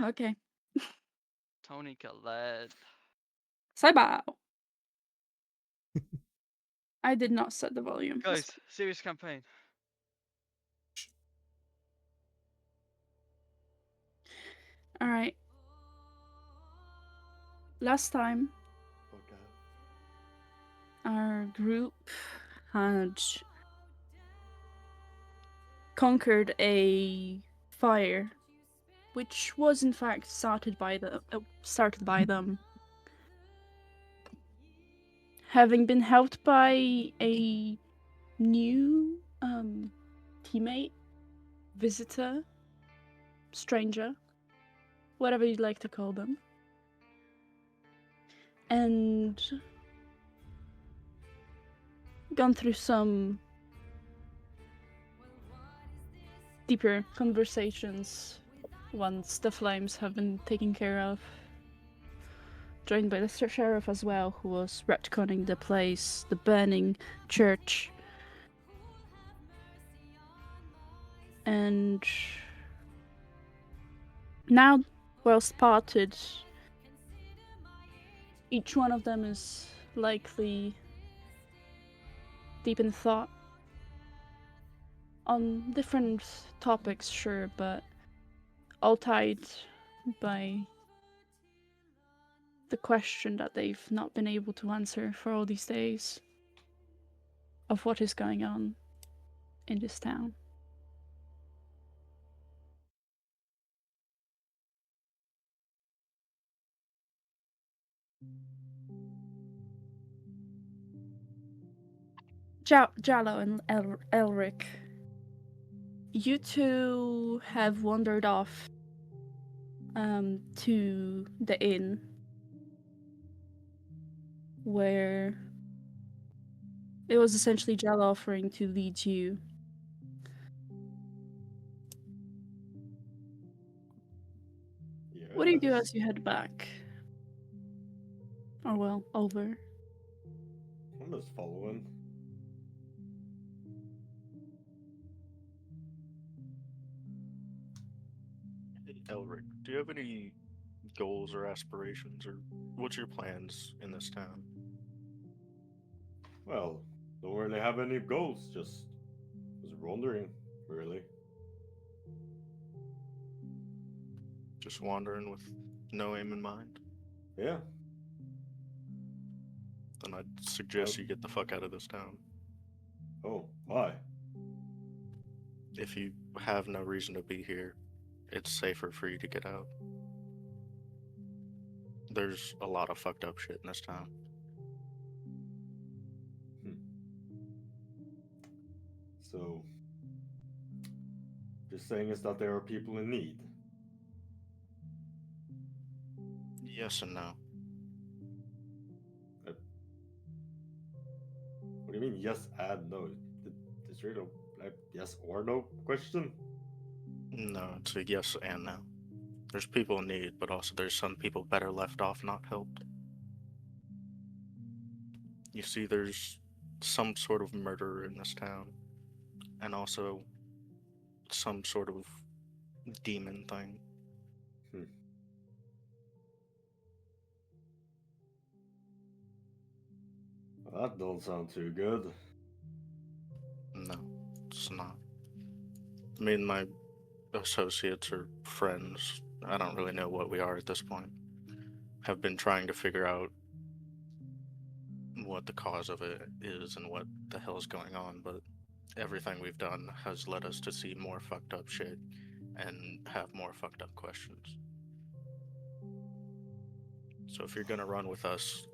Okay. Tony Collette. Saibao. I did not set the volume. Guys, serious campaign. All right. Last time, Okay. our group had conquered a fire, which was in fact started by them. Having been helped by a new teammate, visitor, stranger, whatever you'd like to call them. And gone through some deeper conversations once the flames have been taken care of. Joined by the sheriff as well, who was retconning the place, the burning church. And now, well spotted, each one of them is likely deep in thought on different topics, sure, but all tied by the question that they've not been able to answer for all these days of what is going on in this town. Jallo and Elric, you two have wandered off to the inn where it was essentially Jallo offering to lead you. Yes. What do you do as you head back? Or well, over? I'm just following. Elric, do you have any goals or aspirations, or what's your plans in this town? Well, don't really have any goals, just was wondering, really. Just wandering with no aim in mind? Yeah. Then I'd suggest you get the fuck out of this town. Oh, why? If you have no reason to be here, it's safer for you to get out. There's a lot of fucked up shit in this town. So, just saying is that there are people in need. Yes and no. What do you mean, yes and no? Is there no like yes or no question? No, it's a yes and no. There's people in need, but also there's some people better left off not helped. You see, there's some sort of murderer in this town, and also some sort of demon thing. Hmm. Well, that don't sound too good. No, it's not. Me and my associates or friends, I don't really know what we are at this point, have been trying to figure out what the cause of it is and what the hell's going on, but everything we've done has led us to see more fucked up shit and have more fucked up questions. So if you're gonna run with us,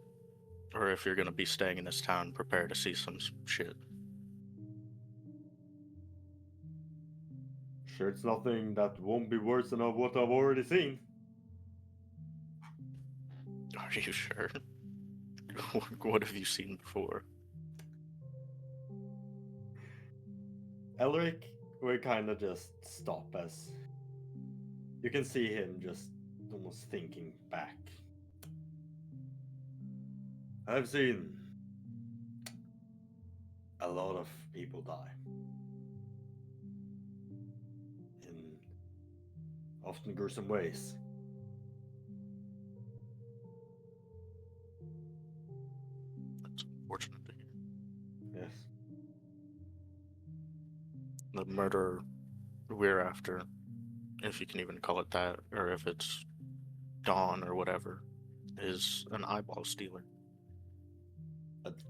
or if you're gonna be staying in this town, prepare to see some shit. Sure, it's nothing that won't be worse than what I've already seen. Are you sure? What have you seen before? Elric will kind of just stop as you can see him just almost thinking back. I've seen a lot of people die. In often gruesome ways. murderer we're after, if you can even call it that, or if it's Dawn or whatever, is an eyeball stealer.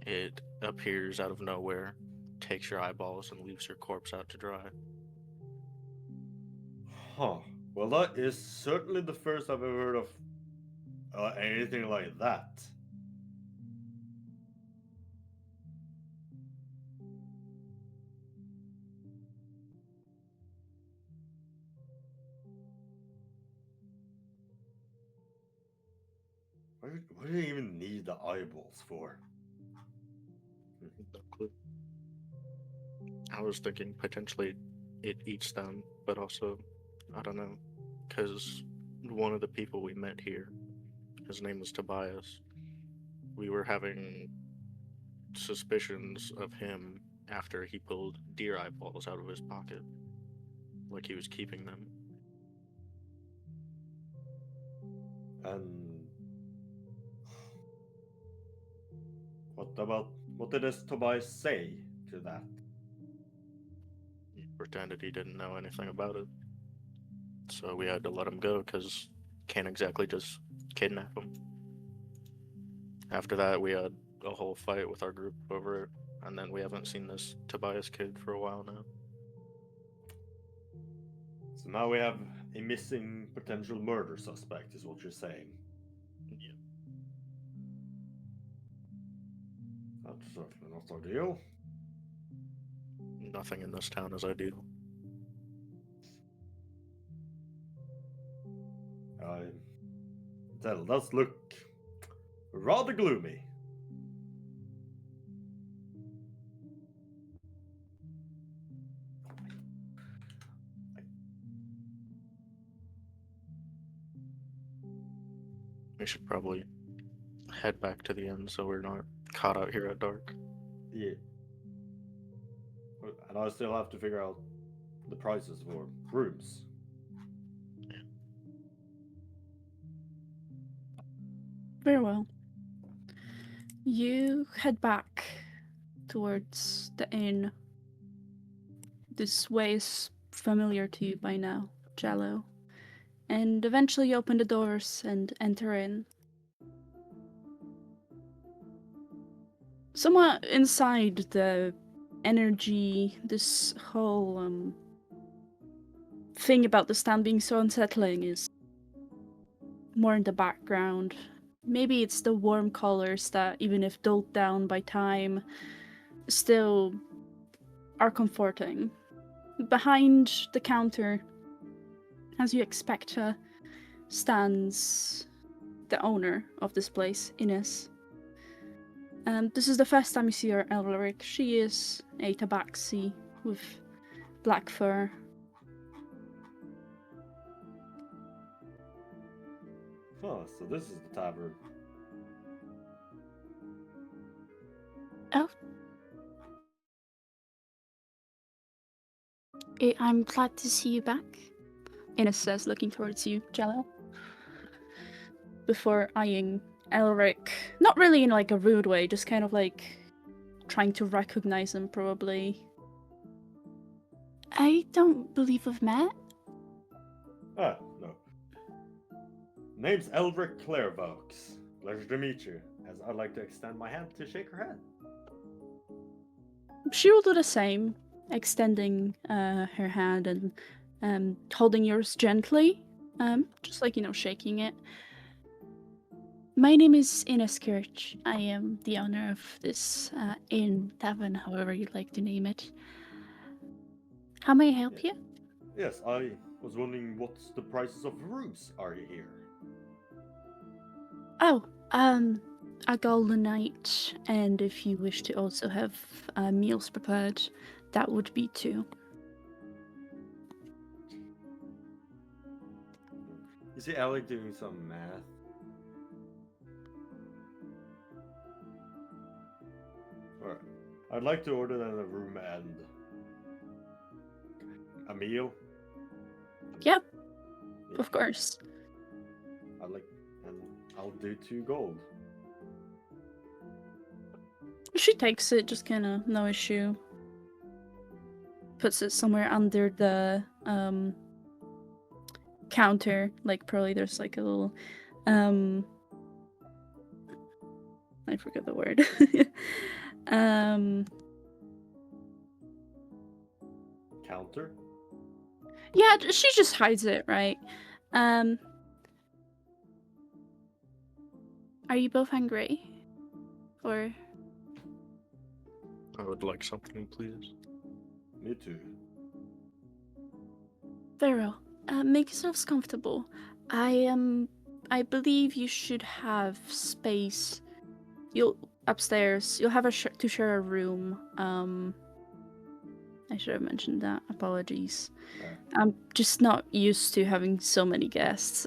It appears out of nowhere, takes your eyeballs, and leaves your corpse out to dry. Huh. Well, that is certainly the first I've ever heard of anything like that. What do you even need the eyeballs for? No clue. I was thinking potentially it eats them, but also, I don't know, because one of the people we met here, his name was Tobias, we were having suspicions of him after he pulled deer eyeballs out of his pocket, like he was keeping them. And what did this Tobias say to that? He pretended he didn't know anything about it. So we had to let him go because can't exactly just kidnap him. After that, we had a whole fight with our group over it, and then we haven't seen this Tobias kid for a while now. So now we have a missing potential murder suspect, is what you're saying. Yeah. That's certainly not ideal. Nothing in this town is ideal. That does look rather gloomy. We should probably head back to the inn so we're not caught out here at dark. Yeah. And I still have to figure out the prices for rooms. Very well. You head back towards the inn. This way is familiar to you by now, Jello. And eventually you open the doors and enter in. Somewhat inside, the energy, this whole thing about the stand being so unsettling is more in the background. Maybe it's the warm colors that, even if dulled down by time, still are comforting. Behind the counter, as you expect, stands the owner of this place, Ines. And this is the first time you see her, Elric. She is a tabaxi with black fur. Huh, so this is the tavern. Oh. I'm glad to see you back, Ines says, looking towards you, Jello. Before eyeing Elric, not really in like a rude way, just kind of like trying to recognize him, probably. I don't believe we've met. Ah, no. Name's Eldrick Clairvaux. Pleasure to meet you, as I'd like to extend my hand to shake her hand. She will do the same, extending her hand and holding yours gently, just like, shaking it. My name is Ines Kirch. I am the owner of this inn, tavern, however you'd like to name it. How may I help you? Yes, I was wondering what's the prices of rooms are here? Oh, a golden night, and if you wish to also have meals prepared, that would be 2. You see Alec doing some math. Alright. I'd like to order then a room and a meal. Yep, Yeah, of course. and I'll do 2 gold. She takes it, just kind of no issue. puts it somewhere under the counter. Like probably there's like a little I forget the word. Counter? Yeah, she just hides it, right? Are you both hungry? Or I would like something, please. Me too. very well. Make yourselves comfortable. I believe you should have space. You'll upstairs. You'll have to share a room. I should have mentioned that. Apologies. Yeah. I'm just not used to having so many guests.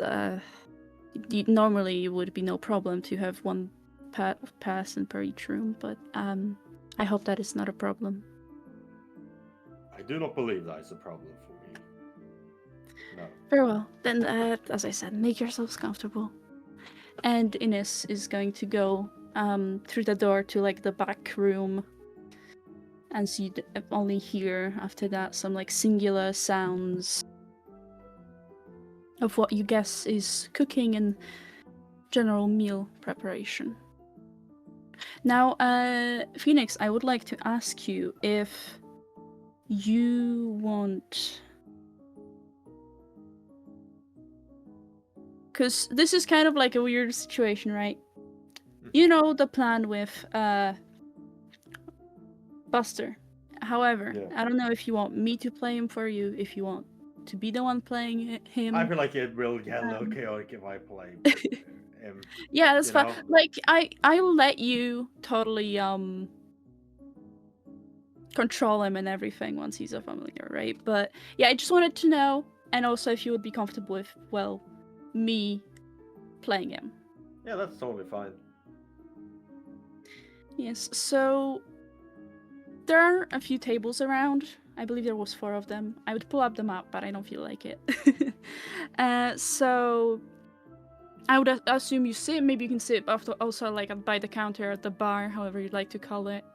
Normally it would be no problem to have one person per each room, but I hope that is not a problem. I do not believe that is a problem for me. No. Very well. Then, as I said, make yourselves comfortable. And Ines is going to go through the door to like the back room, and so you only hear after that some like singular sounds of what you guess is cooking and general meal preparation. Now, Phoenix, I would like to ask you if you want... Because this is kind of like a weird situation, right? You know the plan with Buster. However, Yeah. I don't know if you want me to play him for you, if you want to be the one playing him. I feel like it will get a little chaotic if I play him. Yeah, that's you fine. know? Like I'll let you totally control him and everything once he's a familiar, right? But yeah, I just wanted to know, and also if you would be comfortable with, well, me playing him. Yeah, that's totally fine. Yes, so there are a few tables around. I believe there was 4 of them. I would pull up the map, but I don't feel like it. So I would assume you sit. Maybe you can sit also like by the counter at the bar, however you'd like to call it.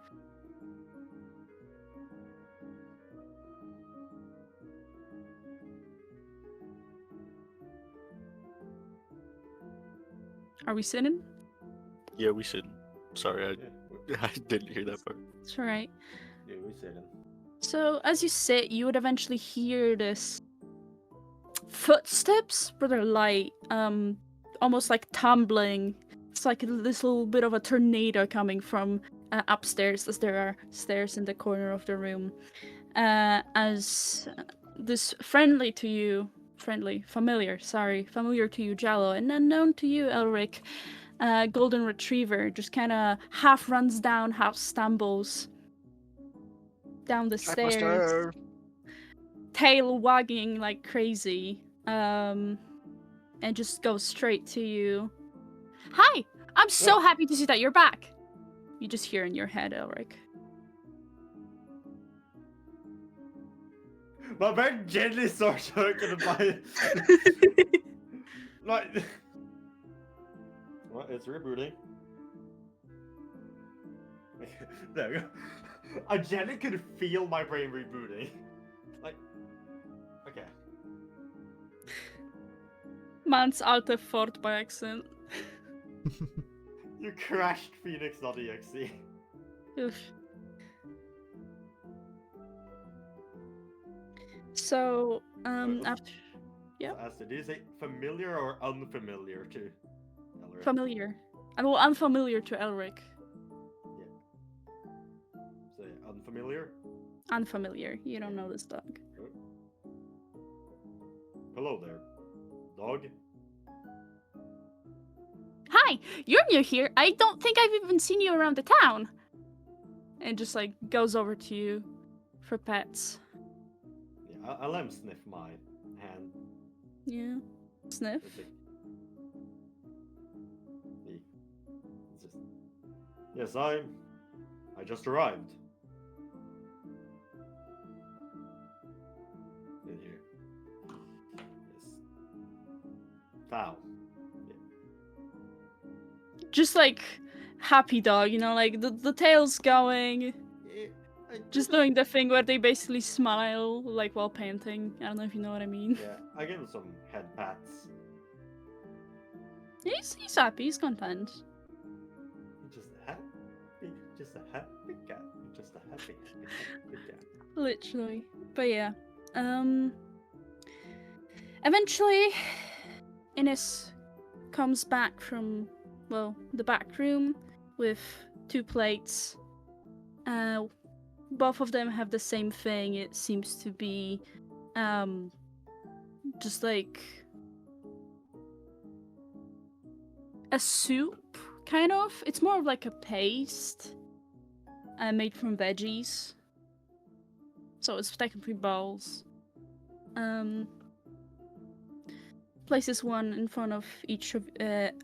Are we sitting? Yeah, we should. Sorry, Yeah, I didn't hear that part. It's alright. yeah, we sit in. So as you sit, you would eventually hear this footsteps, rather light, almost like tumbling. It's like this little bit of a tornado coming from upstairs, as there are stairs in the corner of the room. As this familiar to you, Jallo, and unknown to you, Elric, golden retriever, just kind of half runs down, half stumbles down the stairs, tail wagging like crazy, and just goes straight to you. Hi! I'm so happy to see that you're back! You just hear in your head, Elric. But very gently starts talking about like well, it's rebooting. There we go. I gently could feel my brain rebooting. Like, okay. Man's out of fort by accident. You crashed Phoenix.exe. Oof. So, after... Yeah. So, Asta, do you say familiar or unfamiliar to Elric? Familiar. Well, unfamiliar to Elric. Say unfamiliar? Unfamiliar. You don't know this dog. Hello there, dog. Hi! You're new here. I don't think I've even seen you around the town. And just, like, goes over to you for pets. Yeah, I'll let him sniff my hand. Yeah. Sniff. It's like- It's just... Yes, I just arrived. In here. Yes. Foul. Just, like, happy dog, you know, like, the tail's going. Just doing the thing where they basically smile, like, while painting. I don't know if you know what I mean. Yeah, I give him some head pats. He's happy, he's content. He's just happy, just a happy cat. Just a happy cat. Literally. But yeah. Eventually, Innes comes back from, well, the back room with 2 plates. Both of them have the same thing. It seems to be just like a soup, kind of. It's more of like a paste made from veggies. So it's technically bowls. Places one in front of each of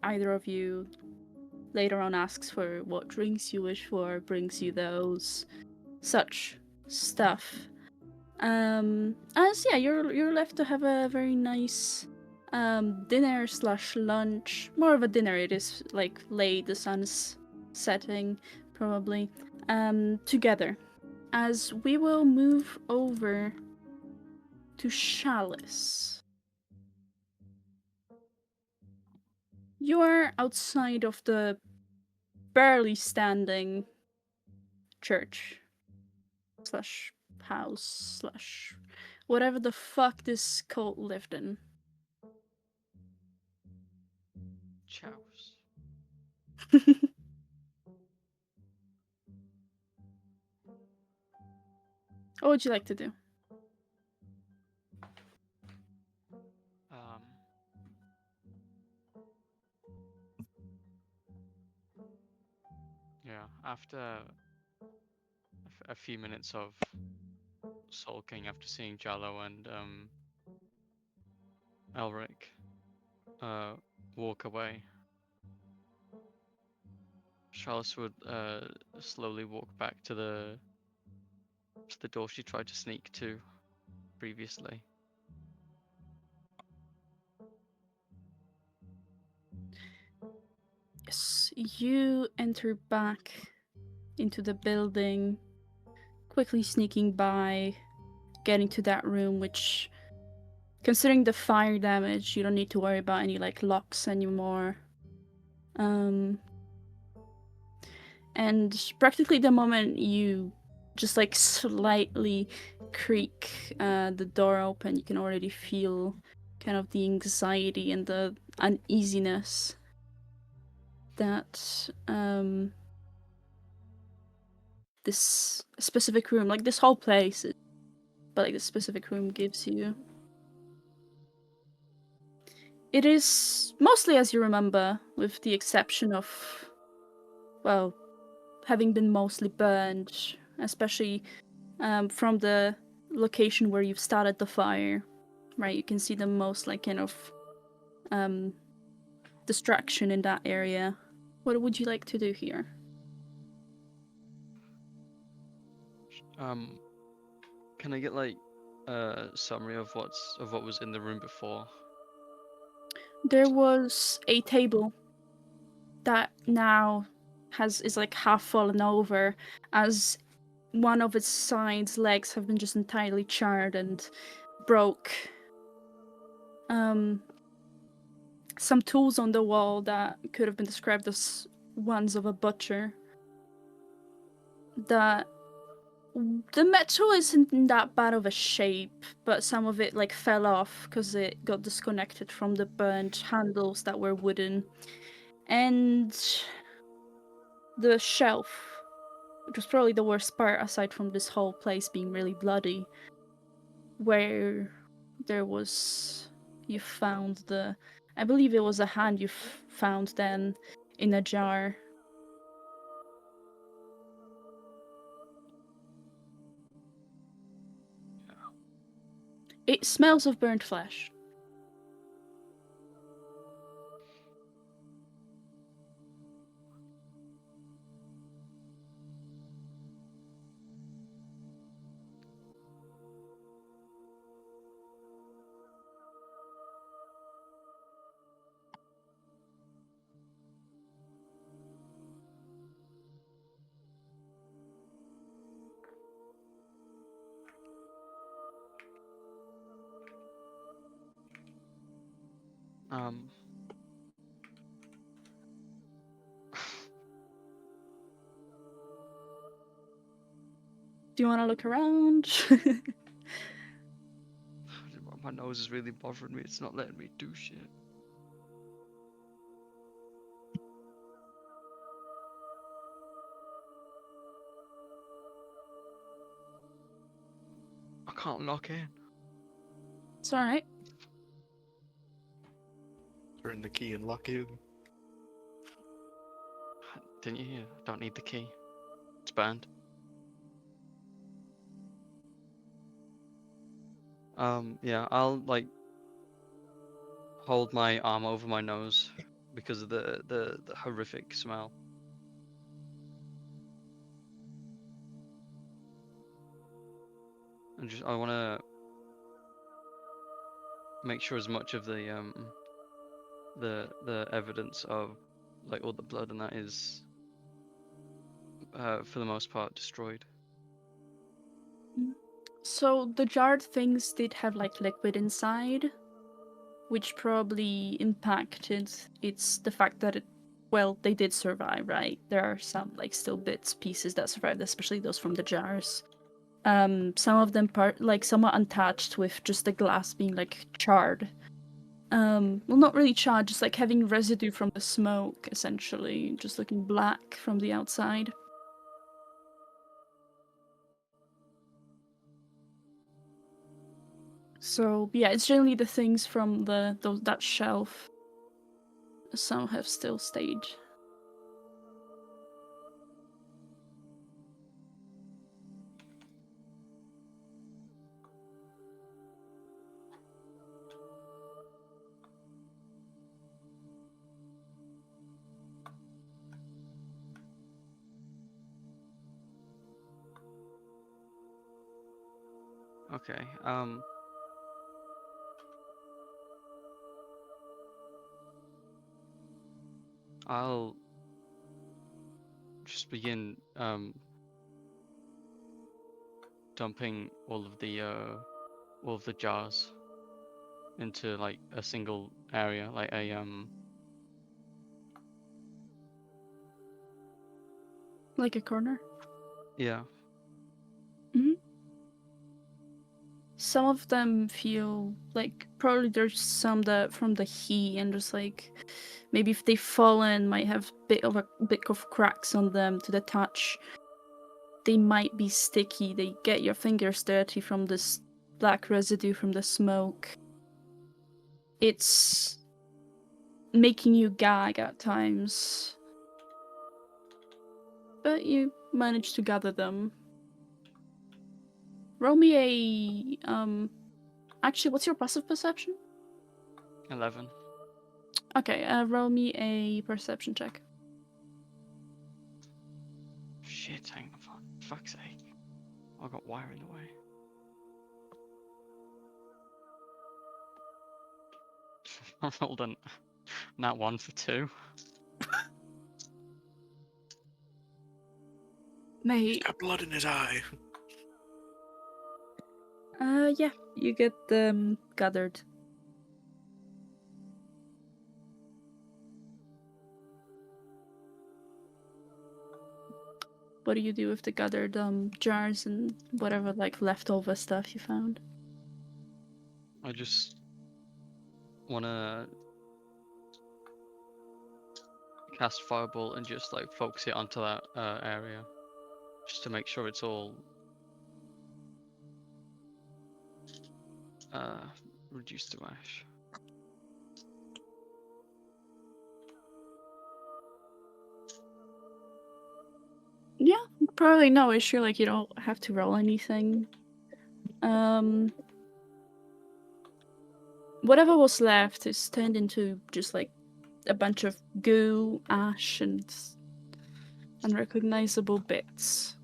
either of you. Later on asks for what drinks you wish for, brings you those, such stuff. As yeah, you're left to have a very nice dinner / lunch. More of a dinner. It is like late, the sun's setting, probably. Together, as we will move over to Chalice. You are outside of the barely standing church / house / whatever the fuck this cult lived in. Chows. What would you like to do? Um. Yeah. After a few minutes of sulking after seeing Jallo and Elric walk away, Charles would slowly walk back to the door she tried to sneak to previously. Yes, you enter back into the building, quickly sneaking by, getting to that room, which, considering the fire damage, you don't need to worry about any like locks anymore. And practically the moment you just like slightly creak the door open, you can already feel kind of the anxiety and the uneasiness that this specific room, like this whole place, but like this specific room gives you. It is mostly as you remember, with the exception of, well, having been mostly burned, especially from the location where you've started the fire, right? You can see the most like kind of destruction in that area. What would you like to do here? Can I get like a summary of what was in the room before? There was a table that now is like half fallen over, as one of its sides legs have been just entirely charred and broke. Some tools on the wall that could have been described as ones of a butcher. The metal isn't in that bad of a shape, but some of it like fell off because it got disconnected from the burned handles that were wooden. And the shelf, which was probably the worst part aside from this whole place being really bloody, where there was, you found the, I believe it was a hand you found then in a jar. It smells of burnt flesh. Um. Do you want to look around? My nose is really bothering me. It's not letting me do shit. I can't lock in. It's alright. Turn the key and lock in. Didn't you hear? I don't need the key. It's banned. Yeah, I'll like hold my arm over my nose because of the horrific smell. And I want to make sure as much of the evidence of like all the blood and that is for the most part destroyed. So the jarred things did have like liquid inside, which probably impacted the fact that they did survive, right? There are some like still bits, pieces that survived, especially those from the jars. Some of them somewhat untouched, with just the glass being like charred. Well, not really charred, just like having residue from the smoke, essentially, just looking black from the outside. So yeah, it's generally the things from that shelf. Some have still stayed. Okay. I'll just begin dumping all of the jars into like a single area, like a Like a corner. yeah. Some of them feel like probably there's some that from the heat and just like maybe if they fall in might have bit of cracks on them to the touch. They might be sticky. They get your fingers dirty from this black residue from the smoke. It's making you gag at times. But you manage to gather them. Roll me a actually, what's your passive perception? 11. Okay, roll me a perception check. Shit, hang on, for fuck's sake. I got wire in the way. I rolled a nat 1 for 2. He's Mate, got blood in his eye. yeah, you get them gathered. What do you do with the gathered jars and whatever like leftover stuff you found? I just wanna cast fireball and just like focus it onto that area, just to make sure it's all reduced to ash. Yeah, probably no issue. Like you don't have to roll anything. Whatever was left is turned into just like a bunch of goo, ash, and unrecognizable bits.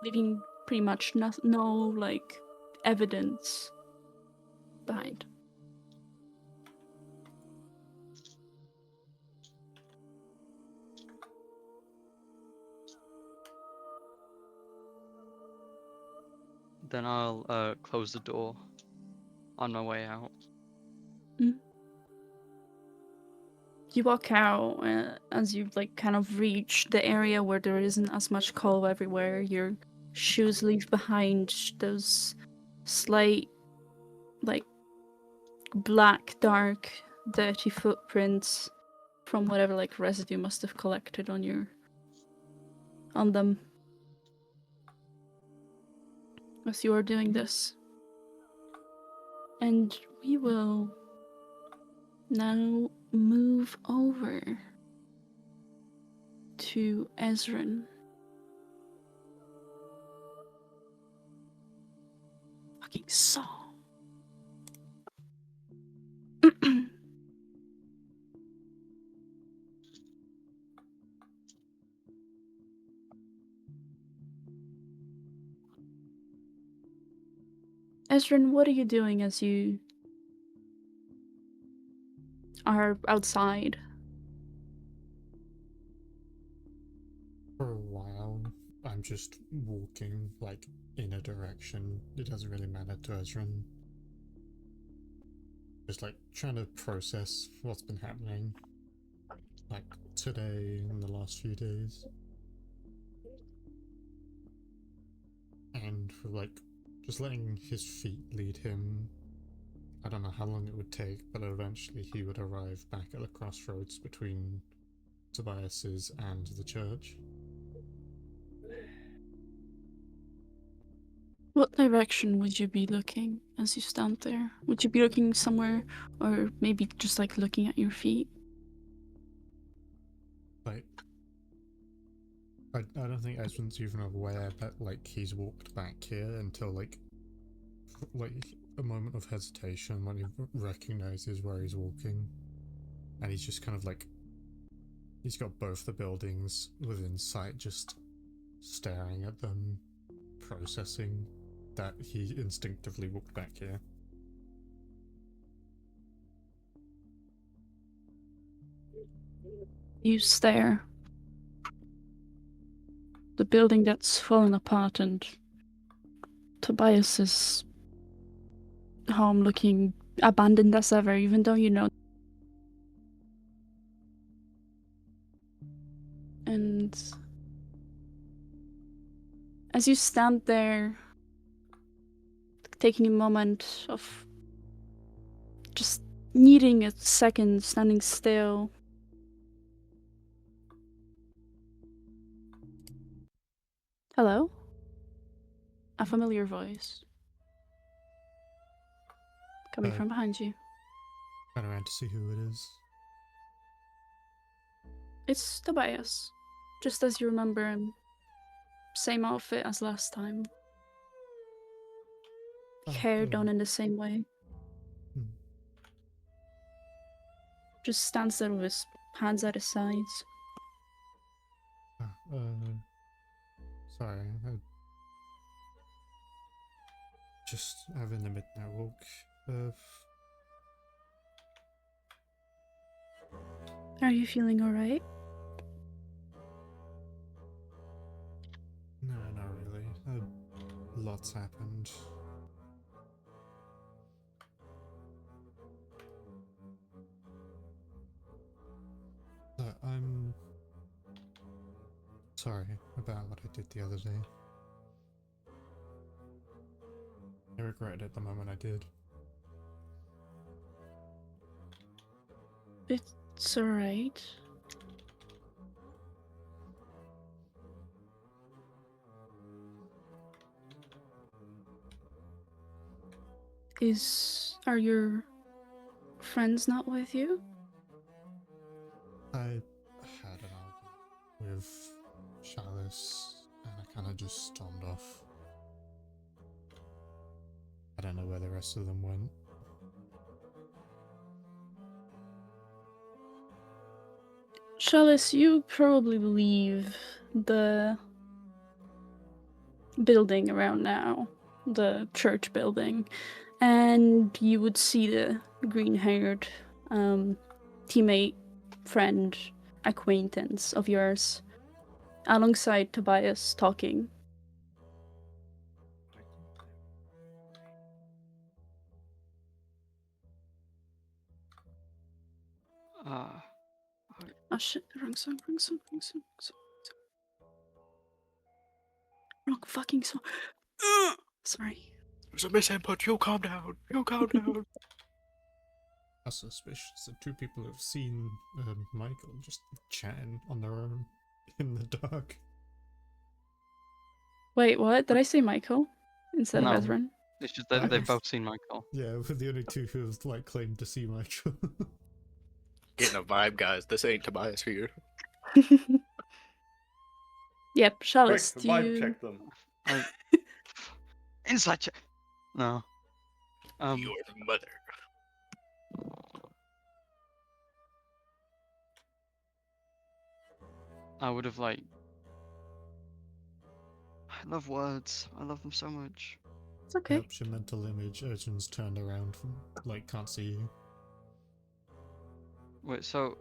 Leaving pretty much no like evidence behind. Then I'll close the door on my way out. You walk out as you like kind of reach the area where there isn't as much coal everywhere. Your shoes leave behind those slight, like black, dark, dirty footprints from whatever like residue must have collected on them. As you are doing this, and we will now move over to Ezrin. Fucking song. Ezrin, what are you doing as you are outside? For a while, I'm just walking, like, in a direction. It doesn't really matter to Ezrin. Just, like, trying to process what's been happening, like, today and the last few days. And, like, just letting his feet lead him. I don't know how long it would take, but eventually he would arrive back at the crossroads between Tobias's and the church. What direction would you be looking as you stand there? Would you be looking somewhere, or maybe just like looking at your feet? Like, I don't think Ezrin's even aware that, like, he's walked back here until, like a moment of hesitation when he recognizes where he's walking. And he's just kind of, like, he's got both the buildings within sight, just staring at them, processing that he instinctively walked back here. You stare. The building that's fallen apart and Tobias's home looking abandoned as ever, even though you know. And as you stand there, taking a moment of just needing a second, standing still, hello? A familiar voice coming from behind you. Turn around to see who it is. It's Tobias, just as you remember him. Same outfit as last time. Hair done in the same way. Just stands there with his hands at his sides. Sorry, just having a midnight walk. Are you feeling alright? No, not really. Lots happened. I'm sorry about what I did the other day. I regret it the moment I did. It's alright. Are your friends not with you? I had an argument with Chalice, and I kind of just stormed off. I don't know where the rest of them went. Chalice, you probably leave the building around now, the church building, and you would see the green-haired teammate, friend, acquaintance of yours alongside Tobias talking. Uh, Oh shit, wrong song. Wrong fucking song. Sorry. There's a misinput. You calm down. You calm down. That's suspicious that two people have seen Michael just chatting on their own in the dark. Wait, what? Did I say Michael instead No. of Ezrin? it's just that they've both seen Michael. Yeah, we're the only two who have like claimed to see Michael. Getting a vibe, guys. This ain't Tobias here. Yep, Quick, Chalice, do vibe you... check them. Inside check. No. Your mother. I would have like. I love words. I love them so much. It's okay. Perhaps your mental image Urchin's turned around from like can't see you. Wait, so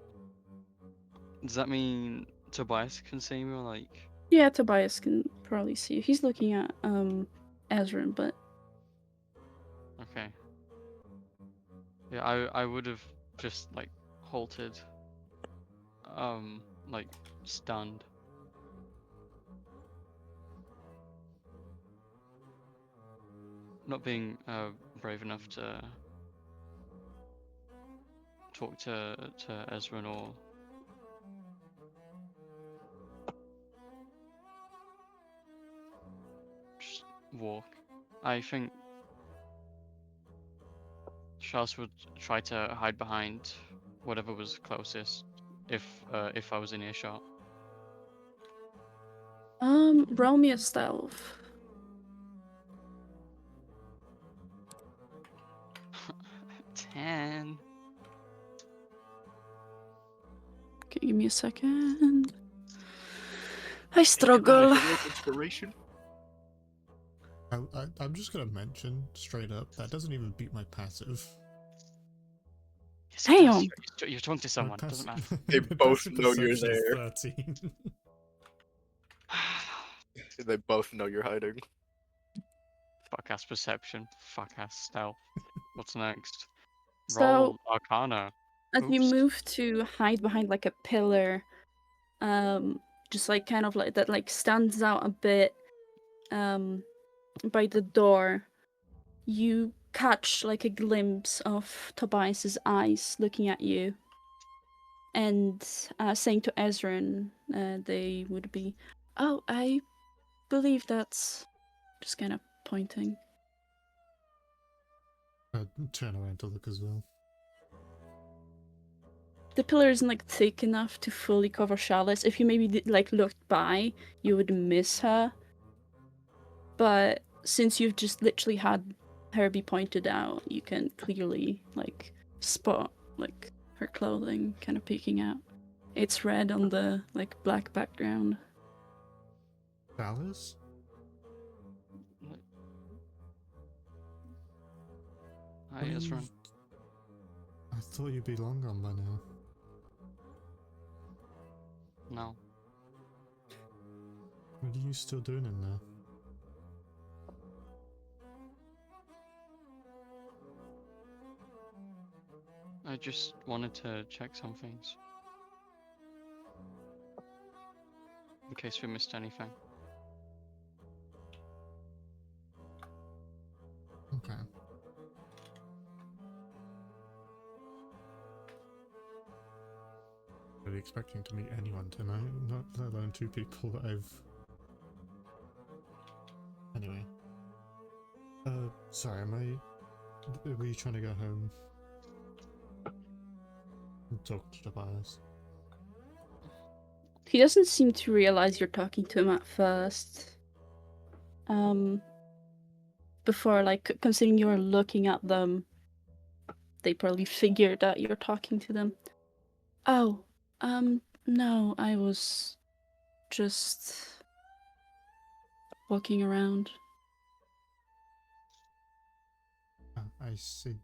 does that mean Tobias can see me or like? Yeah, Tobias can probably see you. He's looking at Ezrin, but Okay. Yeah, I would have just like halted. Like stunned. Not being brave enough to talk to Ezra or just walk. I think Charles would try to hide behind whatever was closest if I was in earshot. roll me a stealth. 10. Okay, give me a second. I struggle. Inspiration. I'm just gonna mention straight up that doesn't even beat my passive. Yes, it does. Damn. You're talking to My someone. Doesn't matter. They my both passive know you're perception is there. 13. They both know you're hiding. Fuck ass perception. Fuck ass stealth. What's next? So, Roll Arcana. as you Oops. move to hide behind like a pillar, just like kind of like that like stands out a bit by the door, you catch like a glimpse of Tobias's eyes looking at you and saying to Ezrin, they would be, oh, I believe that's just kind of pointing. I turn around to look as well. The pillar isn't like thick enough to fully cover Chalice. If you maybe like looked by, you would miss her. But since you've just literally had her be pointed out, you can clearly like spot like her clothing kind of peeking out. It's red on the like black background. Alice? Hi, What are Ezra. you- I thought you'd be long gone by now. No. What are you still doing in there? I just wanted to check some things. In case we missed anything. Okay. Really expecting to meet anyone tonight, not let alone two people that I've... Anyway. Sorry, were you trying to go home? And talk to Tobias? He doesn't seem to realize you're talking to him at first. Before, like, considering you're looking at them, they probably figured that you're talking to them. Oh, no, I was just walking around. Ah, I see.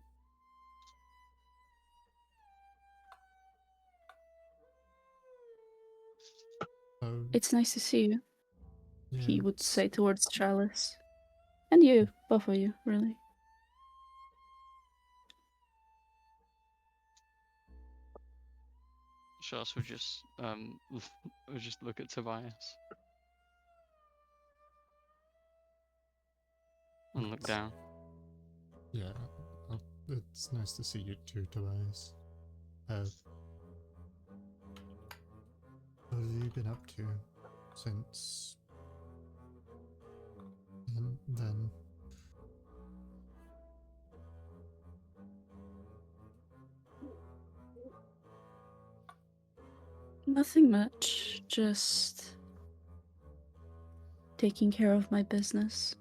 It's nice to see you, Yeah, he would it's- say towards Chalice. And you, both of you, really. Shas would just would just look at Tobias and look down. Yeah, it's nice to see you too, Tobias. What have you been up to since then? Nothing much, just taking care of my business.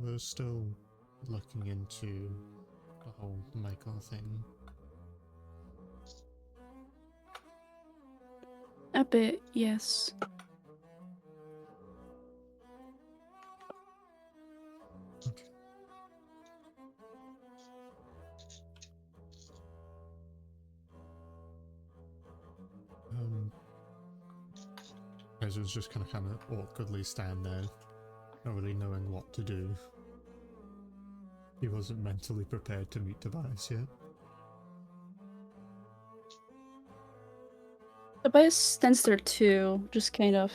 We're still looking into the whole Michael thing. A bit, yes. Okay. Guys was just kind of awkwardly stand there, not really knowing what to do. He wasn't mentally prepared to meet Tobias yet. Tobias stands there too, just kind of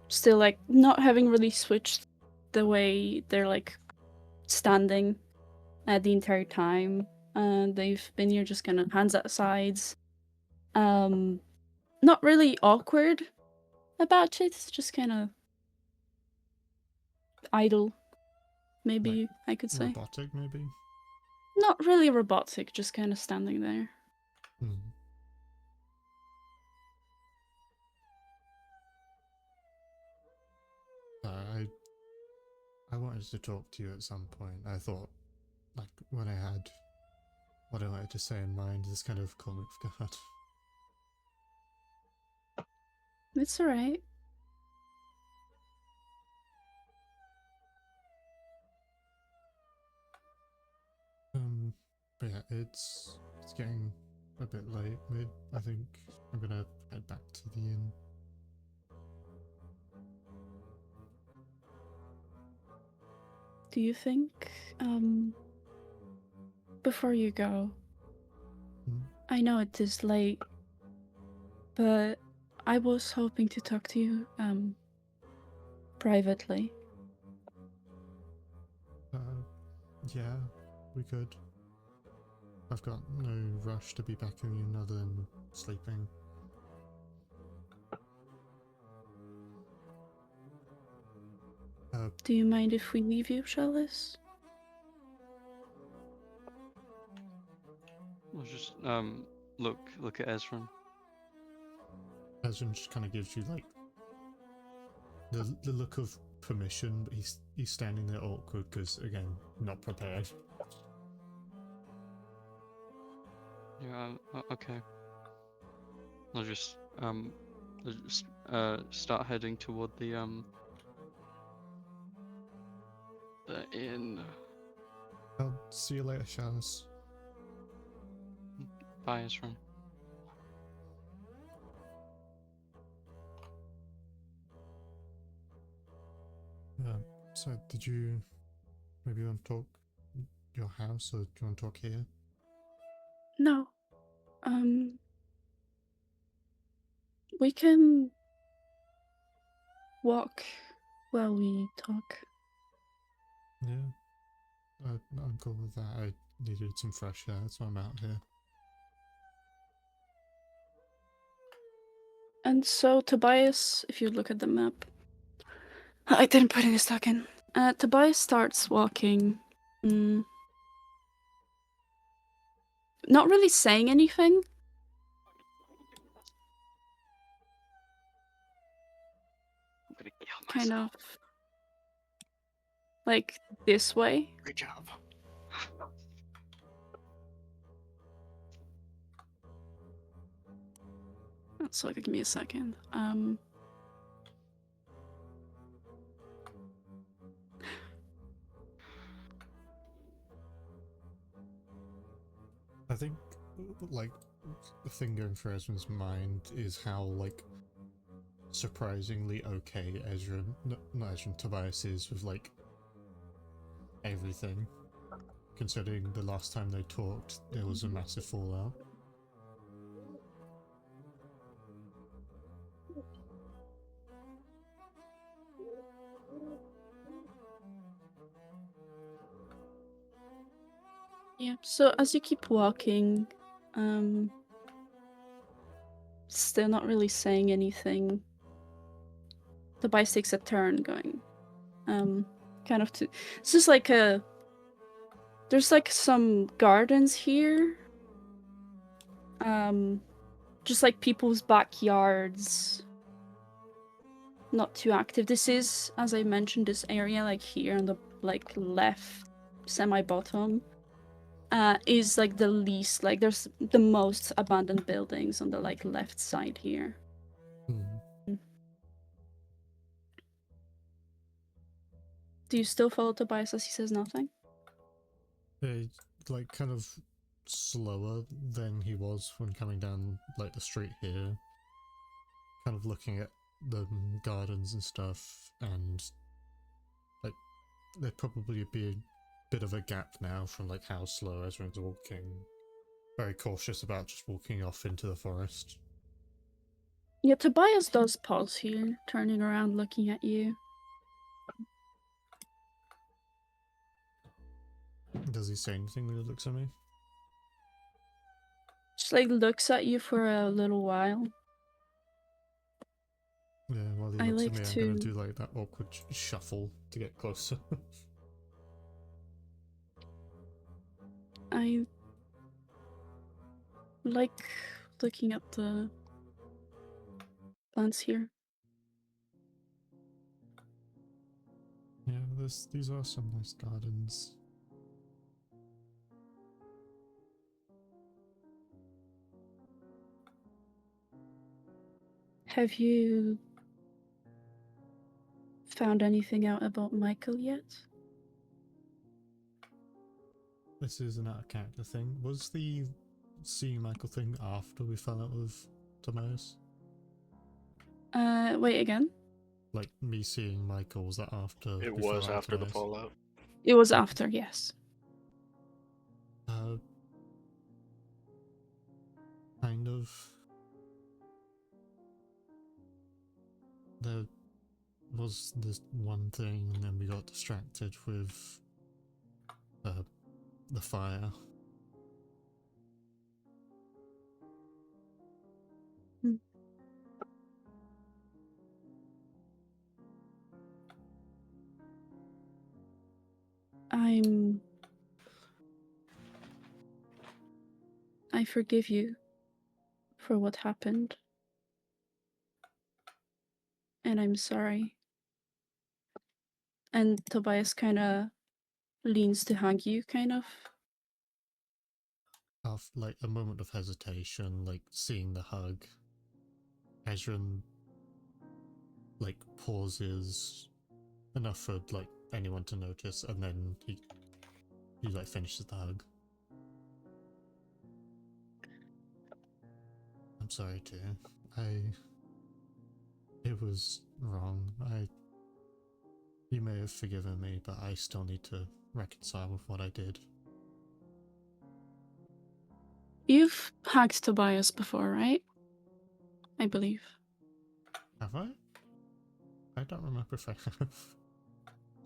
still like not having really switched the way they're like standing the entire time. They've been here just kind of hands at sides. Not really awkward about it, just kind of idle, maybe Like, I could say. Robotic, maybe? Not really robotic, just kind of standing there. I wanted to talk to you at some point. I thought, like, when I had what I wanted to say in mind, this kind of caught me off guard. It's alright. But yeah, it's getting a bit late. I think I'm gonna head back to the inn. Do you think, before you go, I know it is late, but I was hoping to talk to you, privately. Yeah, we could. I've got no rush to be back in the inn other than sleeping. Do you mind if we leave you, Chalice? I'll just look at Ezra. Ezra just kind of gives you like the look of permission, but he's standing there awkward because again, not prepared. Yeah. Okay. I'll just start heading toward the inn. I'll see you later, Chalice. Bye, Ezra. So did you maybe want to talk your house, or do you want to talk here? No. We can walk while we talk. Yeah, I'm cool with that. I needed some fresh air, so I'm out here. And so Tobias, if you look at the map, I didn't put any stock in. Tobias starts walking. Not really saying anything. I'm gonna kill Kind myself. of like this way. Great job. So give me a second. I think, like, the thing going through Ezra's mind is how, like, surprisingly okay Ezra, not Ezra, Tobias is with, like, everything. Considering the last time they talked, there was a massive fallout. Yeah, so as you keep walking, still not really saying anything, Tobias takes a turn going, kind of to... It's just like there's like some gardens here. Just like people's backyards. Not too active. This is, as I mentioned, this area like here on the like left semi-bottom is like the least, like there's the most abandoned buildings on the like left side here. Do you still follow Tobias as he says nothing? Like kind of slower than he was when coming down like the street here. Kind of looking at the gardens and stuff, and like there'd probably be a bit of a gap now from like how slow everyone's walking. Very cautious about just walking off into the forest. Yeah, Tobias does pause here, turning around, looking at you. Does he say anything when he looks at me? Just like looks at you for a little while. Yeah, while he I looks at like me, I'm gonna do like that awkward shuffle to get closer. I like looking at the plants here. Yeah, these are some nice gardens. Have you found anything out about Michael yet? This is an out of character thing. Was the seeing Michael thing after we fell out with Tobias? Wait again? Like me seeing Michael, was that after? It we fell was out with after the Tobias? fallout. It was after, yes. Kind of. There was this one thing, and then we got distracted with the fire. I forgive you for what happened. And I'm sorry. And Tobias kind of leans to hug you, kind of. After like a moment of hesitation, like seeing the hug, Ezran like pauses enough for like anyone to notice, and then he like finishes the hug. I'm sorry too. It was wrong. You may have forgiven me, but I still need to reconcile with what I did. You've hugged Tobias before, right? I believe. Have I? I don't remember if I have.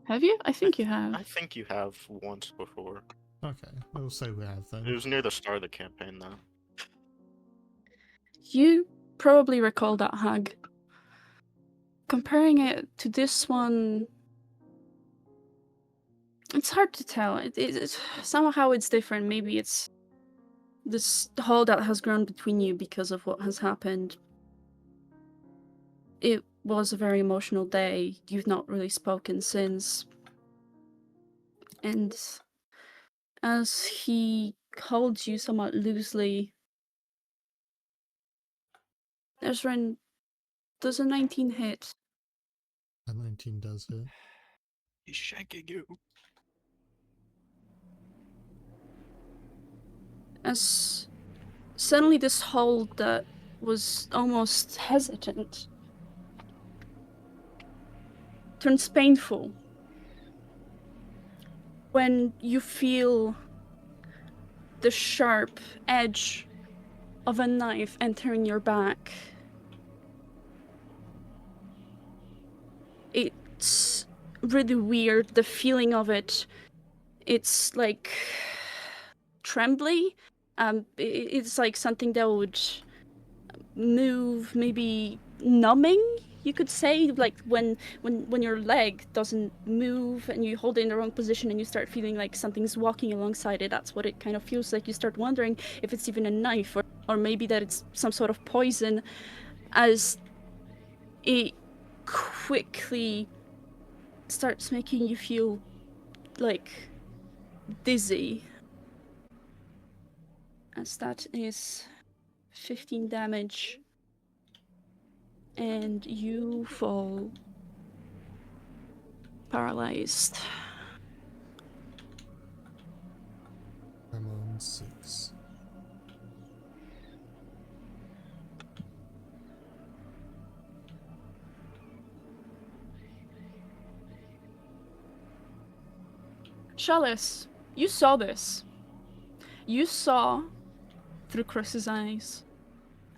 Have you? I think you have. I think you have once before. Okay, we'll say we have then. It was near the start of the campaign, though. You probably recall that hug. Comparing it to this one, it's hard to tell. Somehow it's different. Maybe it's this hole that has grown between you because of what has happened. It was a very emotional day. You've not really spoken since. And as he holds you somewhat loosely, Ezran, does a 19 hit? A 19 does hit. He's shanking you. As suddenly this hold that was almost hesitant turns painful. when you feel the sharp edge of a knife entering your back. It's really weird, the feeling of it. It's like trembly. It's like something that would move, maybe numbing, you could say, like when your leg doesn't move and you hold it in the wrong position and you start feeling like something's walking alongside it. That's what it kind of feels like. You start wondering if it's even a knife, or maybe that it's some sort of poison, as it quickly starts making you feel like dizzy, as that is 15 damage, and you fall paralyzed. I'm on 6. Chalice, you saw this. You saw through Chris's eyes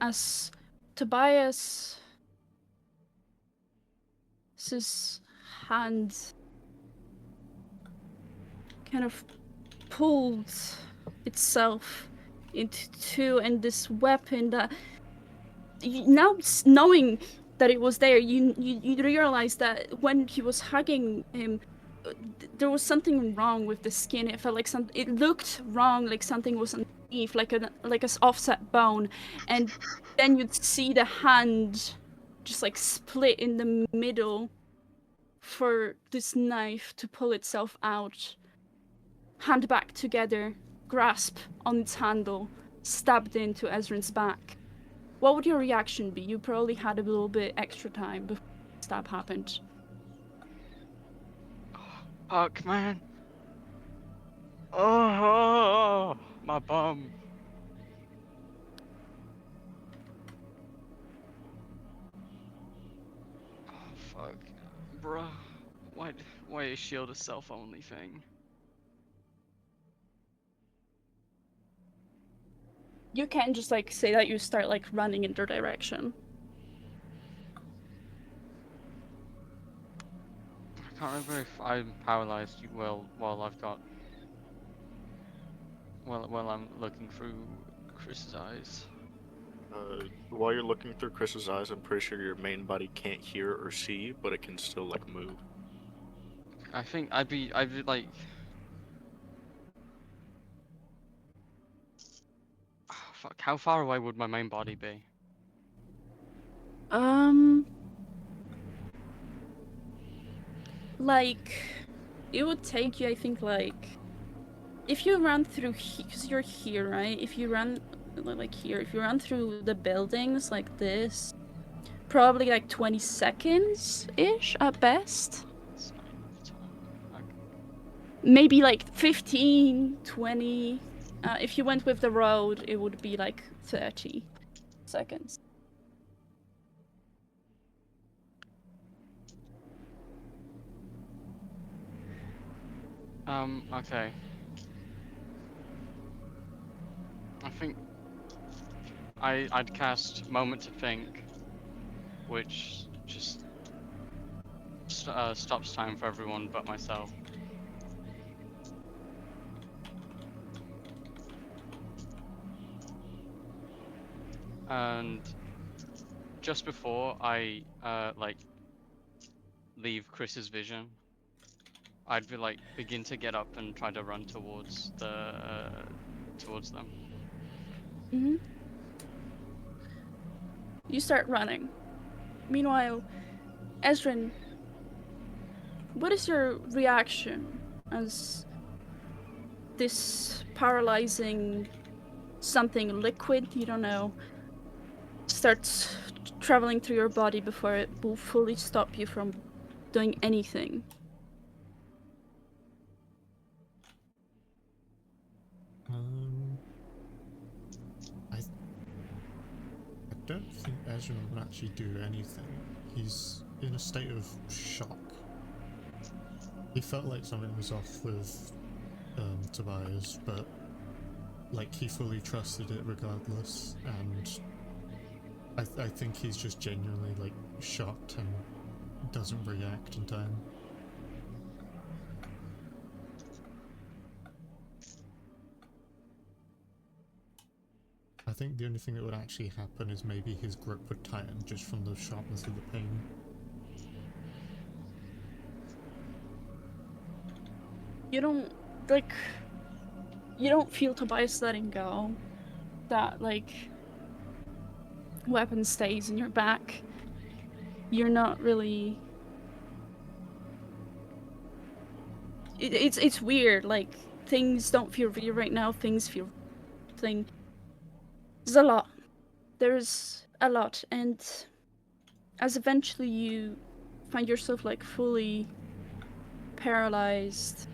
as Tobias's hand kind of pulled itself into two, and this weapon that now, knowing that it was there, you realize that when he was hugging him, there was something wrong with the skin. It felt like it looked wrong, like something was underneath, like an offset bone, and then you'd see the hand just like split in the middle for this knife to pull itself out, hand back together, grasp on its handle, stabbed into Ezrin's back. What would your reaction be? You probably had a little bit extra time before the stab happened. Fuck, man. Oh, my bum. Oh, fuck. Bruh. Why is shield a self-only thing? You can just like say that you start like running in their direction. I can't remember if I'm paralyzed while I've got... While I'm looking through Chris's eyes. While you're looking through Chris's eyes, I'm pretty sure your main body can't hear or see, but it can still like move. I think I'd be like... Fuck, how far away would my main body be? Like, it would take you, I think, like, if you run through, because you're here, right? If you run, like here, if you run through the buildings like this, probably like 20 seconds-ish at best. It's not enough time. Okay. Maybe like 15, 20. If you went with the road, it would be like 30 seconds. Okay. I think I'd cast Moment to Think, which just stops time for everyone but myself. And just before I like leave Chris's vision, I'd be like begin to get up and try to run towards towards them. Mm-hmm. You start running. Meanwhile, Ezrin, what is your reaction as this paralyzing something liquid, you don't know, starts traveling through your body before it will fully stop you from doing anything? I don't think Ezra will actually do anything. He's in a state of shock. He felt like something was off with Tobias, but like he fully trusted it regardless, and I think he's just genuinely like shocked and doesn't react in time. I think the only thing that would actually happen is maybe his grip would tighten just from the sharpness of the pain. You don't like. You don't feel Tobias letting go. That like weapon stays in your back. You're not really. It's weird. Like things don't feel real right now. Things feel thing. There's a lot. There's a lot, and as eventually you find yourself like fully paralyzed,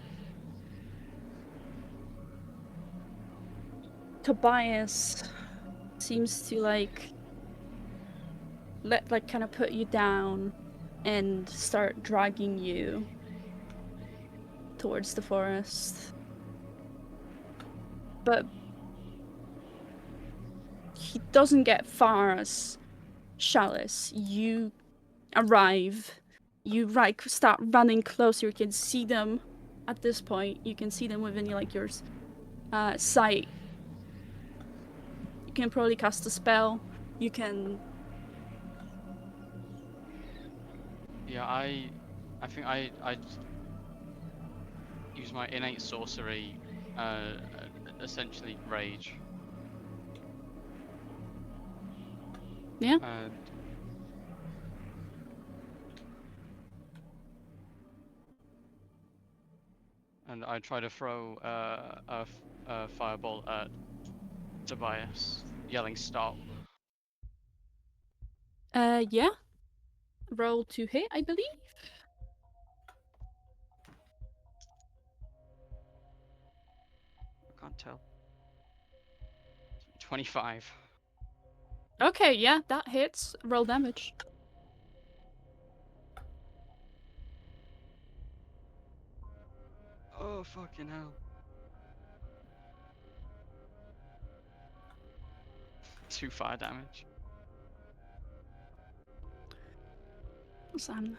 Tobias seems to like kind of put you down and start dragging you towards the forest. But he doesn't get far as Chalice. You arrive, you start running closer. You can see them at this point. You can see them within like your sight. You can probably cast a spell. You can. Yeah, I think I'd use my innate sorcery, essentially rage. Yeah. And I try to throw a fireball at Tobias, yelling "Stop!" Yeah. Roll to hit, I believe. I can't tell. 25. Okay, yeah, that hits. Roll damage. Oh fucking hell! 2 fire damage. Sam.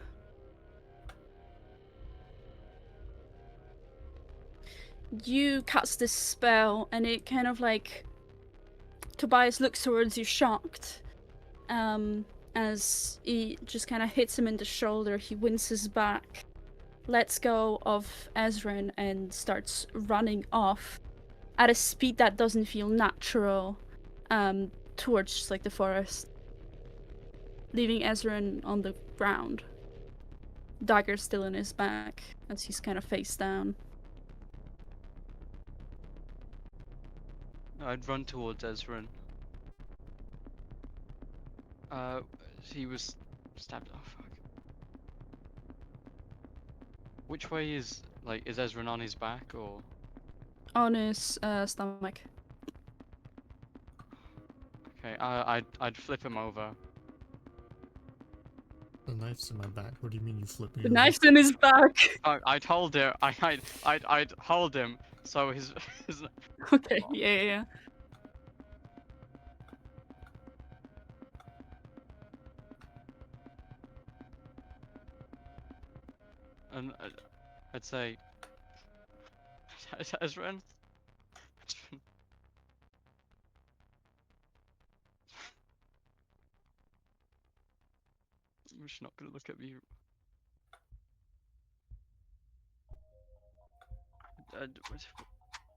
You cast this spell, and it kind of like Tobias looks towards you, shocked. As he just kind of hits him in the shoulder, he winces back, lets go of Ezrin, and starts running off at a speed that doesn't feel natural, towards like the forest, leaving Ezrin on the ground. Dagger still in his back as he's kind of face down. I'd run towards Ezrin. He was stabbed. Oh fuck. Which way is Ezrin on his back or? On his stomach. Okay, I'd flip him over. The knife's in my back. What do you mean you flip me The over? knife's in his back. I'd hold him. I'd hold him so his Okay, yeah. and I'd say, Ezrin. I'm just not gonna look at you.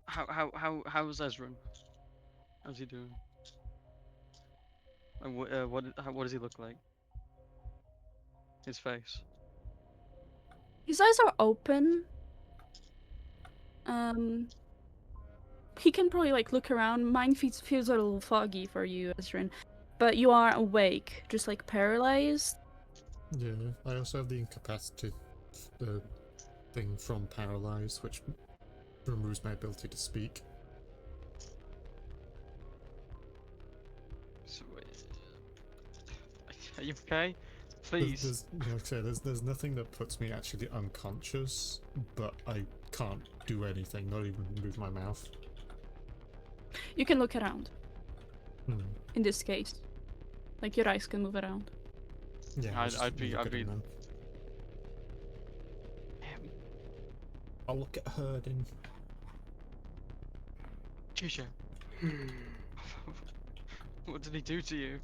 How's Ezrin? How's he doing? And what does he look like? His face. His eyes are open. He can probably like look around. Mine feels a little foggy for you, Ezrin, but you are awake, just like paralyzed. Yeah, I also have the incapacitated thing from paralyzed, which removes my ability to speak. So, are you okay? Please. Like I say, there's nothing that puts me actually unconscious, but I can't do anything, not even move my mouth. You can look around. Hmm. In this case, like your eyes can move around. Yeah, I'd be. I'll look at Herdin. Chisha. What did he do to you?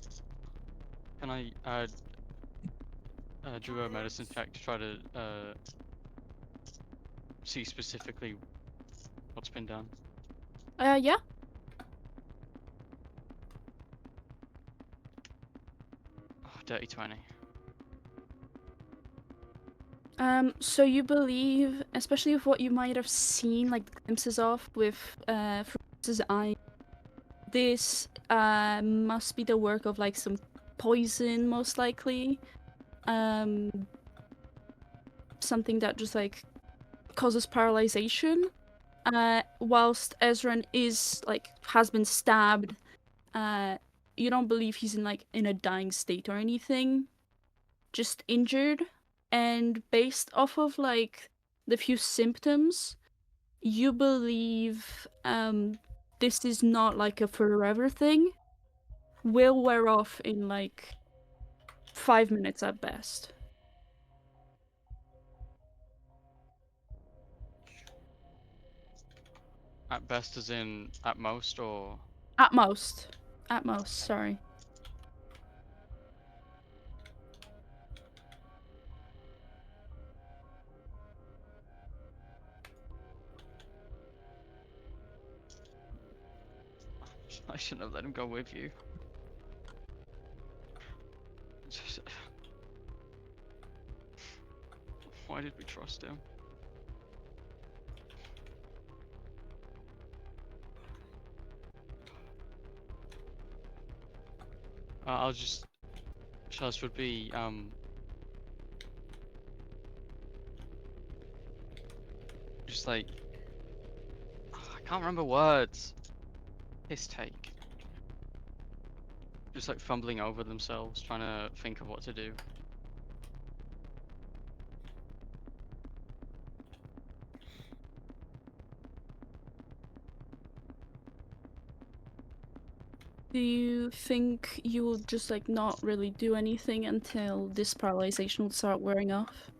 Can I do a medicine check to try to see specifically what's been done? Yeah. Oh, dirty 20. So you believe, especially with what you might have seen, like glimpses of with Francis's eye, this must be the work of like some poison, most likely. Something that just like causes paralyzation. Whilst Ezran is like has been stabbed, you don't believe he's in a dying state or anything, just injured. And based off of like the few symptoms, you believe this is not like a forever thing. Will wear off in like 5 minutes at best. At best, as in at most, or At most. At most, sorry. I shouldn't have let him go with you. Why did we trust him? I'll just. Chalice would be just like I can't remember words. Piss take. Just like fumbling over themselves, trying to think of what to do. Do you think you will just like not really do anything until this paralyzation will start wearing off?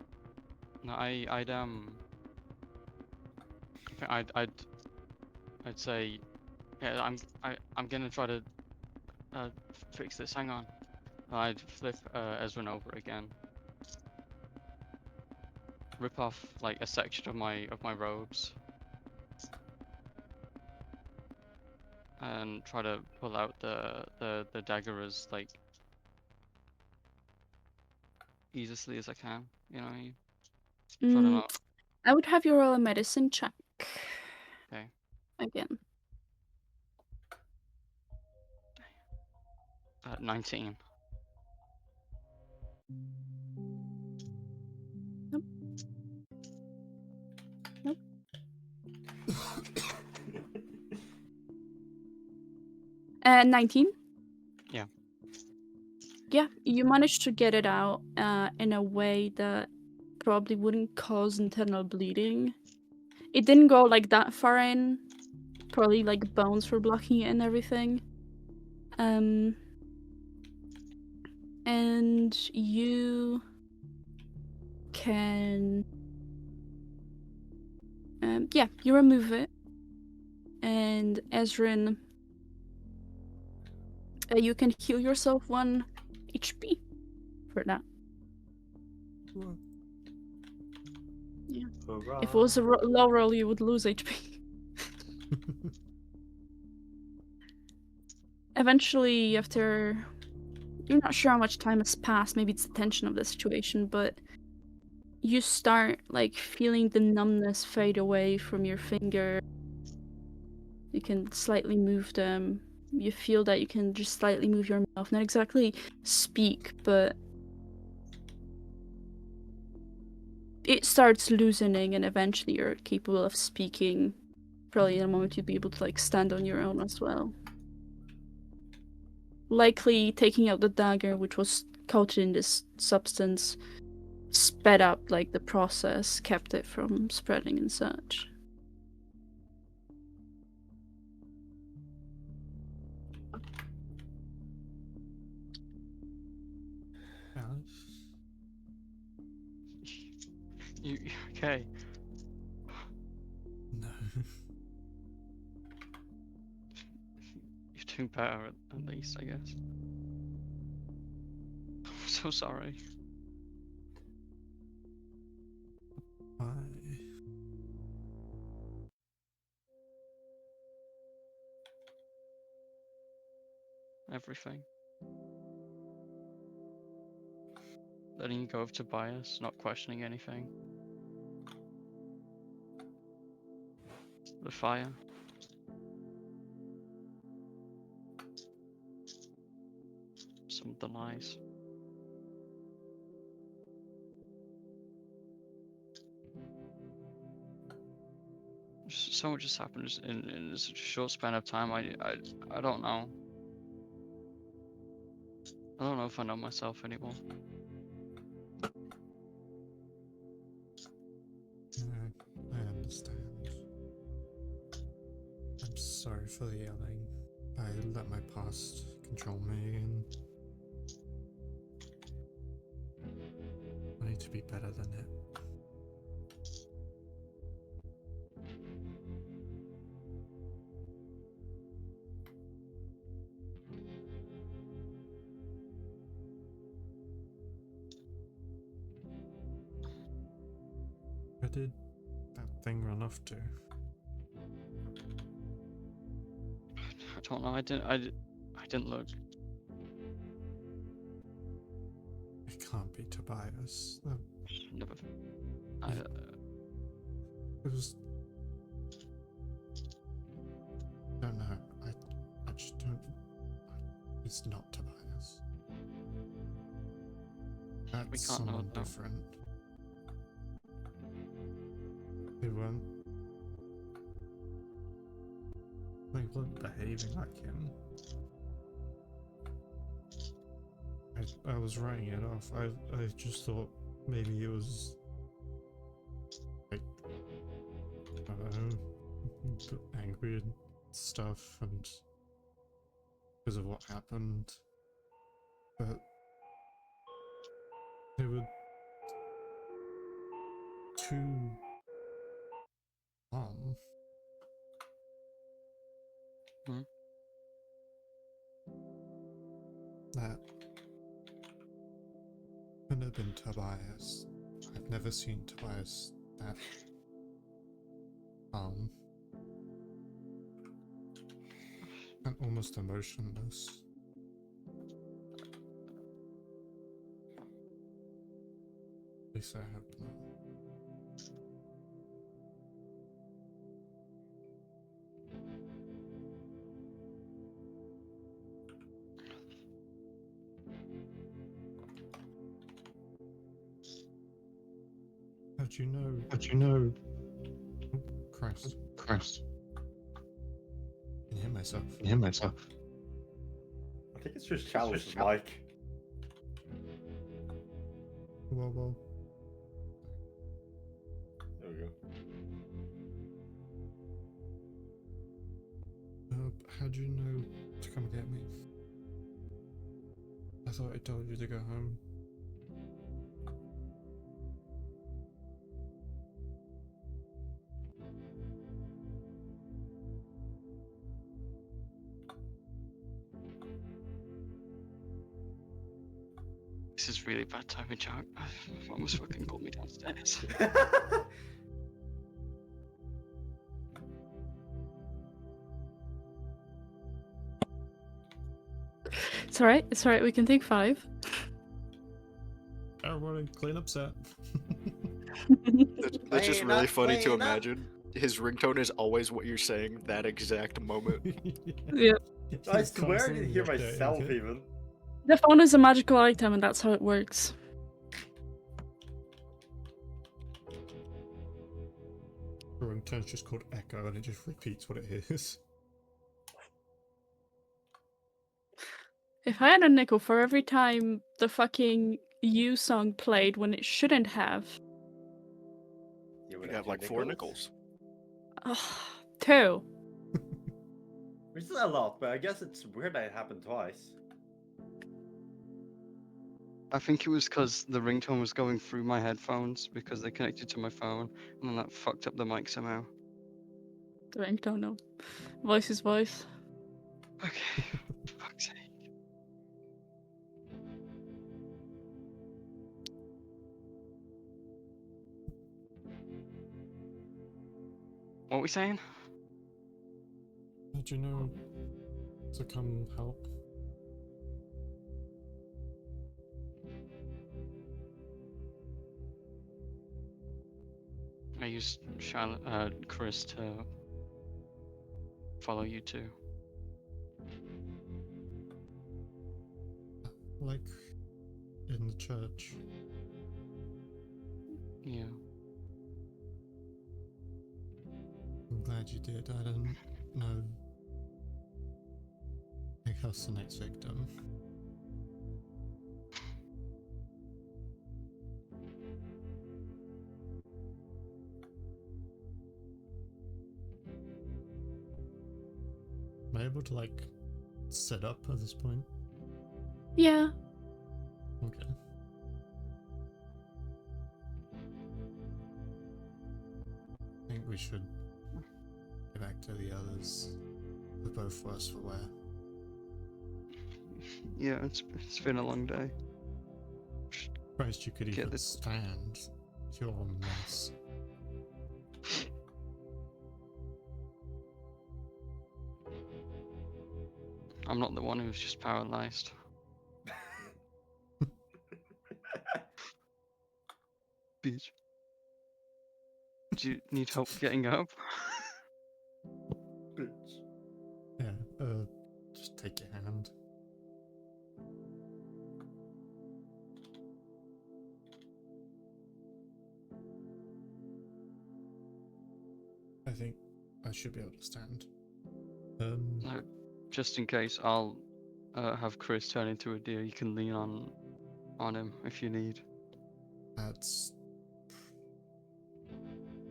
No, I'd say, yeah, I'm gonna try to fix this. Hang on. I'd flip Ezra over again. Rip off like a section of my robes. And try to pull out the dagger as like easily as I can. You know what I mean? Try to not. I would have you roll a medicine check. Okay. Again. 19. Nope. Nope. And 19? Yeah. Yeah, you managed to get it out in a way that probably wouldn't cause internal bleeding. It didn't go like that far in. Probably like bones were blocking it and everything. And you can yeah, you remove it. And Ezrin, you can heal yourself 1 HP for that. Yeah. Hurrah. If it was a low roll, you would lose HP. Eventually, after... You're not sure how much time has passed, maybe it's the tension of the situation, but you start, like, feeling the numbness fade away from your finger. You can slightly move them. You feel that you can just slightly move your mouth. Not exactly speak, but it starts loosening, and eventually you're capable of speaking. Probably in a moment you'd be able to like stand on your own as well. Likely taking out the dagger, which was coated in this substance sped up like the process, kept it from spreading and such. Alice? You okay? No. You're doing better at least, I guess. I'm so sorry. I... Everything. Letting you go of Tobias, not questioning anything. The fire. Some of the lies. So much has happened in such a short span of time. I don't know. I don't know if I know myself anymore. I understand. I'm sorry for the yelling. I let my past control me again. I need to be better than it. Where did that thing run off to? I don't know. I didn't look. It can't be Tobias. Never. It was... don't know. I just don't... It's not Tobias. That's can't know someone though. different. They weren't... they weren't behaving like him. I was writing it off. I just thought maybe it was... like... I don't know... angry and stuff, and... because of what happened. But... they were... too... calm. Hmm? That... couldn't have been Tobias. I've never seen Tobias that calm. And almost emotionless. At least I hope not. How'd you know? How'd you know? Oh, Christ. Christ, I can hear myself. I can hear myself. I think it's just Chalice's mic. Well. There we go. How'd you know to come get me? I thought I told you to go home. This is really bad timing, Jack. Almost fucking called me downstairs. It's alright, it's alright, we can take 5. Everybody, clean up set. That's just Clean really up, funny to clean up. imagine. His ringtone is always what you're saying that exact moment. Yeah. I swear I didn't hear Constantly myself updating it. even. The phone is a magical item and that's how it works. The ringtone's just called Echo and it just repeats what it is. If I had a nickel for every time the fucking You song played when it shouldn't have. You We would have two like 4 nickels. Ugh, 2. Which is a lot, but I guess it's weird that it happened twice. I think it was because the ringtone was going through my headphones because they connected to my phone, and then that fucked up the mic somehow. The ringtone, no. Voice is voice. Okay, for fuck's sake. What are we saying? Do you know to come help? I used Chris to follow you too. Like in the church? Yeah. I'm glad you did. I don't know. Make us the next victim. Am I able to like set up at this point? Yeah. Okay. I think we should get back to the others. We're both worse for wear. Yeah, it's been a long day. Christ, you could Get even this- stand. You're a mess. I'm not the one who's just paralyzed. Bitch. Do you need help getting up? Bitch. Yeah, just take your hand. I think I should be able to stand. No, just in case, I'll have Chris turn into a deer. You can lean on him if you need. That's...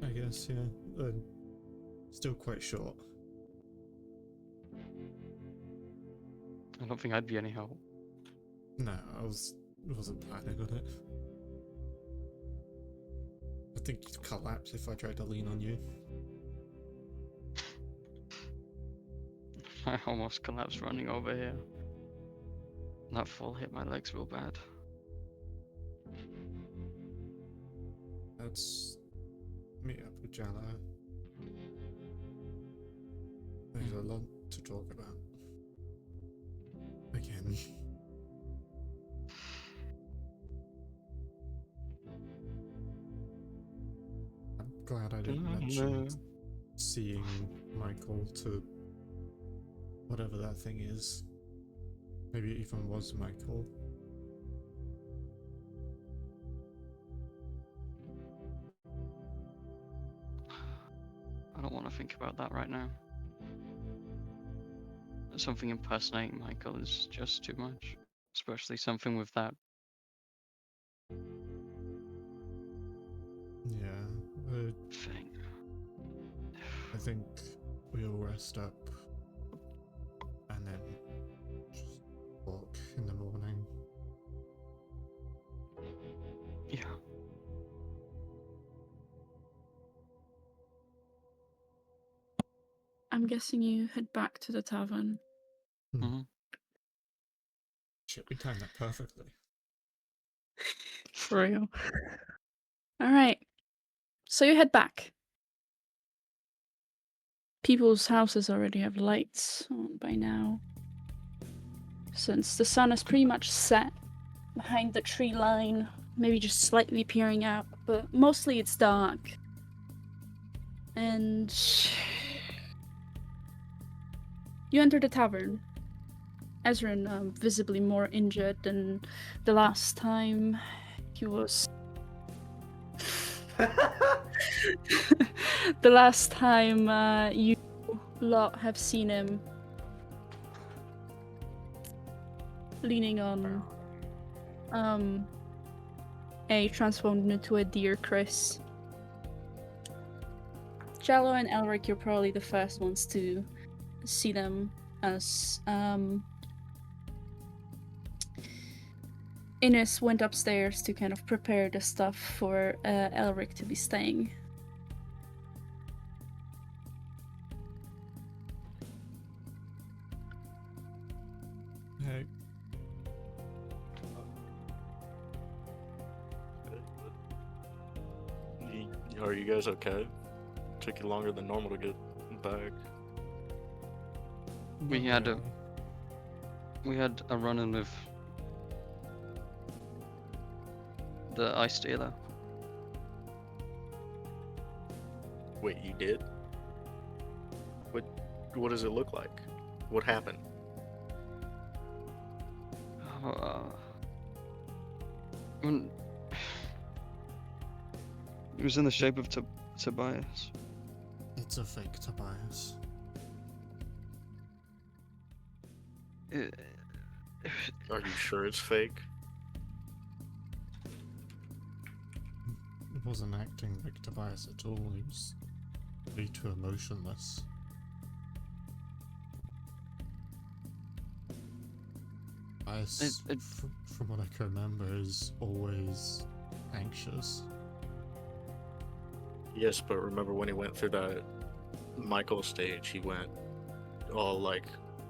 I guess, yeah. Still quite short. I don't think I'd be any help. No, wasn't planning on it. I think you'd collapse if I tried to lean on you. I almost collapsed running over here. That fall hit my legs real bad. Let's meet up with Jala. There's a lot to talk about. Again. I'm glad I didn't mention seeing Michael to whatever that thing is. Maybe it even was Michael. I don't want to think about that right now. Something impersonating Michael is just too much. Especially something with that. Yeah, Thing. I think we'll rest up and then just walk in the morning. Yeah. I'm guessing you head back to the tavern. Mm-hmm. Shit, we timed that perfectly. For real. Alright. So you head back. People's houses already have lights on by now. Since the sun is pretty much set behind the tree line, maybe just slightly peering out, but mostly it's dark. And you enter the tavern. Ezrin, visibly more injured than the last time he was. The last time you lot have seen him. leaning on a transformed into a deer Chris. Jello and Elric, you're probably the first ones to see them as Ines went upstairs to kind of prepare the stuff for Elric to be staying. Hey, Are you guys okay? Took you longer than normal to get back. We not had a- really. We had a run-in with the ice dealer. Wait, you did? What does it look like? What happened? When it was in the shape of Tobias. It's a fake Tobias. It, Are you sure it's fake? It wasn't acting like Tobias at all. He was way too emotionless. Tobias, from what I can remember, is always anxious. Yes, but remember when he went through that Michael stage, he went all like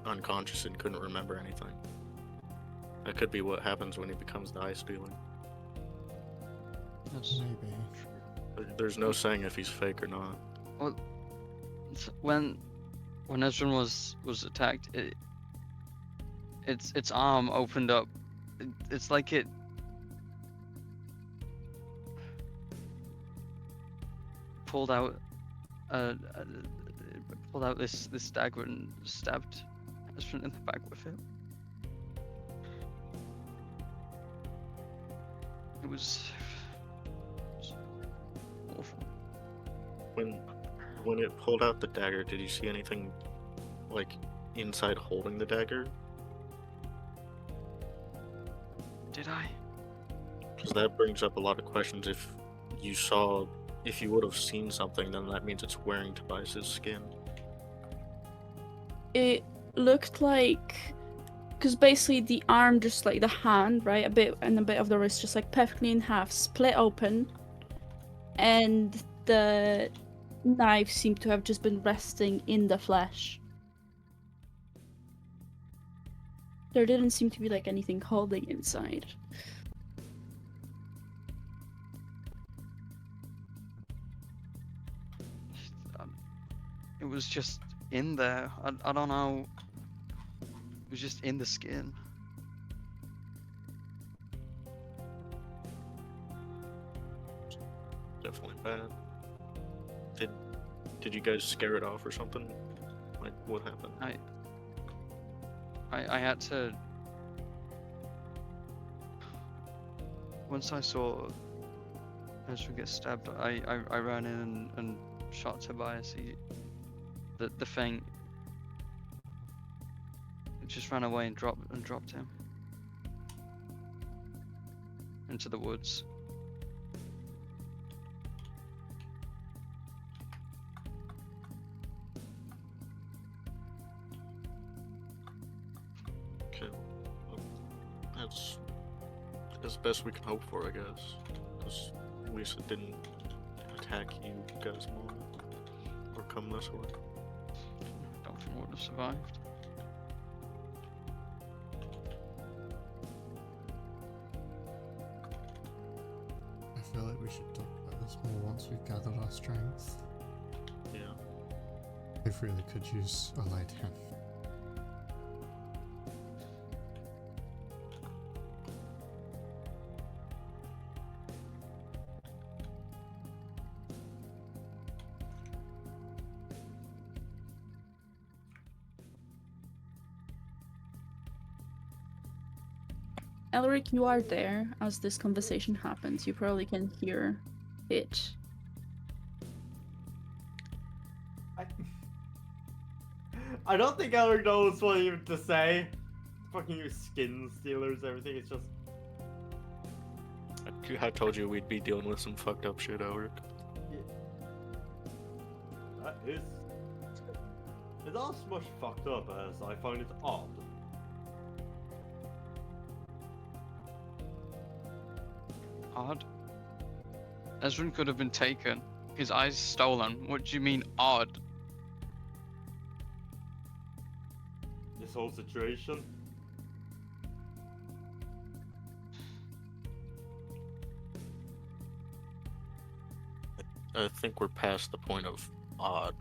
unconscious and couldn't remember anything. That could be what happens when he becomes the ice dealer. that's- Maybe. There's no saying if he's fake or not. when Ezra was attacked, its arm opened up. It's like it pulled out this dagger and stabbed Ezra in the back with it. It was awful. When it pulled out the dagger, did you see anything like inside holding the dagger? Did I? Because that brings up a lot of questions. If you would have seen something, then that means it's wearing Tobias's skin. It looked like, because basically the arm, just like the hand, right, a bit of the wrist, just like perfectly in half, split open, and the knife seemed to have just been resting in the flesh. There didn't seem to be like anything holding inside. It was just in there. I don't know. It was just in the skin. Definitely bad. Did you guys scare it off or something? Like, what happened? I had to. Once I saw Ezra get stabbed, I ran in and shot Tobias. The thing, it just ran away and dropped him into the woods. Okay. Well, that's as best we can hope for, I guess. Because Lisa didn't attack you guys more or come this way. Don't think we would have survived. I feel like we should talk about this more once we've gathered our strength. Yeah. I really could use a light hand. Elric, you are there as this conversation happens. You probably can hear it. I don't think Elric knows what even to say, fucking use skin stealers, everything. It's just I told you we'd be dealing with some fucked up shit, Elric. that is. It's not as much fucked up as I find it odd. Odd. Ezrin could have been taken. His eyes stolen. What do you mean odd? This whole situation. I think we're past the point of odd.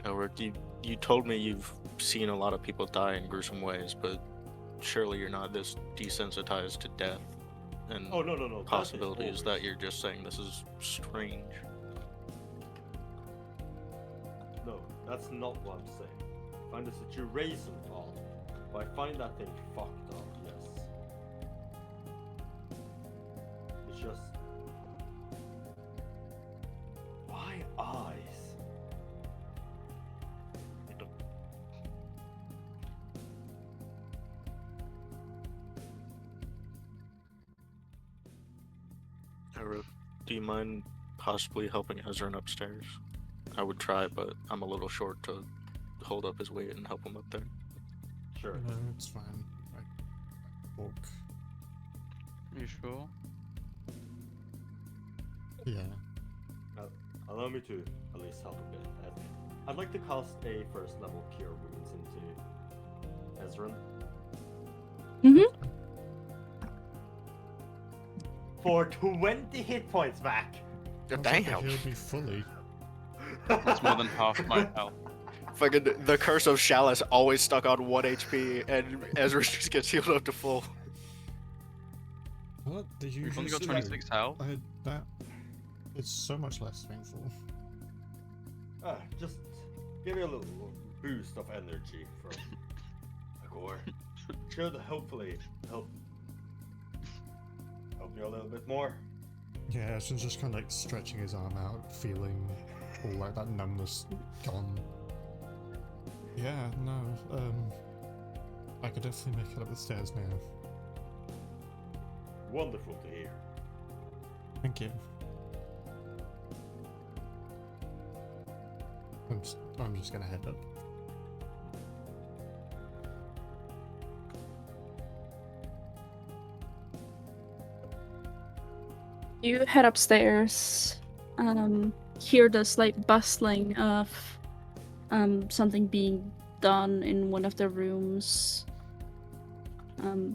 Elric, you told me you've seen a lot of people die in gruesome ways, but surely you're not this desensitized to death and Oh no. That is possibilities that always- you're just saying this is strange. No, that's not what I'm saying. I find the situation odd, but I find that thing fucked up. Yes. It's just why eyes? Elric, do you mind possibly helping Ezrin upstairs? I would try, but I'm a little short to hold up his weight and help him up there. Sure. No, it's fine. I walk. You sure? Yeah. Allow me to at least help a bit. I'd like to cast a first level Cure Wounds into Ezrin. Mm-hmm. For 20 hit points back! Damn! He'll be fully. That's more than half my health. Fucking the curse of Chalice always stuck on 1 HP, and Ezra just gets healed up to full. What did you We've only just got do? 26 health. That. It's so much less painful. Just give you a little boost of energy from Agor. Should hopefully help you a little bit more. Yeah, Ashton's just kind of like stretching his arm out, feeling all like that numbness gone. Yeah, no, I could definitely make it up the stairs now. Wonderful to hear. Thank you. I'm just gonna head up. You head upstairs, hear the slight bustling of something being done in one of the rooms,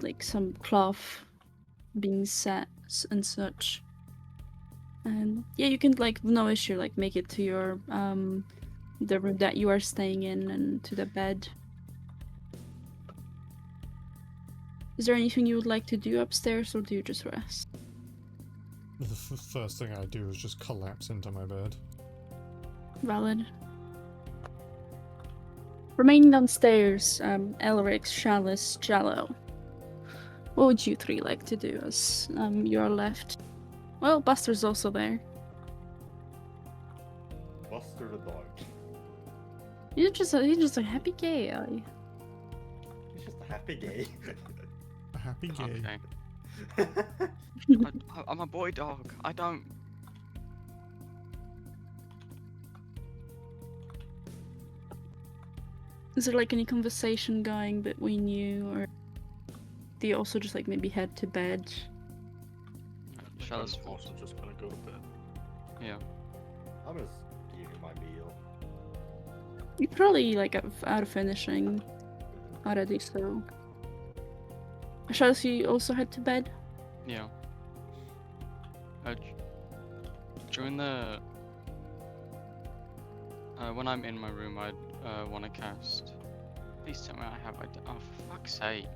like some cloth being set and such. And yeah, you can like no issue like make it to your the room that you are staying in and to the bed. Is there anything you would like to do upstairs, or do you just rest? The first thing I do is just collapse into my bed. Valid. Remaining downstairs, Elric, Chalice, Jello. What would you three like to do as you are left? Well, Buster's also there. Buster the dog. He's just a happy guy. He's just a happy gay. A happy gay. Okay. I'm a boy dog. I don't. Is there like any conversation going between you, or do you also just like maybe head to bed? Chalice I'm also just gonna go to bed. Yeah. I'm just eating my meal. You're probably like out of finishing already, so. Shall you also head to bed? Yeah. During the when I'm in my room, I'd want to cast. Please tell me I have. Oh, for fuck's sake!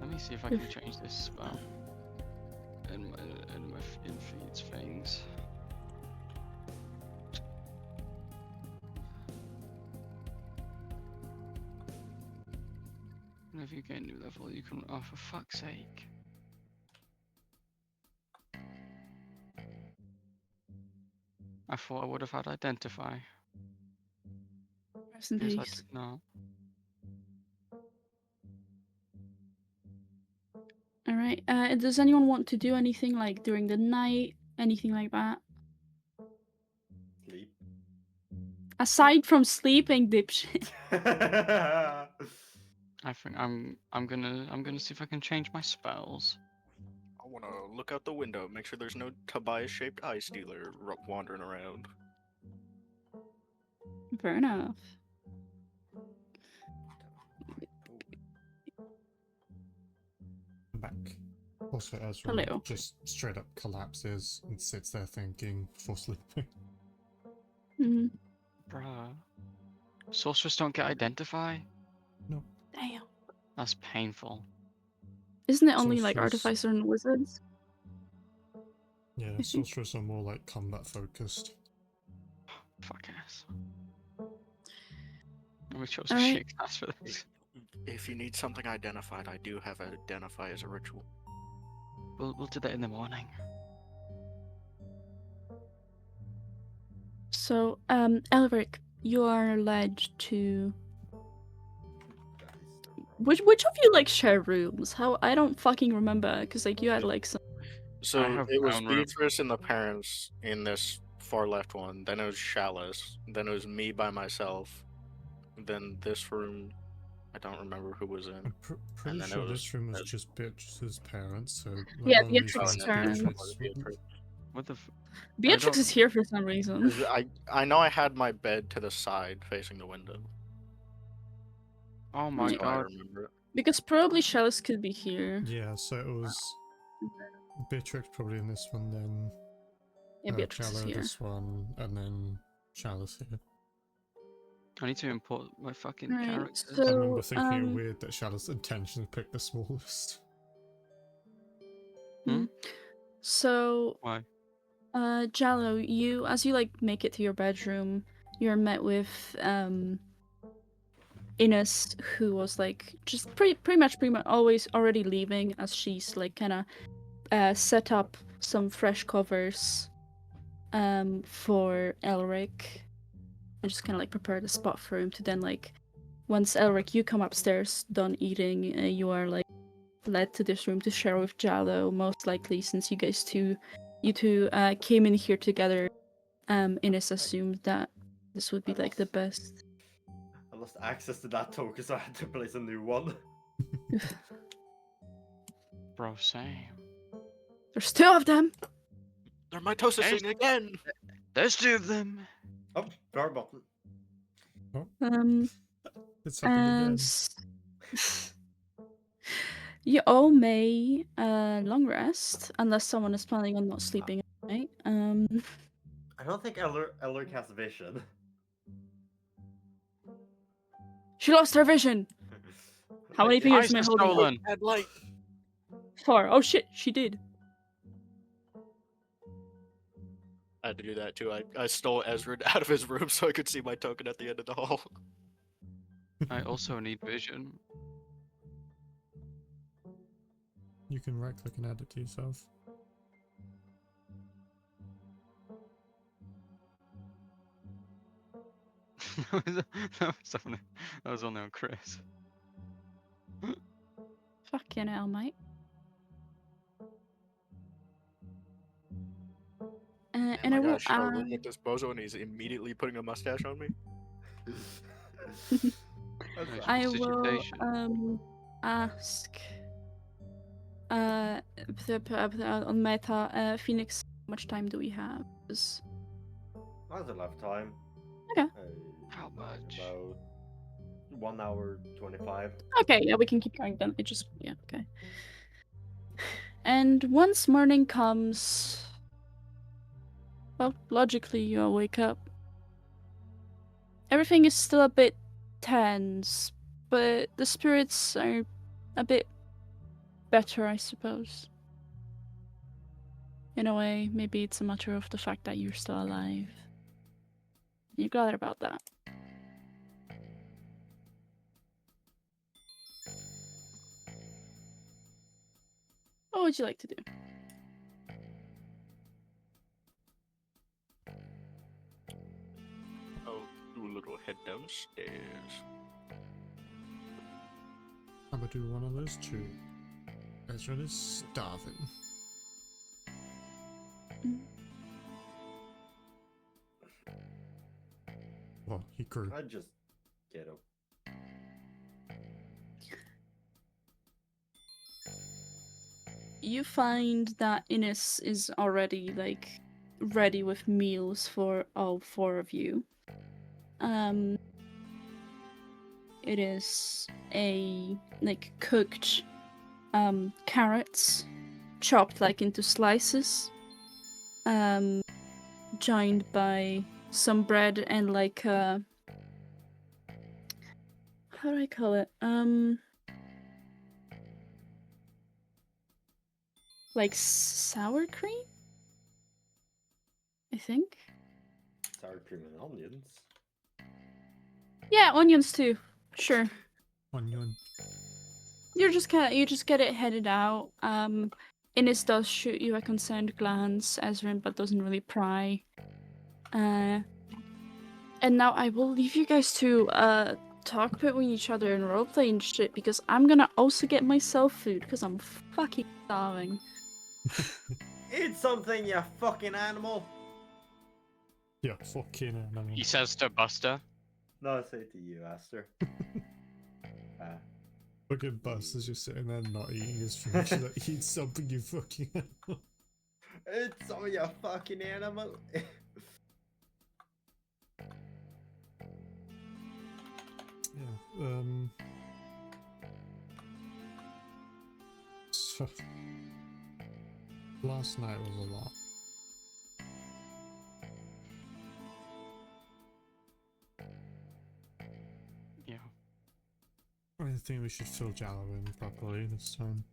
Let me see if I can change this spell. In feeds things. Whenever you gain new level, you can. Oh, for fuck's sake! thought I would have had identify. Rest in Guess I peace. did not. All right. Does anyone want to do anything like during the night? Anything like that? Sleep. Aside from sleeping, dipshit. I think I'm gonna see if I can change my spells. I want to look out the window, make sure there's no Tobias-shaped eye stealer wandering around. Fair enough. Back. Also, Ezra Hello. just straight up collapses and sits there thinking for sleeping. Mm. Bruh. Sorcerers don't get identify? No. Damn. That's painful. Isn't it only like Sorcerers- artificer and wizards? Yeah, think- sorcerers are more like combat focused. Fuck ass. And we chose a Alright. shit class for this. If you need something identified, I do have identify as a ritual. We'll do that in the morning. So, Elric, you are alleged to. Which of you like share rooms? How I don't fucking remember because like you had like some. So have it my was own room. Beatrice and the parents in this far left one. Then it was Chalice. Then it was me by myself. Then this room, I don't remember who was in. I'm pretty then it sure was- this room was just Beatrice's parents, so... Yeah, none of these Beatrix's guys- turn. Beatrice- What the Beatrix don't- is here for some reason. 'Cause I know I had my bed to the side facing the window. Oh my Right. So I god. remember it. Because probably Chalice could be here. Yeah, so it was Beatrix probably in this one, then Yeah, Beatrix is Jello here. this one, and then Chalice here. I need to import my fucking Right, characters. I remember So, thinking it weird that Chalice intentionally picked the smallest. So, Why? Jallo, as you like make it to your bedroom, you're met with Ines, who was like just pretty much always already leaving, as she's like kind of set up some fresh covers for Elric, and just kind of like prepared a spot for him to then like once Elric you come upstairs done eating, you are like led to this room to share with Jallo, most likely since you two came in here together. Ines assumed that this would be like the best. I lost access to that token, so I had to place a new one. Bro, same. There's two of them. They're mitosing again! There's two of them. Oh, power button. It's happened again. You all may long rest unless someone is planning on not sleeping at night. I don't think Elric has vision. She lost her vision. How many Like, fingers Eyes am I are holding? stolen. Red light! 4. Oh shit, she did. I had to do that too. I stole Ezra out of his room so I could see my token at the end of the hall. I also need vision. You can right click and add it to yourself. that was only on Chris. Fucking hell, mate. And I I will gotta share a room add. with this bozo and he's immediately putting a mustache on me. Nice I will prestidigitation. ask on meta Phoenix, how much time do we have? 'Cause- That's a lifetime. Okay. How much? About 1 hour 25. Okay, yeah, we can keep going then. It just yeah, okay. And once morning comes, well, logically you all wake up. Everything is still a bit tense, but the spirits are a bit better, I suppose. In a way, maybe it's a matter of the fact that you're still alive. You're glad about that. What would you like to do? downstairs. I'm gonna do one of those too. Ezra is starving. Well, he grew. I just get up. You find that Innes is already like ready with meals for all four of you. It is a like cooked carrots chopped like into slices, joined by some bread and like how do I call it? Like sour cream, I think. Sour cream and onions. Yeah, onions too. Sure. Onion. You just get it headed out. Innes does shoot you a concerned glance, Ezrin, but doesn't really pry. And now I will leave you guys to talk between each other and roleplay and shit because I'm gonna also get myself food because I'm fucking starving. Eat something, you fucking animal! Yeah, fucking animal. He says to Buster. No, I say to you, Aster. Fucking Bus is just sitting there not eating his food. She's like, eat something, you fucking animal. Eat some, you fucking animal! Yeah, so, last night was a lot. Yeah. I think we should fill Jallow in properly this time.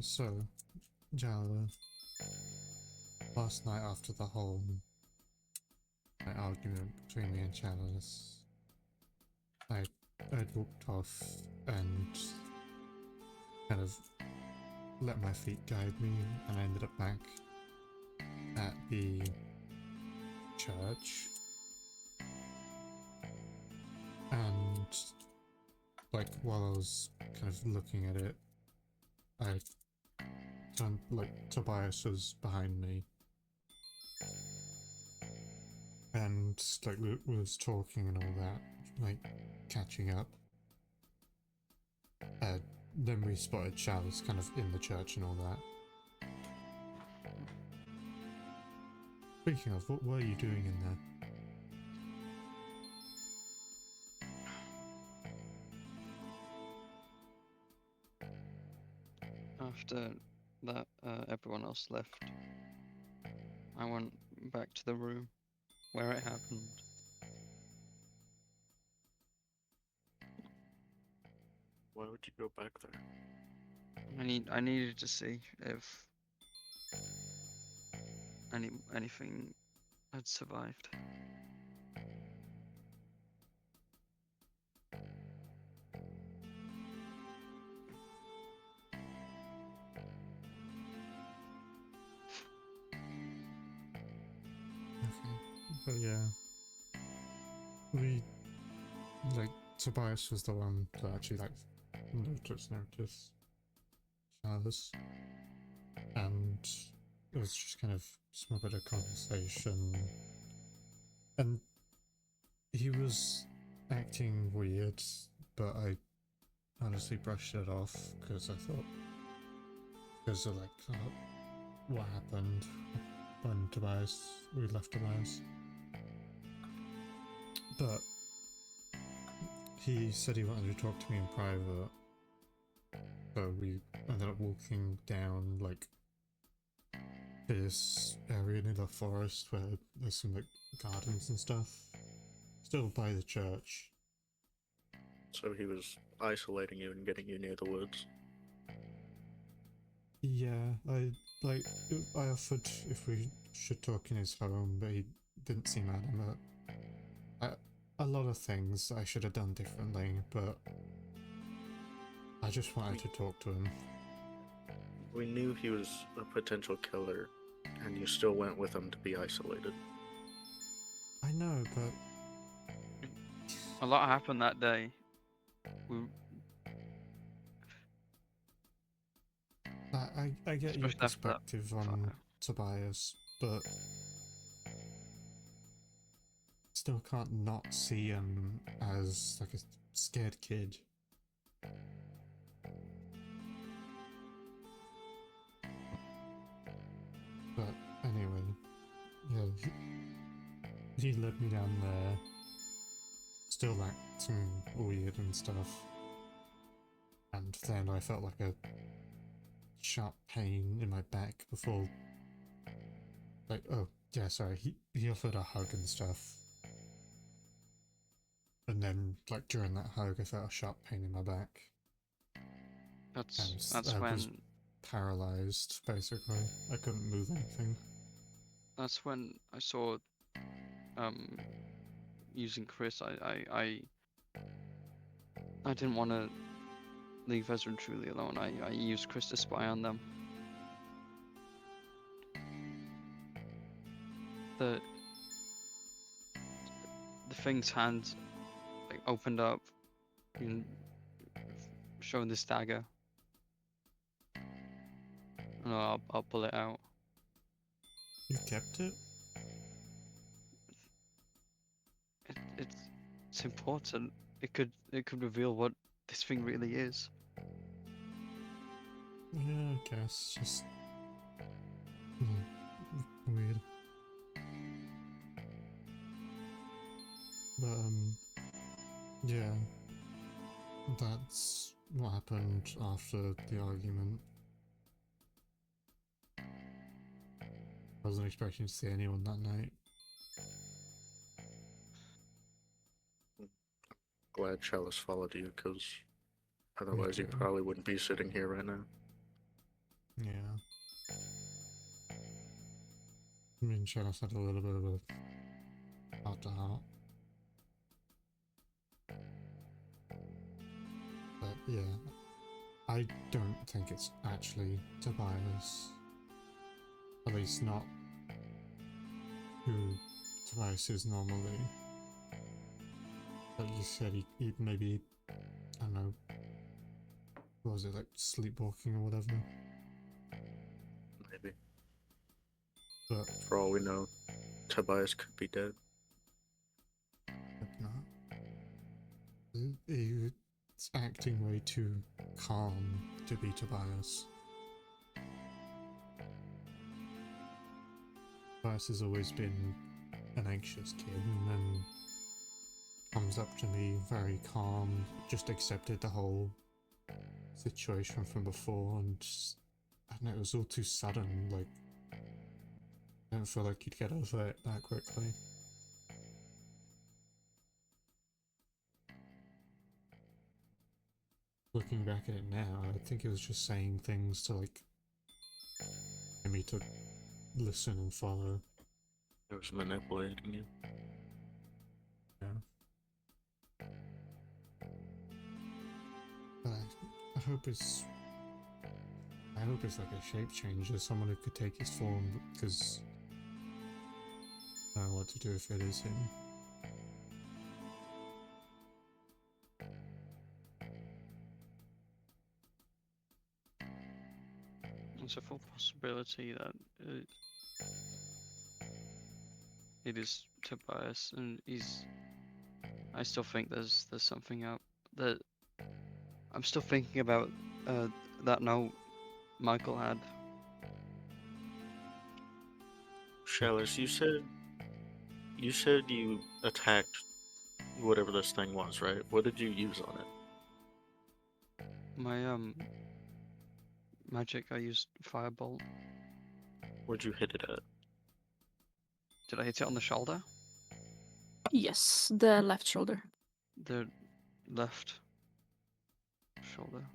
So, Jallow, last night after the whole argument between me and Chalice, I'd walked off and kind of let my feet guide me, and I ended up back at the church. And like while I was kind of looking at it, I turned, like, Tobias was behind me and like was talking and all that, like catching up. Then we spotted Chalice kind of in the church and all that. Speaking of, what were you doing in there? After that, everyone else left. I went back to the room where it happened. Why would you go back there? I needed to see if anything had survived. Okay, but yeah, we, like, Tobias was the one that actually, like, noticed Chalice, and it was just kind of some bit of conversation, and he was acting weird, but I honestly brushed it off because I thought, because of, like, what happened when we left Tobias. But he said he wanted to talk to me in private, so we ended up walking down, like, this area near the forest where there's some, like, gardens and stuff. Still by the church. So he was isolating you and getting you near the woods. Yeah, I offered if we should talk in his home, but he didn't seem adamant. A lot of things I should have done differently, but I just wanted to talk to him. We knew he was a potential killer, and you still went with him to be isolated. I know, but A lot happened that day. We, I get your Especially after that perspective on fire. Tobias, but still can't not see him as like a scared kid. But anyway, yeah, he led me down there, still acting weird and stuff. And then I felt like a sharp pain in my back before, like, oh, yeah, sorry, he offered a hug and stuff. And then, like, during that hug, I felt a sharp pain in my back. That's I was when paralyzed, basically. I couldn't move anything. that's when I saw using Chris. I didn't want to leave Ezra and Truly alone. I used Chris to spy on them. The thing's hand like opened up and showing this dagger. No, I'll pull it out. You kept it? It's important. It could reveal what this thing really is. Yeah, I guess. Just... weird. But, yeah. That's what happened after the argument. I wasn't expecting to see anyone that night. Glad Chalice followed you, because otherwise you too. probably wouldn't be sitting here right now. Yeah. Me and Chalice had a little bit of a heart-to-heart. But yeah, I don't think it's actually Tobias. At least not who Tobias is normally. Like you said, he maybe, I don't know, what was it, like sleepwalking or whatever? Maybe. But For all we know, Tobias could be dead. hope not. It's acting way too calm to be Tobias. Tobias has always been an anxious kid, and then comes up to me very calm, just accepted the whole situation from before, and just, I don't know, it was all too sudden. Like, I don't feel like you'd get over it that quickly. Looking back at it now, I think it was just saying things to, like, get me to listen and follow. It was manipulating you. Yeah. But I hope it's like a shape changer, someone who could take his form, because I don't know what to do if it is him. There's a full possibility that it is Tobias, and I still think there's something up. That I'm still thinking about that note Michael had. Chalice, you said you attacked whatever this thing was, right? What did you use on it? My magic, I used firebolt. Where'd you hit it at? Did I hit it on the shoulder? Yes, the left shoulder. The left shoulder.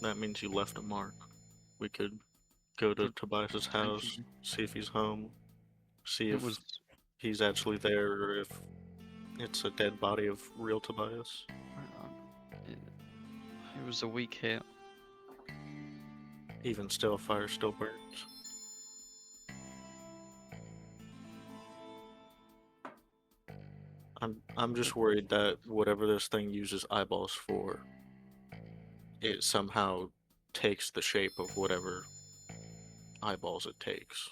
That means you left a mark. We could go to Tobias's house, Potentially. see if he's home, see It if was he's actually there, or if it's a dead body of real Tobias. it It was a weak hit. Even still, fire still burns. I'm just worried that whatever this thing uses eyeballs for, it somehow takes the shape of whatever eyeballs it takes.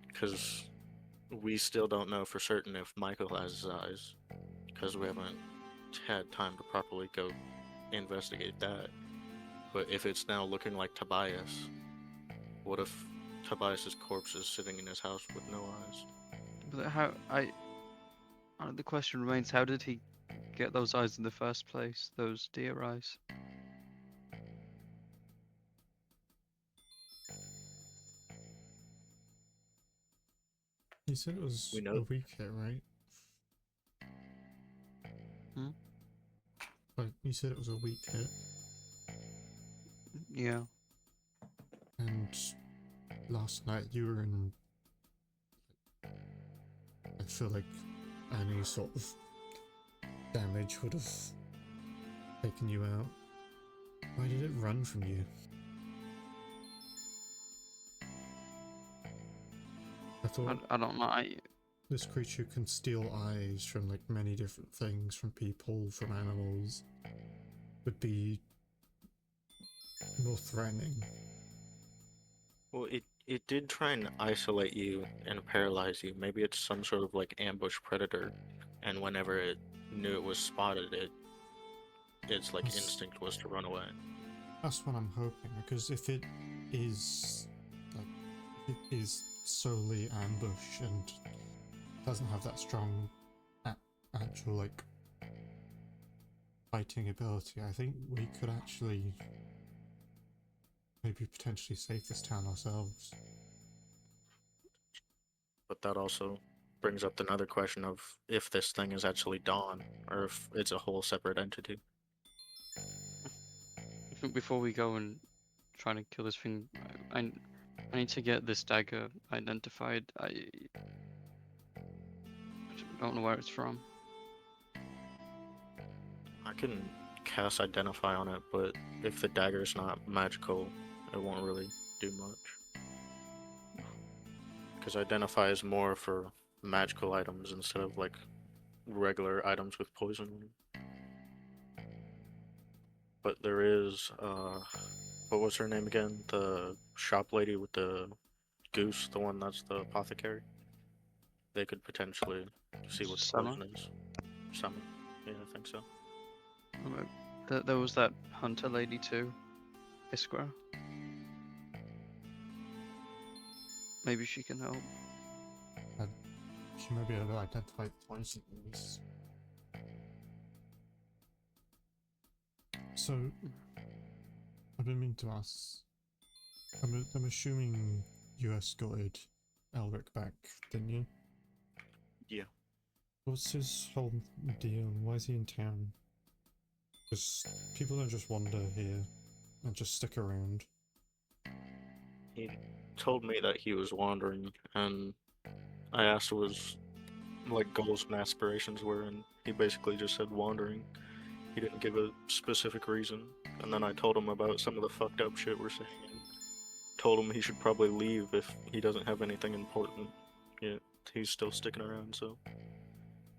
Because we still don't know for certain if Michael has his eyes, because we haven't had time to properly go investigate that. But if it's now looking like Tobias, what if Tobias's corpse is sitting in his house with no eyes? But the question remains: how did he get those eyes in the first place? Those deer eyes. You said it was We a know- weak hit, right? Hmm? Like, you said it was a weak hit, Yeah. and last night you were in. I feel like any sort of damage would have taken you out. Why did it run from you? I thought I don't know. this creature can steal eyes from like many different things, from people, from animals. Would be more threatening. Well, it did try and isolate you and paralyze you. Maybe it's some sort of like ambush predator, and whenever it knew it was spotted, its like Yes. instinct was to run away. That's what I'm hoping, because if it is like if it is solely ambush and doesn't have that strong actual like fighting ability, I think we could actually maybe potentially save this town ourselves. But that also brings up another question of if this thing is actually Dawn, or if it's a whole separate entity. I think before we go and try to kill this thing, I need to get this dagger identified. I don't know where it's from. I can cast Identify on it, but if the dagger's not magical, it won't really do much. Because Identify is more for magical items instead of like regular items with poison in them. But there is, what was her name again? The shop lady with the goose, the one that's the apothecary. They could potentially see what the Summer? poison is. Summer. Yeah, I think so. There was that hunter lady too, Iskra. Maybe she can help. She may be able to identify poison things. So, I've been meaning to ask. I'm assuming you escorted Elric back, didn't you? Yeah. What's his whole deal? Why is he in town? Because people don't just wander here and just stick around. He told me that he was wandering, and I asked what his like goals and aspirations were, and he basically just said wandering. He didn't give a specific reason. And then I told him about some of the fucked up shit we're seeing. And told him he should probably leave if he doesn't have anything important. Yet he's still sticking around, so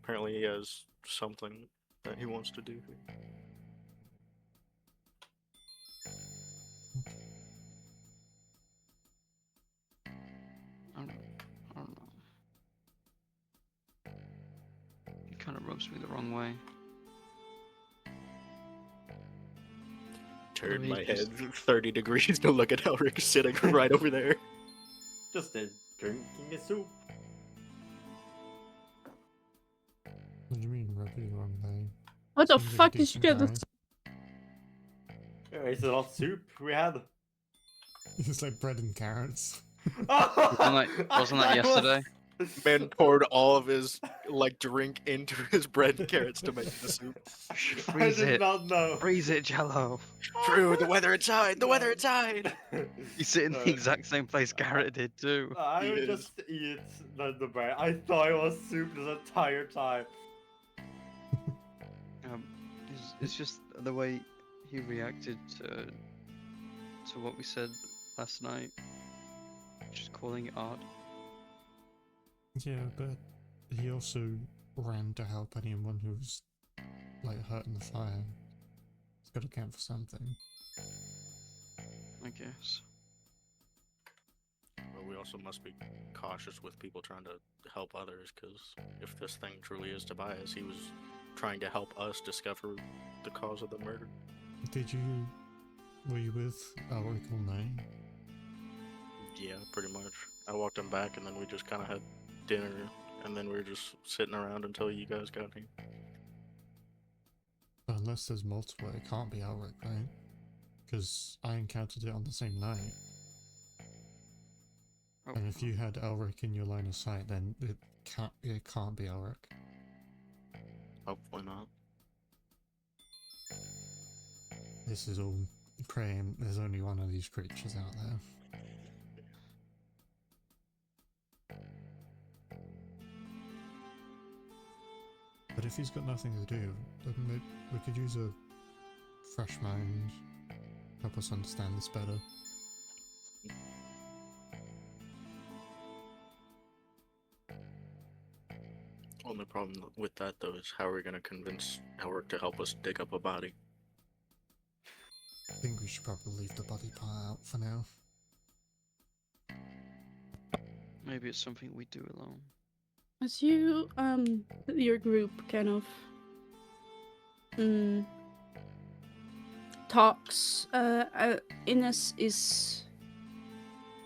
apparently he has something that he wants to do here. I don't know. He kind of rubs me the wrong way. Turned he my head just- 30 degrees to look at Elric sitting right over there. Just drinking a soup. What do you mean, rub you the wrong way? What the Seems like a fuck did you decent get guy. this? Yeah, is it all soup we had? It's like bread and carrots. Wasn't that yesterday? Man poured all of his like drink into his bread and carrots to make the soup. I Freeze did it. not know. Freeze it, Jello. True, the weather inside, the weather inside. You sit in the exact same place Garrett did too. I would Yes. just eat the bread. I thought it was soup this entire time. Is it's just the way he reacted to what we said last night. Just calling it art. Yeah, but he also ran to help anyone who was like hurt in the fire. It's got to count for something. I guess. But we also must be cautious with people trying to help others, because if this thing truly is Tobias, he was trying to help us discover the cause of the murder. Were you with Alric all night? Yeah, pretty much. I walked him back, and then we just kind of had dinner, and then we were just sitting around until you guys got here. But unless there's multiple, it can't be Alric, right? Because I encountered it on the same night. Oh, And if you had Elric in your line of sight, then it can't be Elric. Hopefully not. This is all praying there's only one of these creatures out there. But if he's got nothing to do, then we could use a fresh mind, help us understand this better. Only problem with that, though, is how are we going to convince Elric to help us dig up a body? I think we should probably leave the body part out for now. maybe it's something we do alone. As you, your group kind of talks, Ines is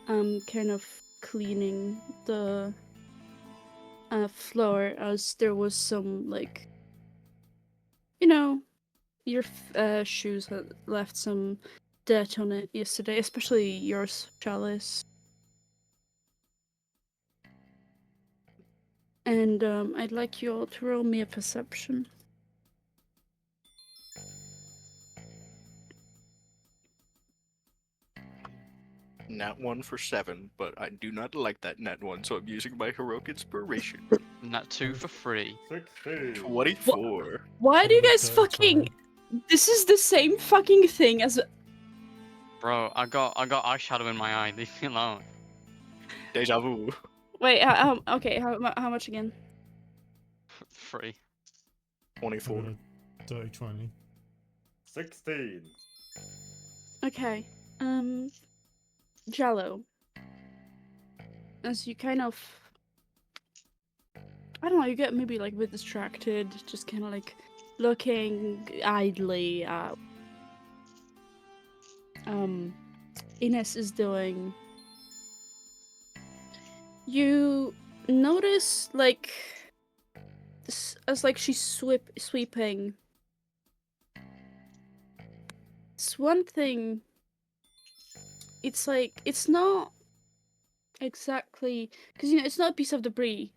kind of cleaning the floor, as there was some, like, you know, your shoes had left some dirt on it yesterday, especially yours, Chalice. And I'd like you all to roll me a perception. Nat 1 for 7, but I do not like that nat 1, so I'm using my heroic inspiration. Nat 2 for free. 16. 24. Why do you Another guys dirty fucking... 20. This is the same fucking thing as... Bro, I got eyeshadow in my eye. Leave me alone. Deja vu. Wait, okay, how much again? Free. 24. Dirty 20. 16. Okay, Jello. As you kind of... I don't know, you get maybe like a bit distracted, just kind of like looking idly at Ines is doing. You notice, like, as like she's sweeping, it's one thing. It's like, it's not exactly, because, you know, it's not a piece of debris.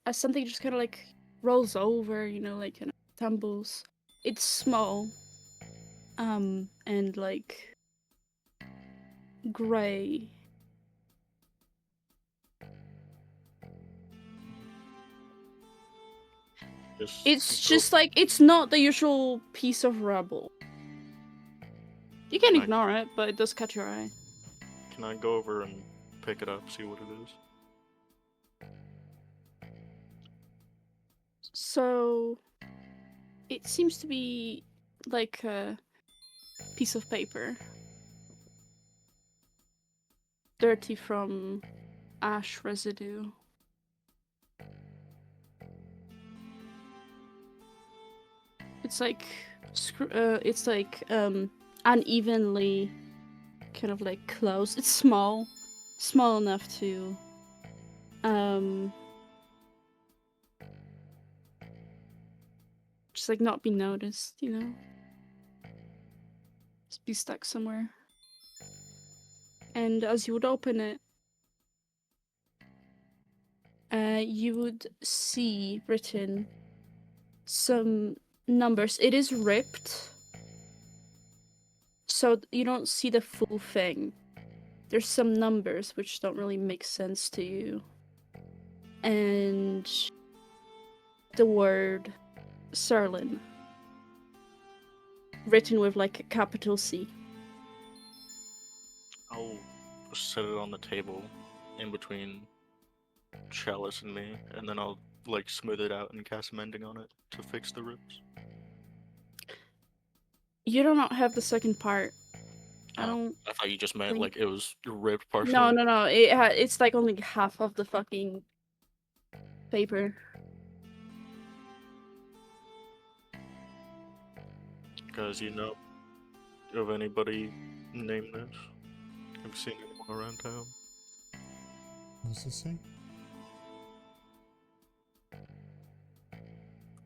As something just kind of like rolls over, you know, like kind of tumbles. It's small, and like gray. It's just like, it's not the usual piece of rubble. You can Right. ignore it, but it does catch your eye. Can I go over and pick it up, see what it is? So it seems to be like a piece of paper, dirty from ash residue. It's like unevenly kind of like closed. It's small enough to just like not be noticed, you know? Just be stuck somewhere. And as you would open it, you would see written some numbers. It is ripped, so you don't see the full thing. There's some numbers which don't really make sense to you. And the word Serlin. written with like a capital C. I'll set it on the table in between Chalice and me, and then I'll like smooth it out and cast mending on it to fix the rips. You do not have the second part. I Oh, don't. I thought you just meant think- like it was ripped partially. No, no, no. It's like only half of the fucking paper. Guys, you know of anybody named this? Have you seen anyone around town? What's it say?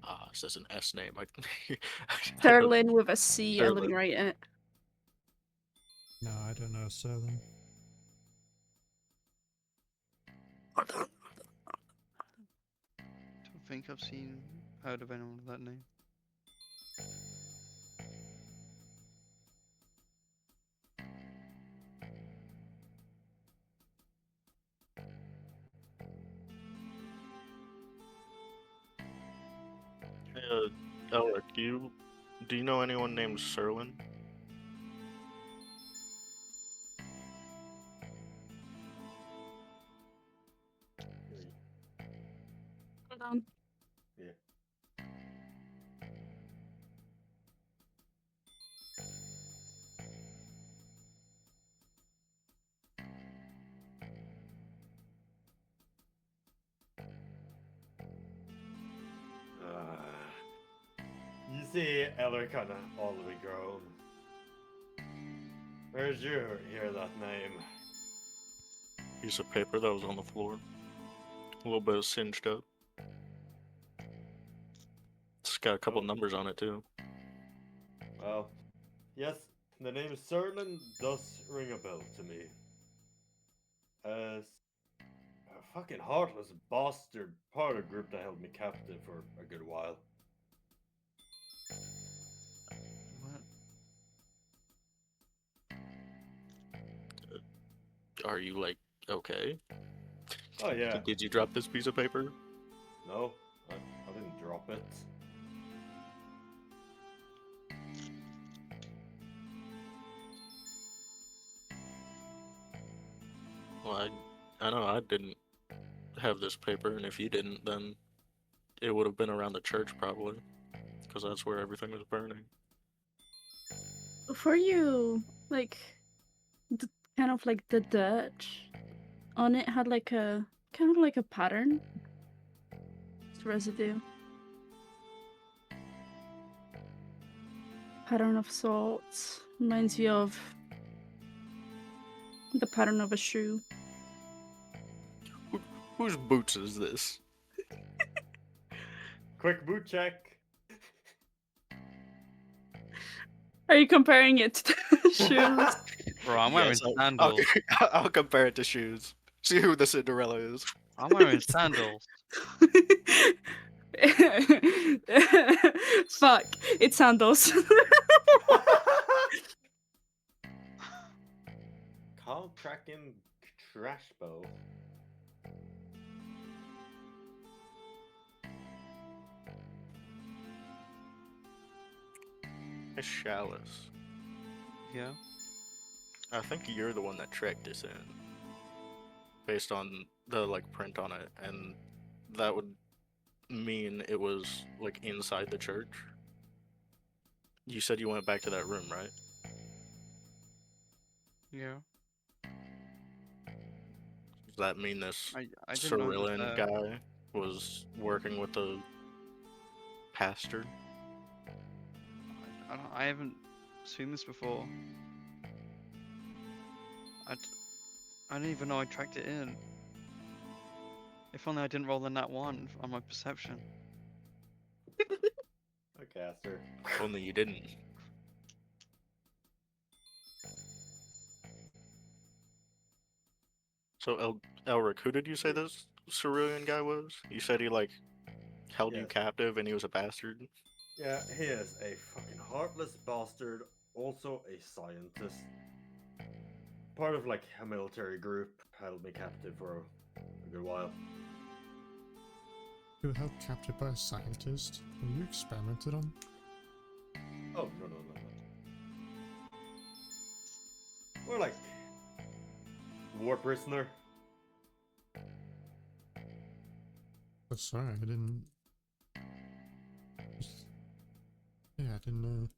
Ah, it says an S name. I Sterling with a C, Sterling. Ellen right in it. No, I don't know, Sterling. Don't think I've heard of anyone with that name. Elric, do you know anyone named Serlin? Hold on. Yeah. You see, Eller kinda all the way grown. Where'd you hear that name? Piece of paper that was on the floor. A little bit singed up. It's got a couple numbers on it too. Well, yes, the name Serlin does ring a bell to me. As a fucking heartless bastard part of the group that held me captive for a good while. What? Are you like okay? Oh yeah, Did you drop this piece of paper? no, I didn't drop it. Well, I know I didn't have this paper, and if you didn't, then it would have been around the church probably, because that's where everything was burning. For you, like, kind of like the dirt on it had like a kind of like a pattern. It's residue. Pattern of sorts. Reminds you of the pattern of a shoe. Whose boots is this? Quick boot check. Are you comparing it to the shoes? Bro, I'm wearing Yes, sandals. I'll compare it to shoes. See who the Cinderella is. I'm wearing sandals. Fuck, it's sandals. Carl Kraken trash bow. A chalice. Yeah. I think you're the one that tracked this in, based on the like print on it, and that would mean it was like inside the church. You said you went back to that room, right? Yeah. Does that mean this I didn't know Cerulean that. guy was working with the pastor? I haven't seen this before. I didn't even know I tracked it in. If only I didn't roll the nat 1 on my perception. A caster. Only you didn't. So Elric, who did you say this Cerulean guy was? You said he like held you Yes. captive and he was a bastard. Yeah, he is a fucking heartless bastard, also a scientist. Part of like a military group held me captive for a good while. You were held captive by a scientist? Were you experimented on? Oh, no. More like war prisoner. Oh, sorry, I didn't. Yeah, I didn't know.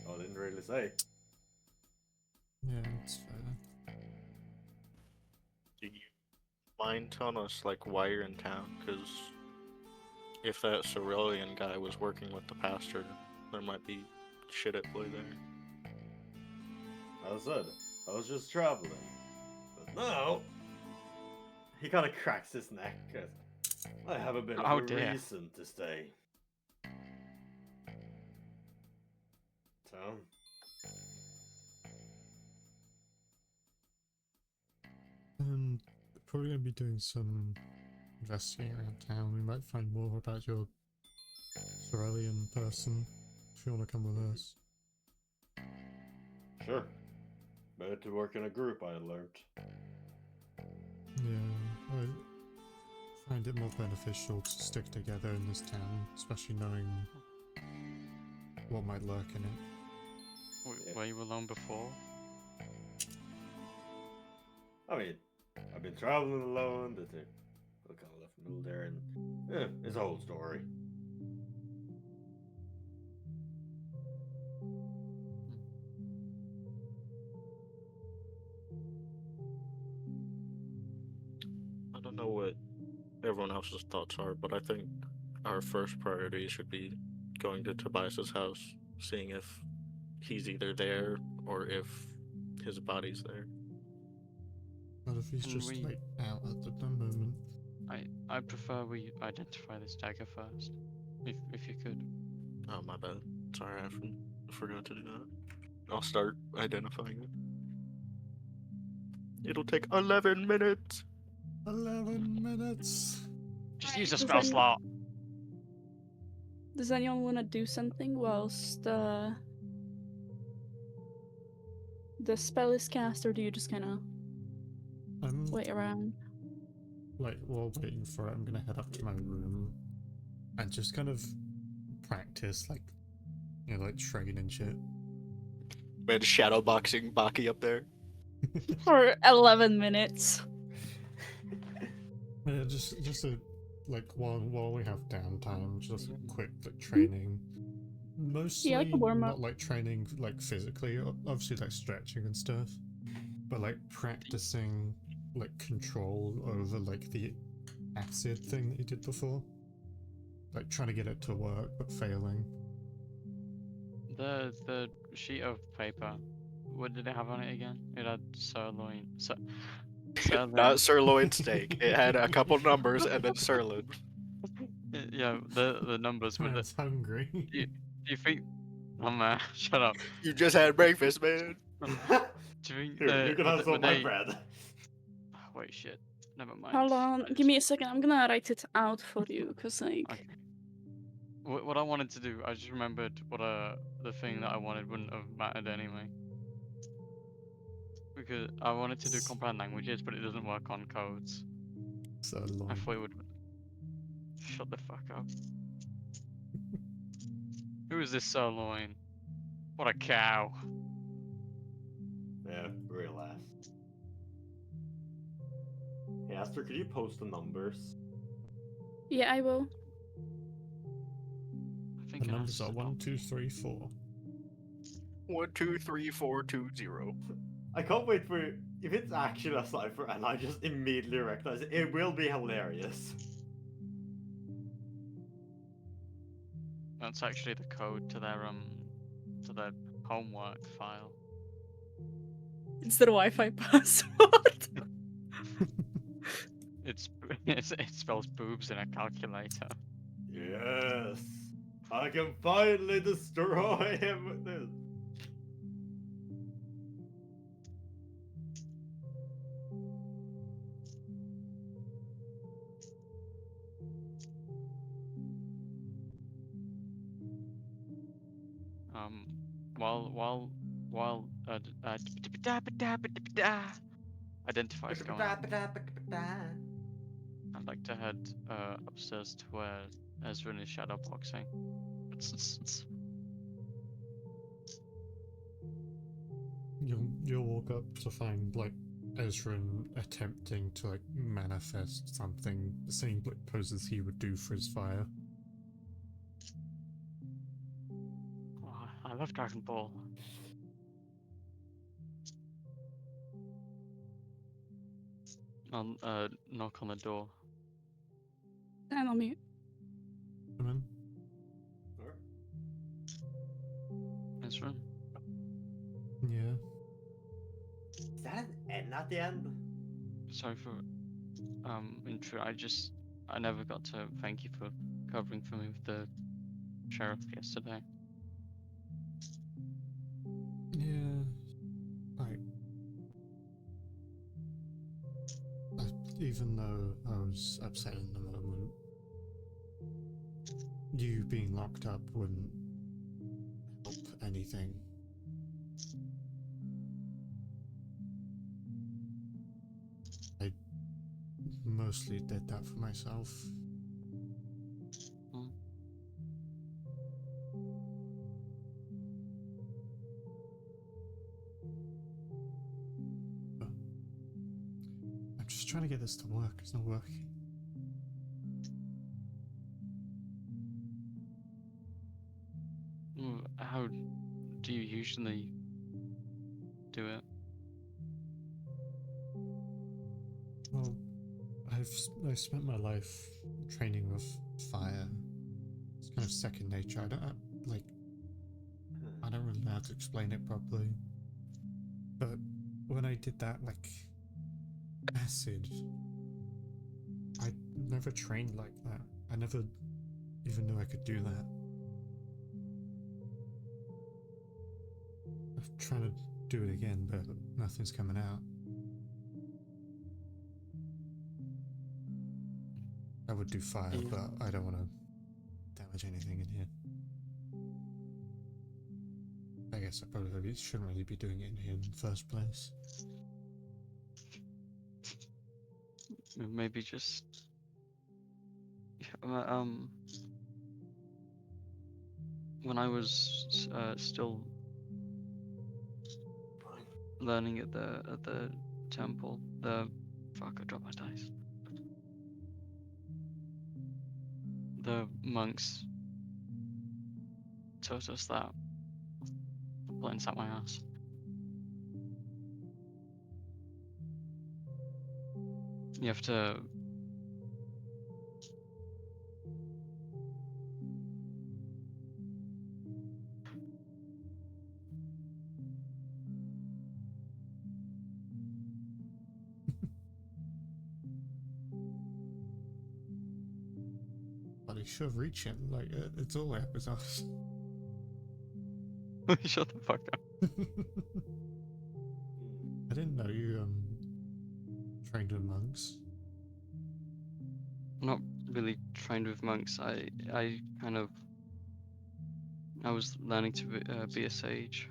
Oh, I didn't really say. Yeah, it's fair. Do you mind telling us like why you're in town? Because if that Cerulean guy was working with the pastor, there might be shit at play there. As I said, I was just traveling. But now, he kind of cracks his neck. 'Cause I have a bit of Oh, a dear. reason to stay. So, Probably gonna be doing some investigating around town. We might find more about your Cerulean person if you want to come with us. sure. Better to work in a group, I learned. Yeah, I find it more beneficial to stick together in this town, especially knowing what might lurk in it. Yeah. Were you alone before? I mean, I've been traveling alone, but they kind of left me there, and yeah, it's a whole story. I don't know what everyone else's thoughts are, but I think our first priority should be going to Tobias's house, seeing if he's either there or if his body's there. But if he's Can just we- like out at the moment, I prefer we identify this dagger first, if you could. Oh, my bad. Sorry, I forgot to do that. I'll start identifying it. It'll take 11 minutes. 11 minutes. Just use a Does spell any- slot. Does anyone want to do something whilst the spell is cast, or do you just kind of I'm wait around? like, while waiting for it, I'm gonna head up to my room and just kind of practice, like, you know, like train and shit. Man, shadowboxing Baki up there. For 11 minutes. Yeah, just a like while we have downtime, just a quick like training. Mostly like a warm-up. not like training like physically, obviously like stretching and stuff, but like practicing like control over like the acid thing that you did before. Like trying to get it to work but failing. The sheet of paper. What did it have on it again? It had sirloin. Sirloin. Not sirloin steak. It had a couple numbers and then sirloin. Yeah, the numbers I with it. was hungry. Do you think? Oh man, shut up. You just had breakfast, man. Do you think Here, you can have some of my bread. Oh, wait, shit. Never mind. Hold on, give me a second. I'm gonna write it out for you, cause like Okay. What I wanted to do, I just remembered what the thing that I wanted wouldn't have mattered anyway. Because I wanted to do compound languages, but it doesn't work on codes. I Sirloin. thought it would. Shut the fuck up. Who is this sirloin? What a cow. Yeah, real ass. Hey, Aster, could you post the numbers? yeah, I will. I think The it numbers has are to 1, 2, 3, 4. 1, 2, 3, 4, 2, 0. I can't wait for if it's actually a cipher and I just immediately recognize it. It will be hilarious. That's actually the code to their homework file. It's the Wi-Fi password. It spells boobs in a calculator. Yes, I can finally destroy him with this. While identifies going on, I'd like to head upstairs to where Ezra is shadowboxing. you'll walk up to find like Ezran attempting to like manifest something, the same like poses he would do for his fire. Oh, I love Dragon Ball. I'll knock on the door. And on mute. Come in. Alright. Ezra. Yeah. Is that an N at the end? Sorry for I never got to thank you for covering for me with the sheriff yesterday. Yeah. Like, even though I was upset in the moment, you being locked up wouldn't help anything. I mostly did that for myself. Hmm. But I'm just trying to get this to work. It's not working. How do you usually do it? Well, I've spent my life training with fire. It's kind of second nature. I don't really know how to explain it properly. But when I did that, like, acid, I never trained like that. I never even knew I could do that. I'm trying to do it again, but nothing's coming out. I would do fire, Yeah. but I don't want to damage anything in here. I guess I probably shouldn't really be doing it in here in the first place. Maybe just when I was still learning at the temple, I dropped my dice. The monks taught us that. Blends out my ass. You have to But he should reach him. Like, it's all up his ass. shut the fuck up. I didn't know you trained with monks. I'm not really trained with monks. I was learning to be a sage.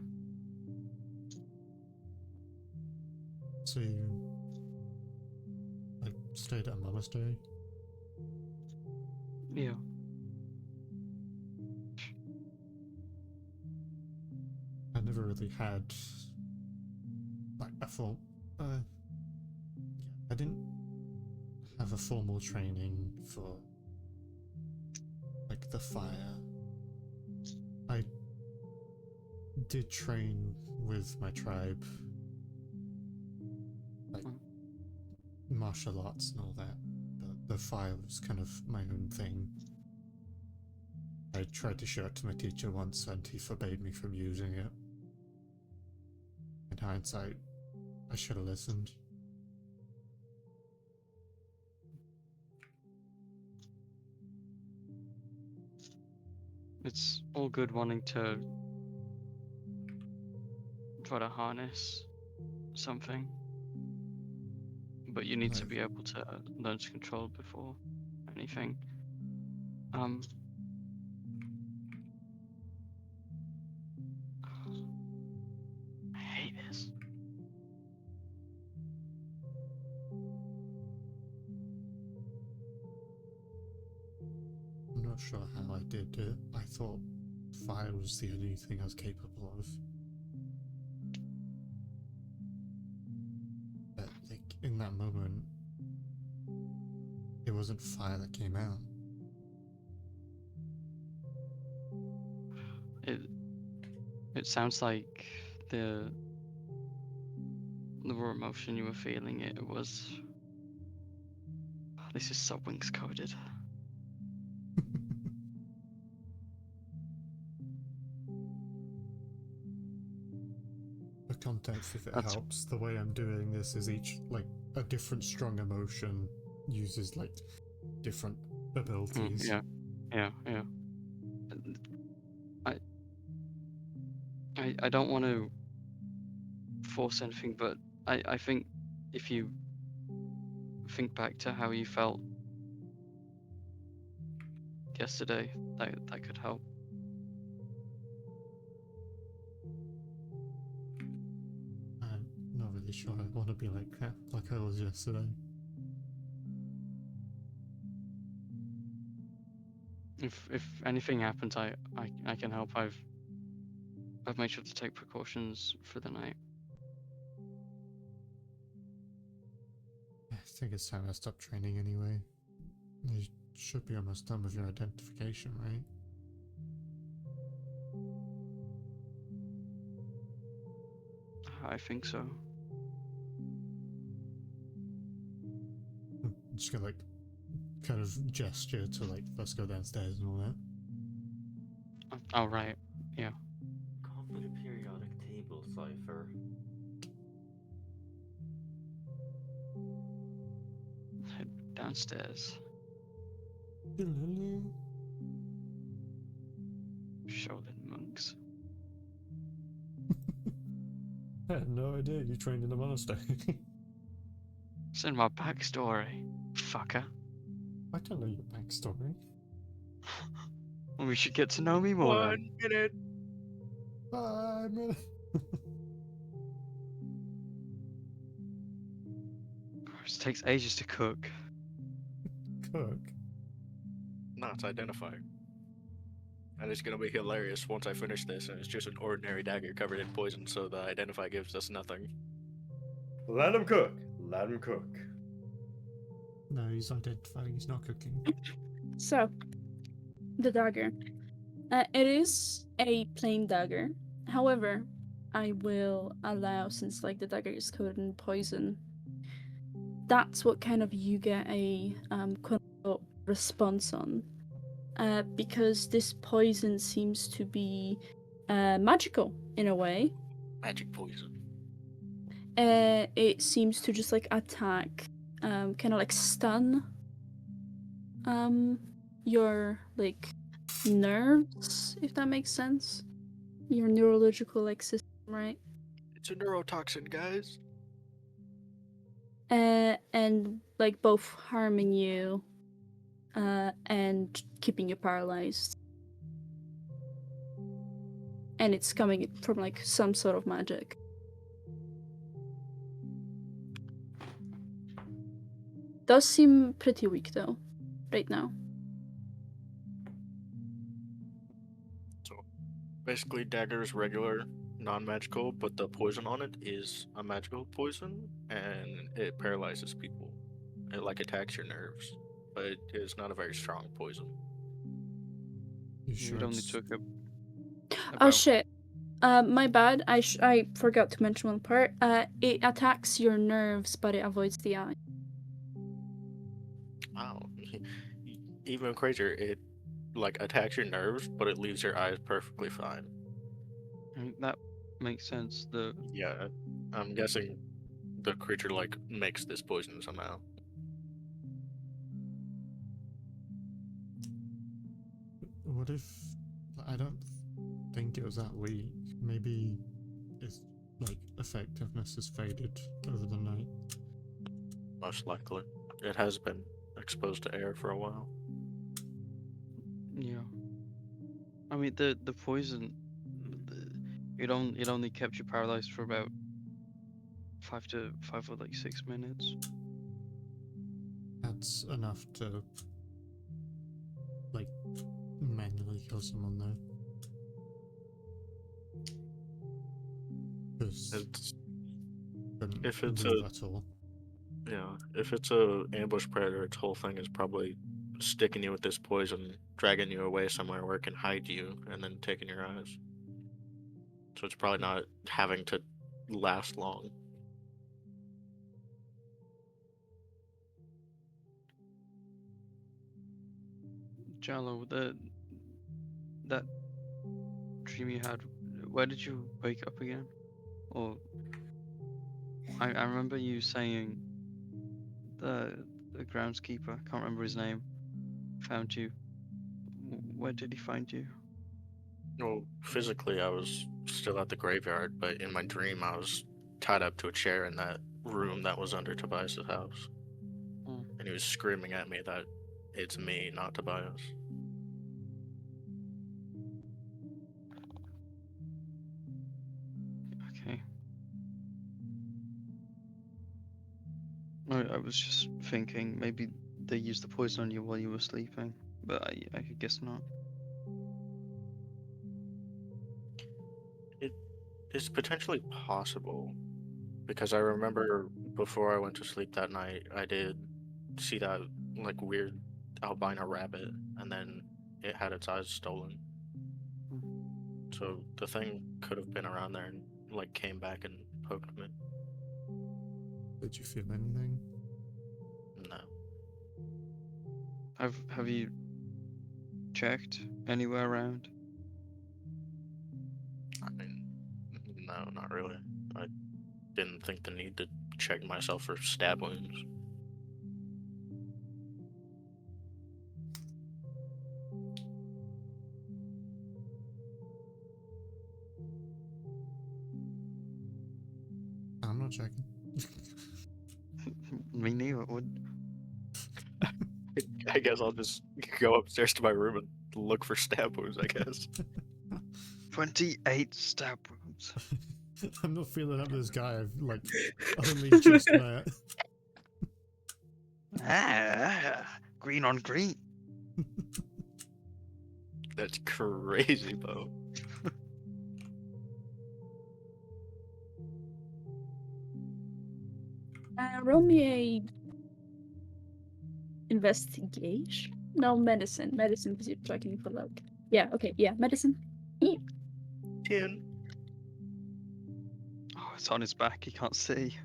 So you like stayed at a monastery? Yeah. I never really had like a full. I didn't have a formal training for like the fire. I did train with my tribe, like martial arts and all that, but the fire was kind of my own thing. I tried to show it to my teacher once and he forbade me from using it. In hindsight, I should have listened. It's all good wanting to try to harness something, but you need to Right. be able to learn to control before anything. I hate this. I'm not sure how I did it. I thought fire was the only thing I was capable of. in that moment, it wasn't fire that came out. It sounds like the raw emotion you were feeling. It was. This is so Winx coded. For context, if it That's- helps, the way I'm doing this is each, like, a different strong emotion uses, like, different abilities. Yeah. I don't want to force anything, but I think if you think back to how you felt yesterday, that could help. I'm not really sure I want to be like that, like I was yesterday. If anything happens, I can help. I've made sure to take precautions for the night. I think it's time I stop training anyway. You should be almost done with your identification, right? I think so. I'm just gonna, like, kind of gesture to, like, let's go downstairs and all that. Oh right, yeah. Complete periodic table cipher. Head downstairs. Shaolin monks. I had no idea you trained in a monastery. It's in my backstory, fucker. I don't know your backstory. Well, we should get to know me more then. minute. 5 minutes. It takes ages to cook. Cook. Not identify. And it's gonna be hilarious once I finish this, and it's just an ordinary dagger covered in poison, so the identify gives us nothing. Let him cook. Let him cook. No, he's identifying, he's not cooking. So, the dagger. It is a plain dagger. However, I will allow, since like the dagger is coated in poison, that's what kind of you get a quote unquote response on. Because this poison seems to be magical in a way. Magic poison. It seems to just like attack, kind of like stun your like nerves, if that makes sense. Your neurological like system, right? It's a neurotoxin, guys. And like both harming you and keeping you paralyzed. And it's coming from like some sort of magic. Does seem pretty weak though, right now. Basically, dagger is regular, non-magical, but the poison on it is a magical poison, and it paralyzes people. It like attacks your nerves, but it is not a very strong poison. You sure It only it's... took Oh about shit. My bad. I forgot to mention one part. It attacks your nerves, but it avoids the eye. Wow. Even crazier, it like attacks your nerves, but it leaves your eyes perfectly fine. that makes sense. Yeah, I'm guessing the creature like makes this poison somehow. What if... I don't think it was that weak. Maybe its, like, effectiveness has faded over the night. Most likely, it has been exposed to air for a while. Yeah. I mean the poison. It only kept you paralyzed for about 5 or like 6 minutes. That's enough to, like, manually kill someone though. Because It's couldn't if it's move a- at all. Yeah, if it's a ambush predator, its whole thing is probably sticking you with this poison, dragging you away somewhere where it can hide you, and then taking your eyes. So it's probably not having to last long. Jello, that dream you had, where did you wake up again? Or I remember you saying the groundskeeper, I can't remember his name, found you. Where did he find you? Well, physically, I was still at the graveyard, but in my dream, I was tied up to a chair in that room that was under Tobias's house. Oh, And he was screaming at me that it's me, not Tobias. okay. I was just thinking maybe they used the poison on you while you were sleeping, but I guess not. It's potentially possible, because I remember before I went to sleep that night, I did see that like weird albino rabbit, and then it had its eyes stolen. So the thing could have been around there and like came back and poked me. Did you feel anything? No. Have you checked anywhere around? I mean, no, not really. I didn't think the need to check myself for stab wounds. I'm not checking. Me neither. Would I guess I'll just go upstairs to my room and look for stab wounds, I guess. 28 stab wounds. I'm not feeling up this guy I've like only just met. Green on green. That's crazy, Bo. Roll me a investigation. No, medicine. Medicine because you're checking for luck. Yeah. Okay. Yeah, medicine. 10. Oh, it's on his back. He can't see.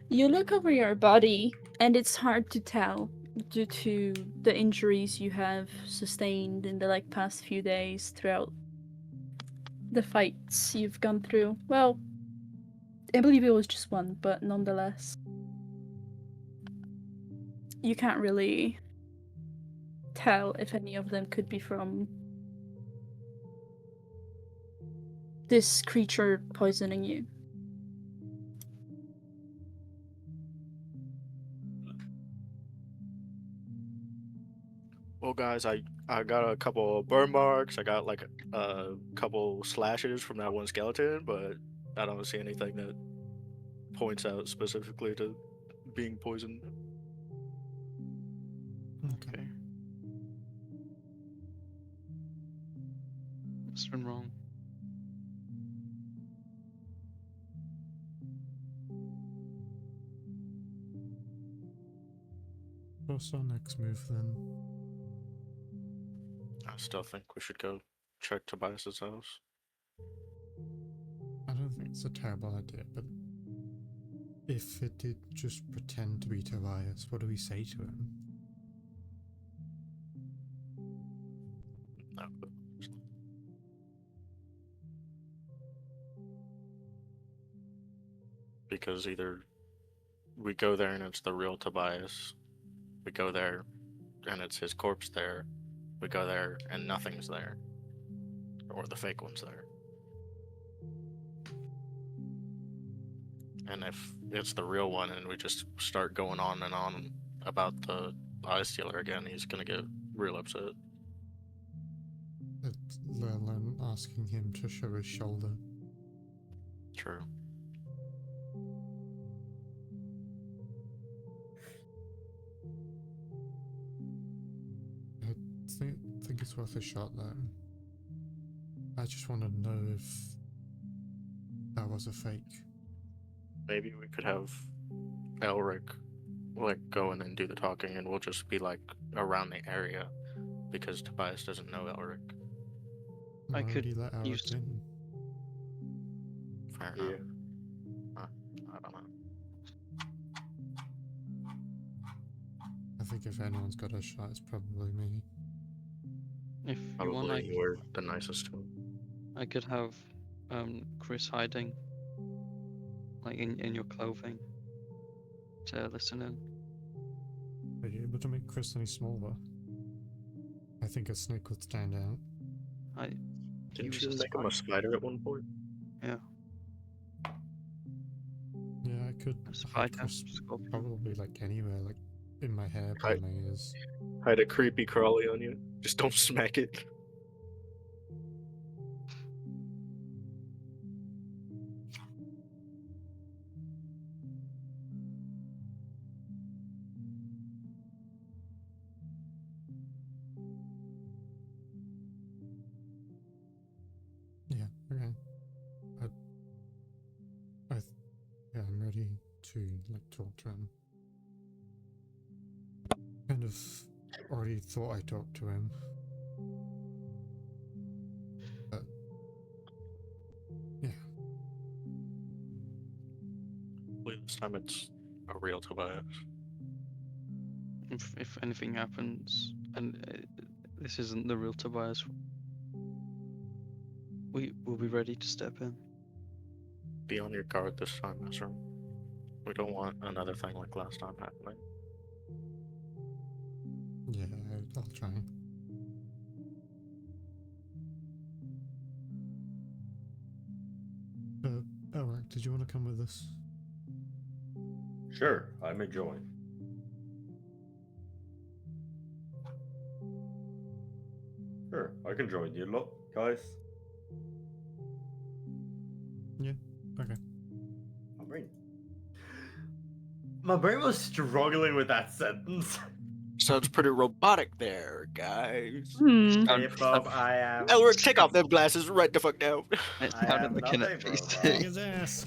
You look over your body, and it's hard to tell due to the injuries you have sustained in the past few days throughout the fights you've gone through. Well, I believe it was just one, but nonetheless, you can't really tell if any of them could be from this creature poisoning you. Well, guys, I got a couple of burn marks. I got like a couple slashes from that one skeleton, but I don't see anything that points out specifically to being poisoned. Okay. What's been wrong? What's our next move then? I still think we should go check Tobias's house. I don't think it's a terrible idea, but if it did just pretend to be Tobias, what do we say to him? No. Because either we go there and it's the real Tobias, we go there and it's his corpse there, we go there and nothing's there, or the fake one's there. And if it's the real one and we just start going on and on about the eye stealer again, he's gonna get real upset. Let alone asking him to show his shoulder. True. I think it's worth a shot though. I just want to know if that was a fake. Maybe we could have Elric like go in and do the talking, and we'll just be like around the area because Tobias doesn't know Elric. I Why could would he let Alec use- in? Fair Yeah. enough. I don't know. I think if anyone's got a shot, it's probably me. If you want, Probably you were the nicest to him. I could have Chris hiding, like in your clothing, to listen in. Are you able to make Chris any smaller? I think a snake would stand out. Didn't was you a make him a spider at one point? Yeah, I could A hide spider, Chris scorpion. probably like anywhere, like in my hair, by Hide- my ears. Hide a creepy crawly on you. Just don't smack it. Yeah, okay. Yeah, I'm ready to like talk to him. Kind of already thought I talked to him. But yeah, Hopefully this time it's a real Tobias. If anything happens, and this isn't the real Tobias, we will be ready to step in. Be on your guard this time, Ezra. We don't want another thing like last time happening. yeah, I'll try. Alright, did you want to come with us? Sure, I may join. Sure, I can join you. Look, guys. Yeah, okay. My brain was struggling with that sentence. Sounds pretty robotic there, guys. Hmm. Hey, Bob, I am. Elric, take off them glasses right the fuck now. It I sounded am like nothing, an bro, NPC. bro. His ass!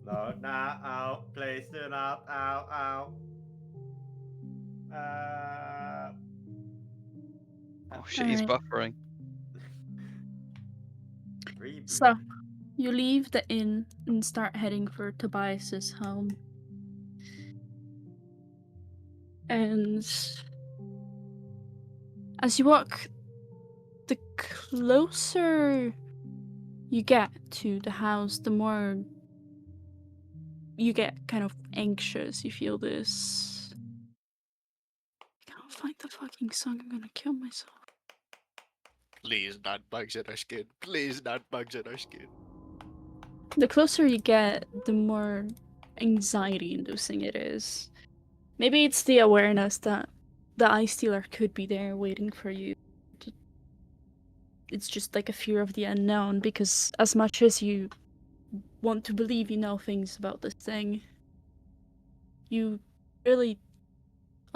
No, nah, out. Please do not. Ow, ow. Oh shit, he's Alright. buffering. Reboot. So, you leave the inn and start heading for Tobias's home. And as you walk, the closer you get to the house, the more you get kind of anxious. You feel this. I can't find the fucking song. I'm gonna kill myself. Please, not bugs in our skin. Please, not bugs in our skin. The closer you get, the more anxiety inducing it is. Maybe it's the awareness that the Eye Stealer could be there waiting for you. It's just like a fear of the unknown, because as much as you want to believe you know things about this thing, you really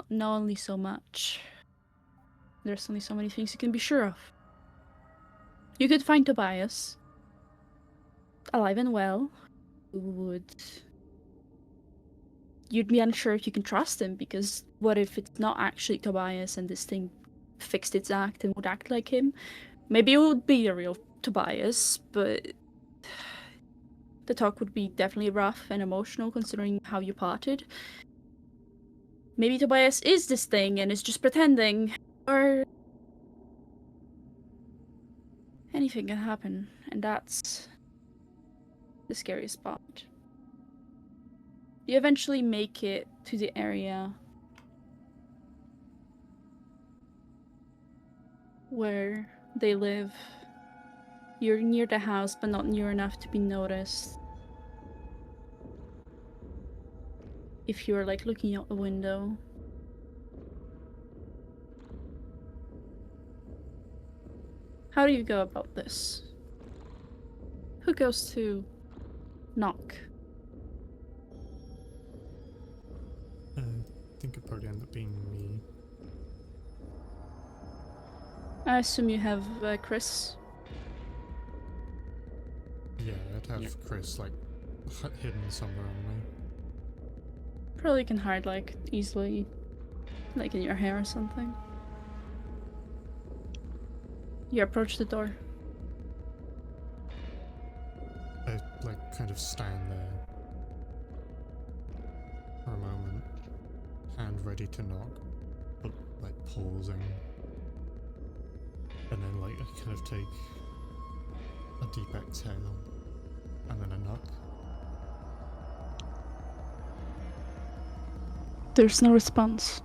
know only so much. There's only so many things you can be sure of. You could find Tobias, alive and well. You'd be unsure if you can trust him, because what if it's not actually Tobias and this thing fixed its act and would act like him? Maybe it would be a real Tobias, but the talk would be definitely rough and emotional considering how you parted. Maybe Tobias is this thing and is just pretending, or anything can happen, and that's the scariest part. You eventually make it to the area where they live. You're near the house, but not near enough to be noticed. If you're like looking out the window. How do you go about this? Who goes to knock? I think it'd probably end up being me. I assume you have Chris. Yeah, I'd have Yeah. Chris like hidden somewhere on me. Probably can hide like easily, like in your hair or something. You approach the door. I like kind of stand there for a moment, hand ready to knock, but like pausing. And then like I kind of take a deep exhale and then a knock. There's no response.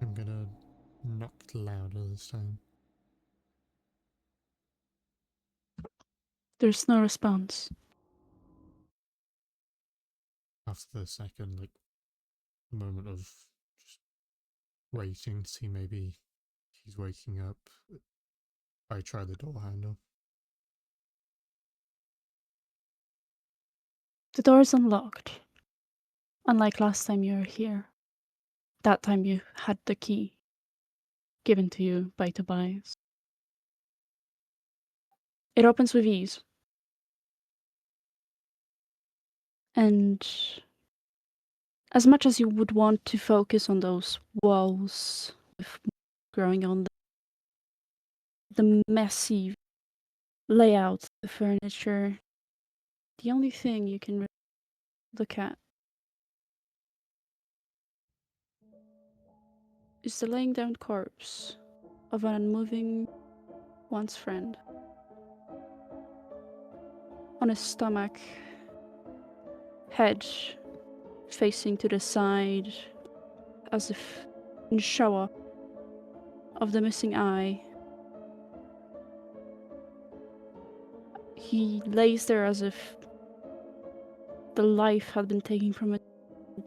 I'm gonna knock louder this time. There's no response. After the second like moment of just waiting to see maybe he's waking up, I try the door handle. The door is unlocked. Unlike last time you were here. That time you had the key given to you by Tobias. It opens with ease. And as much as you would want to focus on those walls with growing on the messy layout, the furniture, the only thing you can look at is the laying down corpse of an unmoving once friend. On his stomach, head facing to the side, as if in show of the missing eye. He lays there as if the life had been taken from it.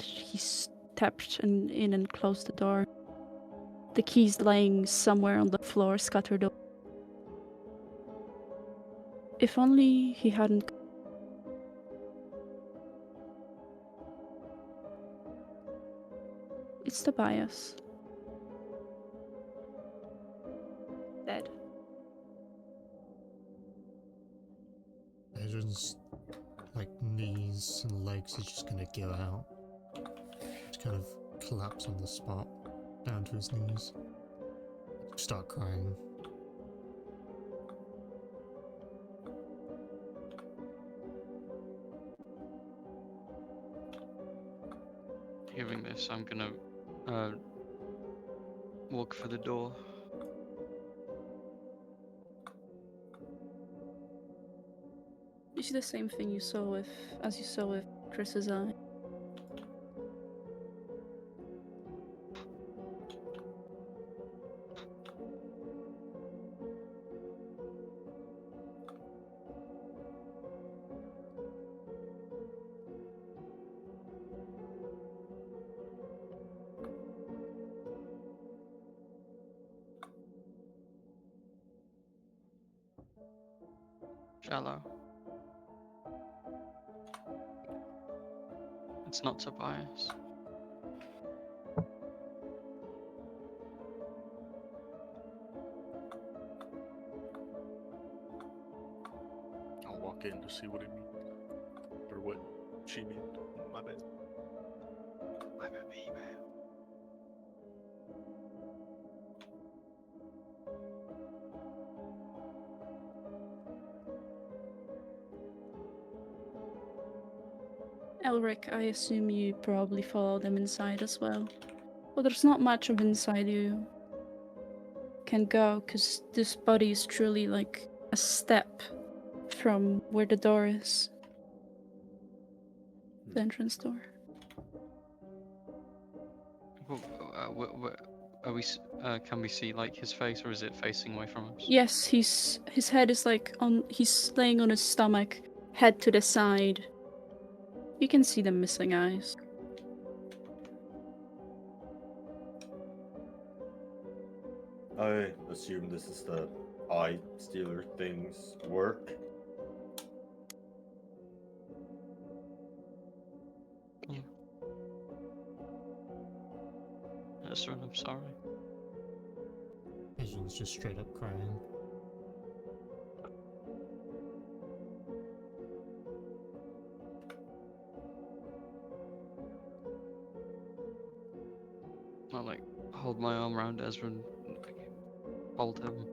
He stepped in and closed the door. The keys laying somewhere on the floor, scattered over. If only he hadn't. It's Tobias. Dead. Adrian's like knees and legs are just gonna give out. Just kind of collapse on the spot, down to his knees. Start crying. Hearing this, I'm gonna walk for the door. You see the same thing you saw with Chris's eye. Shallow. It's not Tobias. I'll walk in to see what he means. Or what she means. My bad. I'm a female. Elric, I assume you probably follow them inside as well. Well, there's not much of inside you can go, because this body is truly like a step from where the door is. The entrance door. Are we? Can we see like his face, or is it facing away from us? Yes, his head is like on. He's laying on his stomach, head to the side. You can see the missing eyes. I assume this is the eye stealer thing's work. Ezra, I'm sorry. Adrian's just straight up crying. to like hold my arm around Ezra and like, hold him.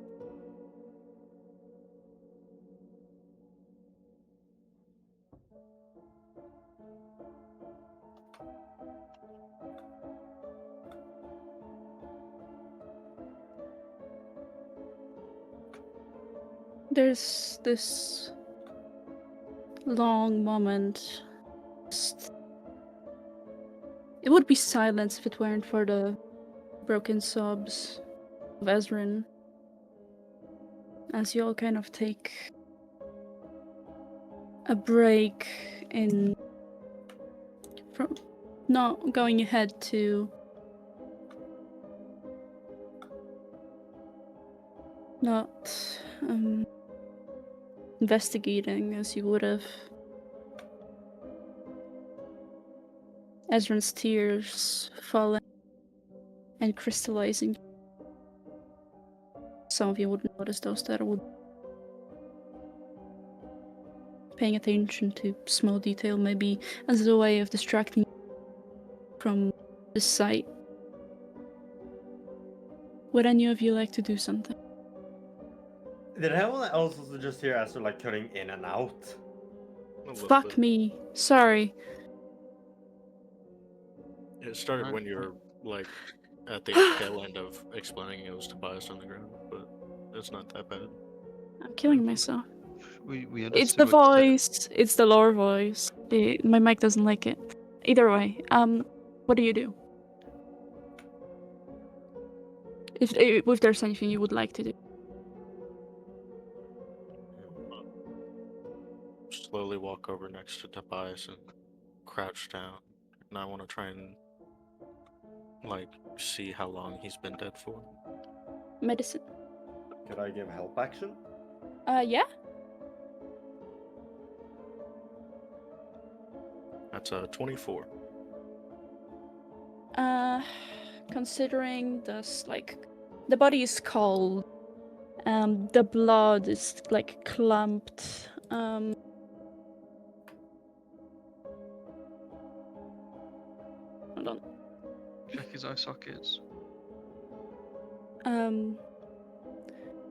There's this long moment. It would be silence if it weren't for the broken sobs of Ezrin. As you all kind of take a break in from not going ahead to not investigating as you would have. Ezrin's tears falling and crystallizing. Some of you wouldn't notice those that would paying attention to small detail, maybe as a way of distracting from the sight. Would any of you like to do something? Did anyone else just hear Esther like cutting in and out? A little Fuck bit. me. Sorry. It started Alright. when you were like at the tail end of explaining it was Tobias on the ground, but it's not that bad. I'm killing myself. We It's understood the what you said. voice. It's the lower voice. My mic doesn't like it. Either way, what do you do? If there's anything you would like to do. Slowly walk over next to Tobias and crouch down. And I want to try and like see how long he's been dead for. Medicine. Could I give help action? Yeah. That's a 24. Considering this, like, the body is cold. The blood is like clumped. Hold on. Check his eye sockets.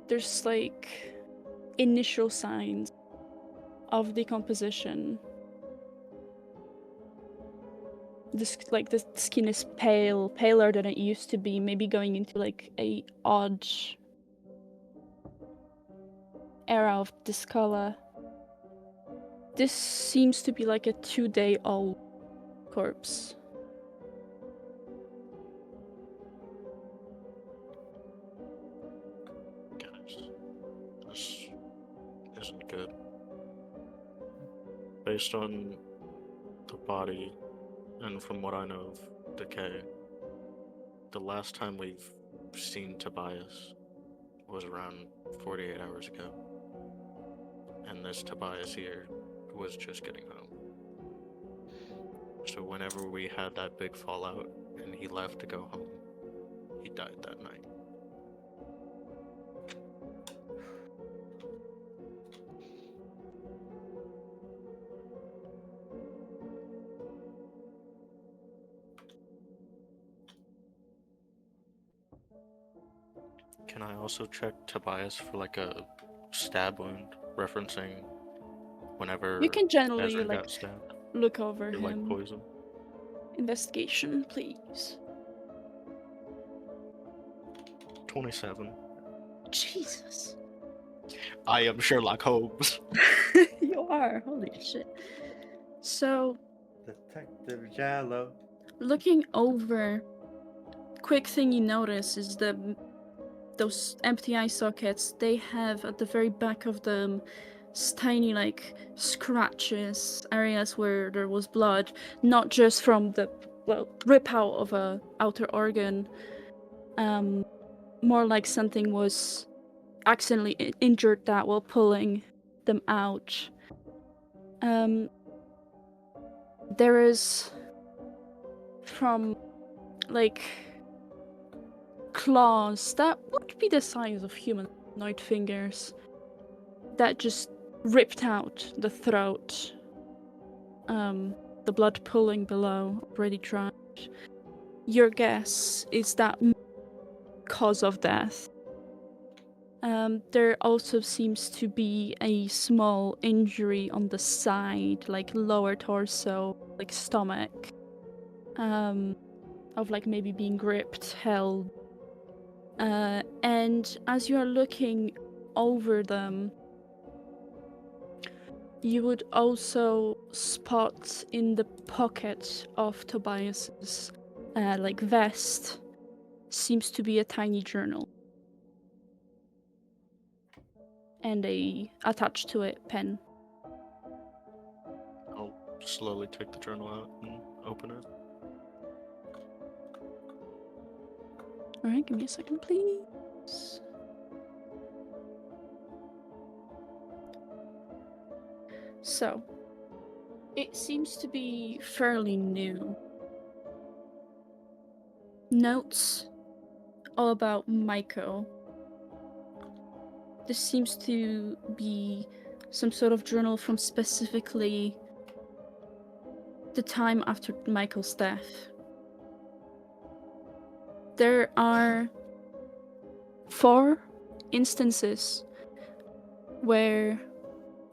There's like initial signs of decomposition. This like the skin is paler than it used to be, maybe going into like a odd era of discolor. This seems to be like a 2-day-old corpse. Guys, this isn't good. Based on the body and from what I know of decay, the last time we've seen Tobias was around 48 hours ago. And this Tobias here was just getting home. So whenever we had that big fallout and he left to go home, he died that night. Can I also check Tobias for like a stab wound, referencing whenever You can generally Ezra like got stabbed? look over Or like him. poison? Investigation, please. 27. Jesus. I am Sherlock Holmes. You are. Holy shit. So, Detective Jello. looking over, quick thing you notice is those empty eye sockets. They have at the very back of them tiny like scratches, areas where there was blood, not just from the rip out of a outer organ. More like something was accidentally injured that while pulling them out. There is from like claws that would be the size of humanoid fingers that just ripped out the throat. The blood pooling below, already dried. your guess is that cause of death. There also seems to be a small injury on the side, like lower torso, like stomach, of like maybe being gripped, held. And as you are looking over them, you would also spot in the pocket of Tobias's like vest seems to be a tiny journal. And attached to it pen. I'll slowly take the journal out and open it. Alright, give me a second, please. So, it seems to be fairly new. Notes all about Michael. This seems to be some sort of journal from specifically the time after Michael's death. There are 4 instances where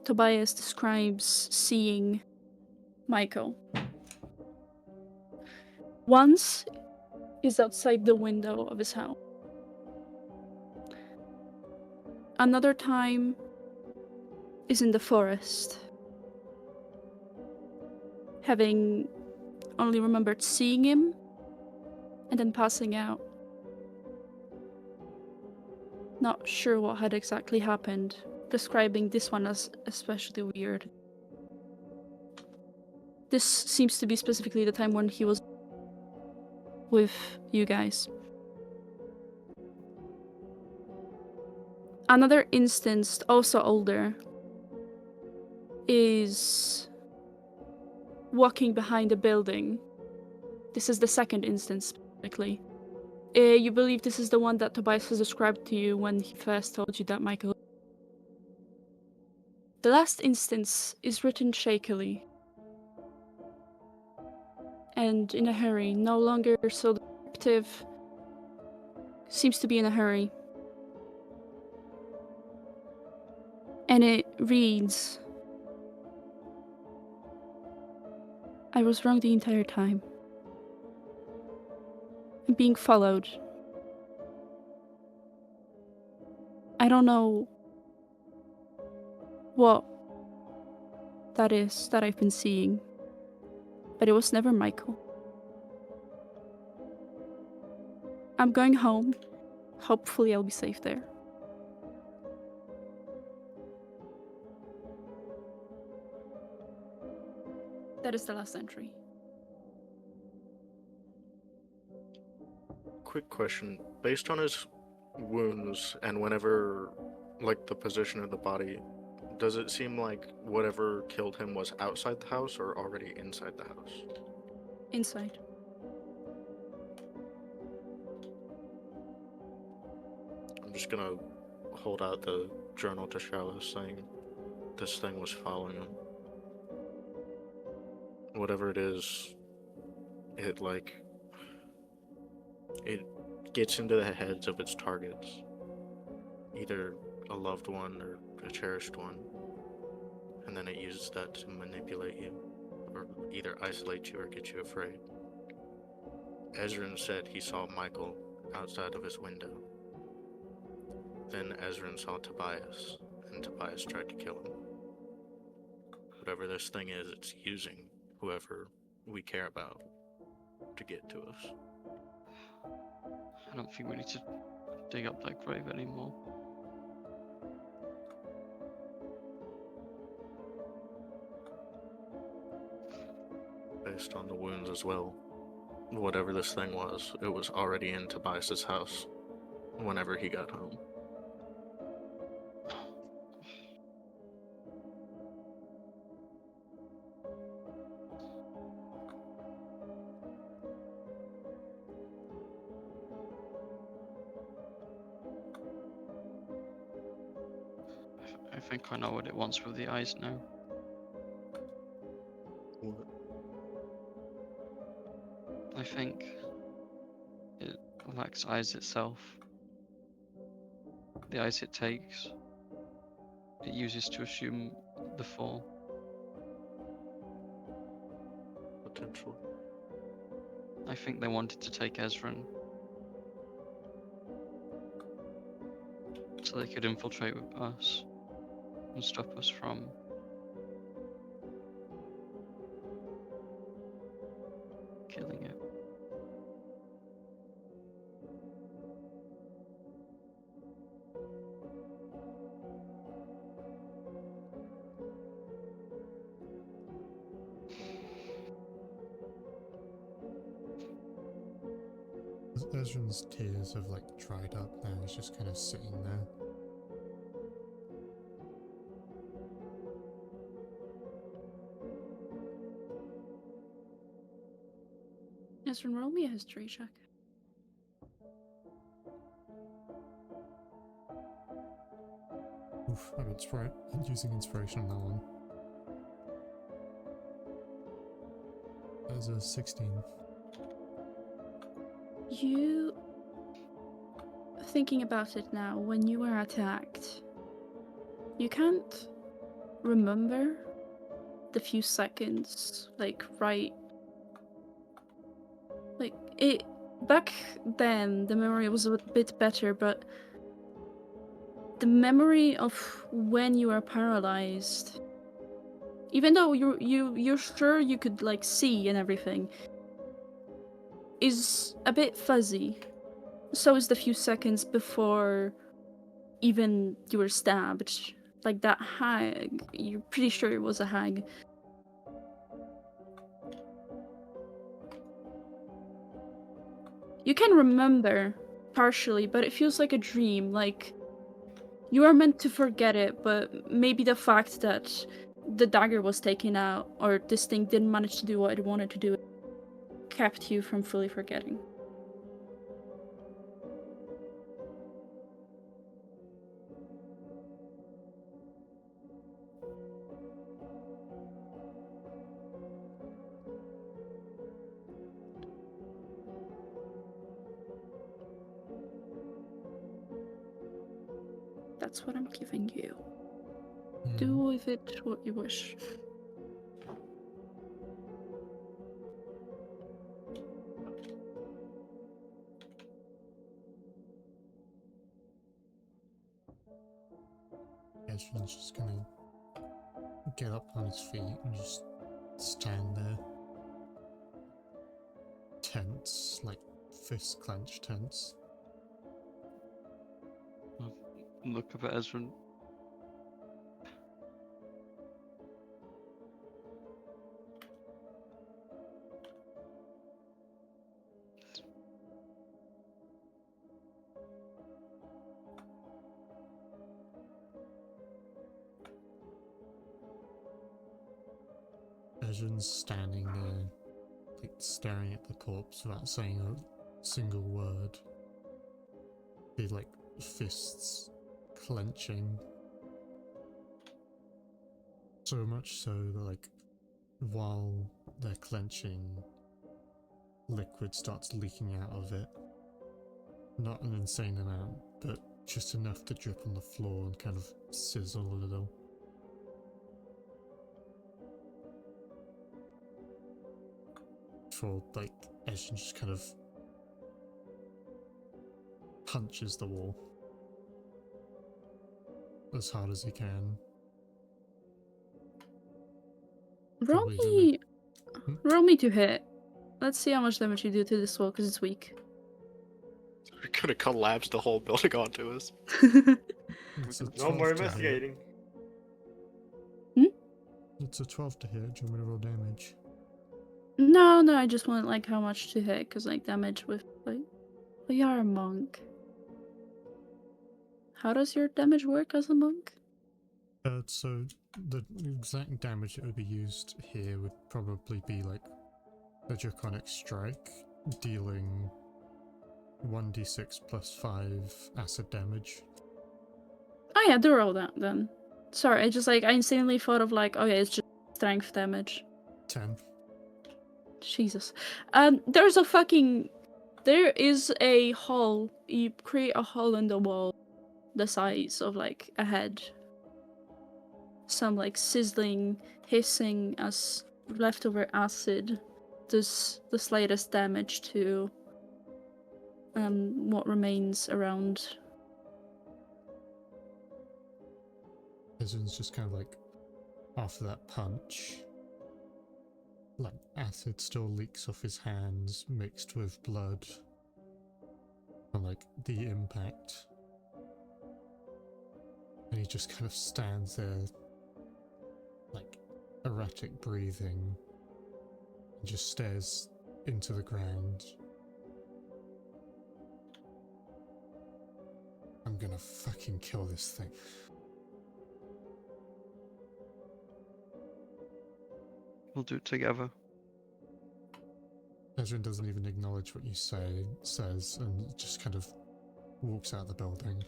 Tobias describes seeing Michael. Once is outside the window of his house. Another time is in the forest, having only remembered seeing him and then passing out. Not sure what had exactly happened, describing this one as especially weird. This seems to be specifically the time when he was with you guys. Another instance, also older, is walking behind a building. This is the second instance specifically. You believe this is the one that Tobias has described to you when he first told you that Michael. The last instance is written shakily and in a hurry, no longer so descriptive. Seems to be in a hurry. And it reads, I was wrong the entire time. I'm being followed. I don't know what that is that I've been seeing, but it was never Michael. I'm going home. Hopefully I'll be safe there. That is the last entry. Quick question. Based on his wounds and whenever, like, the position of the body, does it seem like whatever killed him was outside the house or already inside the house? Inside. I'm just gonna hold out the journal to Charlotte saying this thing was following him. Whatever it is, it gets into the heads of its targets. Either a loved one or a cherished one. And then it uses that to manipulate you, or either isolate you or get you afraid. Ezrin said he saw Michael outside of his window. Then Ezrin saw Tobias, and Tobias tried to kill him. Whatever this thing is, it's using whoever we care about to get to us. I don't think we need to dig up that grave anymore. Based on the wounds as well, whatever this thing was, it was already in Tobias's house whenever he got home. I think I know what it wants with the eyes now. I think It lacks eyes itself. The eyes it takes, it uses to assume the fall. Potential. I think they wanted to take Ezran so they could infiltrate with us and stop us from killing it. Ezra's tears have like dried up now, he's just kind of sitting there. Ezran, roll me a history check. Oof, I'm using inspiration on that one. That was a 16. You, thinking about it now, when you were attacked, you can't remember the few seconds, like it back then the memory was a bit better, but the memory of when you are paralyzed, even though you're sure you could like see and everything, is a bit fuzzy. So is the few seconds before even you were stabbed. Like that hag, you're pretty sure it was a hag. You can remember partially, but it feels like a dream. Like you are meant to forget it, but maybe the fact that the dagger was taken out or this thing didn't manage to do what it wanted to do kept you from fully forgetting. That's what I'm giving you. Do with it what you wish. Ezra's just gonna get up on his feet and just stand there. Tense, like fist clenched tense. Look up at Ezran. Ezra's standing there, like staring at the corpse without saying a single word. The like fists clenching. So much so that like while they're clenching, liquid starts leaking out of it. Not an insane amount, but just enough to drip on the floor and kind of sizzle a little. Before, like, Ezra just kind of punches the wall as hard as he can. Roll Probably me to hit. Let's see how much damage you do to this wall, because it's weak. We could have collapsed the whole building onto us. It's a No 12 more to hit. investigating. It's a 12 to hit. Do you want me to roll damage? No, I just want like how much to hit, because like damage with like, well, you are a monk. How does your damage work as a monk? So the exact damage that would be used here would probably be like the Draconic Strike, dealing 1d6 plus 5 acid damage. Oh yeah, do roll that then. Sorry, I instantly thought of like, oh yeah, it's just strength damage. 10. Jesus. There's a fucking There is a hole. You create a hole in the wall the size of like a head. Some like sizzling, hissing as leftover acid does the slightest damage to what remains around. Ezrin's just kind of like, after that punch, like acid still leaks off his hands, mixed with blood, from like the impact. And he just kind of stands there, like erratic breathing, and just stares into the ground. I'm gonna fucking kill this thing. We'll do it together. Ezrin doesn't even acknowledge what you says, and just kind of walks out the building.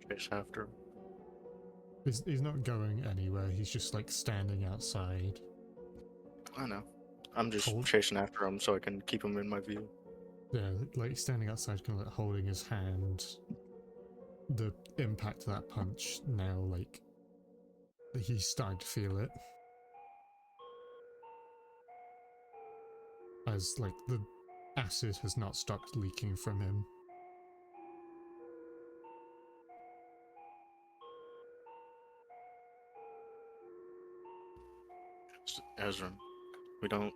Chase after him. He's not going anywhere, he's just like standing outside. I know. I'm just Hold- chasing after him so I can keep him in my view. Yeah, like standing outside, kind of like holding his hand. The impact of that punch now, like, he's starting to feel it. As, like, the acid has not stopped leaking from him. Ezra, we don't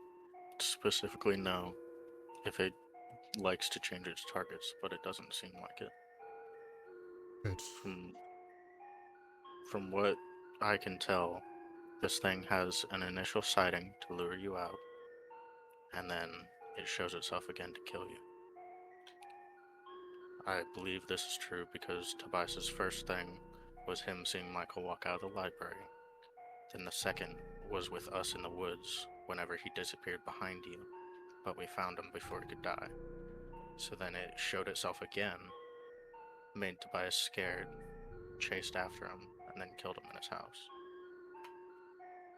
specifically know if it likes to change its targets, but it doesn't seem like it. Good. From what I can tell, this thing has an initial sighting to lure you out, and then it shows itself again to kill you. I believe this is true because Tobias's first thing was him seeing Michael walk out of the library. Then the second was with us in the woods whenever he disappeared behind you, but we found him before he could die. So then it showed itself again, made Tobias scared, chased after him, and then killed him in his house.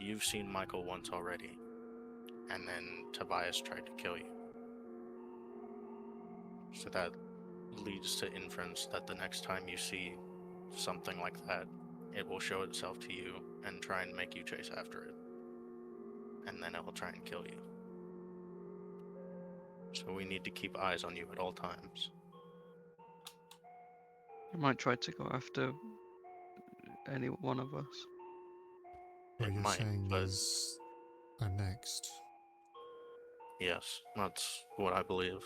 You've seen Michael once already, and then Tobias tried to kill you. So that leads to inference that the next time you see something like that, it will show itself to you and try and make you chase after it. And then it will try and kill you. So we need to keep eyes on you at all times. It might try to go after any one of us. What It you're might, saying but- is, I'm next. Yes, that's what I believe.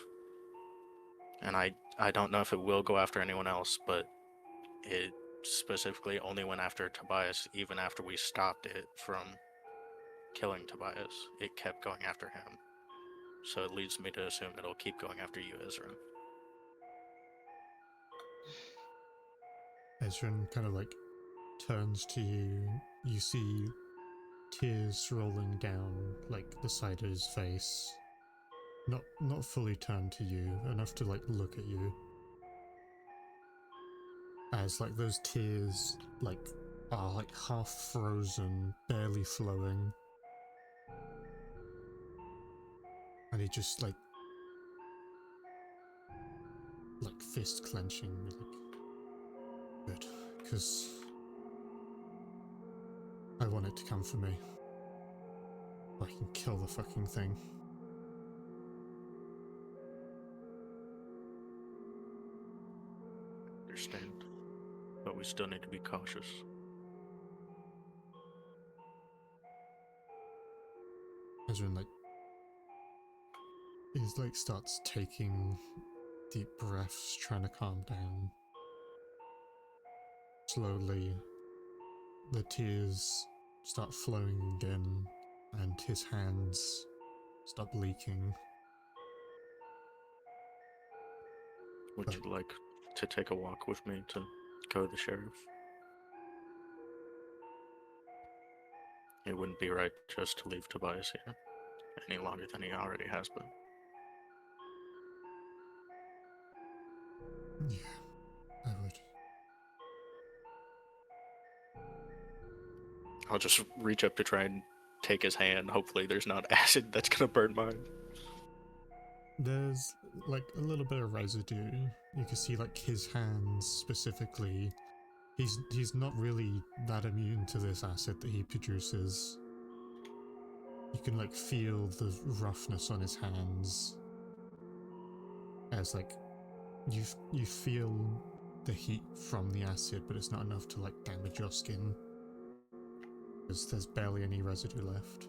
And I don't know if it will go after anyone else, but it specifically only went after Tobias even after we stopped it from killing Tobias. It kept going after him. So it leads me to assume it'll keep going after you, Ezra. Ezrin kind of like turns to you. You see tears rolling down like the side of his face. Not fully turned to you, enough to like look at you. As like those tears like are like half frozen, barely flowing. And he just like fist clenching, like, good, because I want it to come for me. I can kill the fucking thing. Understand. But we still need to be cautious. Ezrin he's like starts taking deep breaths, trying to calm down. Slowly, the tears start flowing again, and his hands stop leaking. Would you like to take a walk with me to go to the sheriff? It wouldn't be right just to leave Tobias here any longer than he already has been. Yeah, I would. I'll just reach up to try and take his hand. Hopefully there's not acid that's gonna burn mine. there's like a little bit of residue. You can see like his hands specifically. He's not really that immune to this acid that he produces. You can like feel the roughness on his hands as like you feel the heat from the acid, but it's not enough to like damage your skin. There's barely any residue left,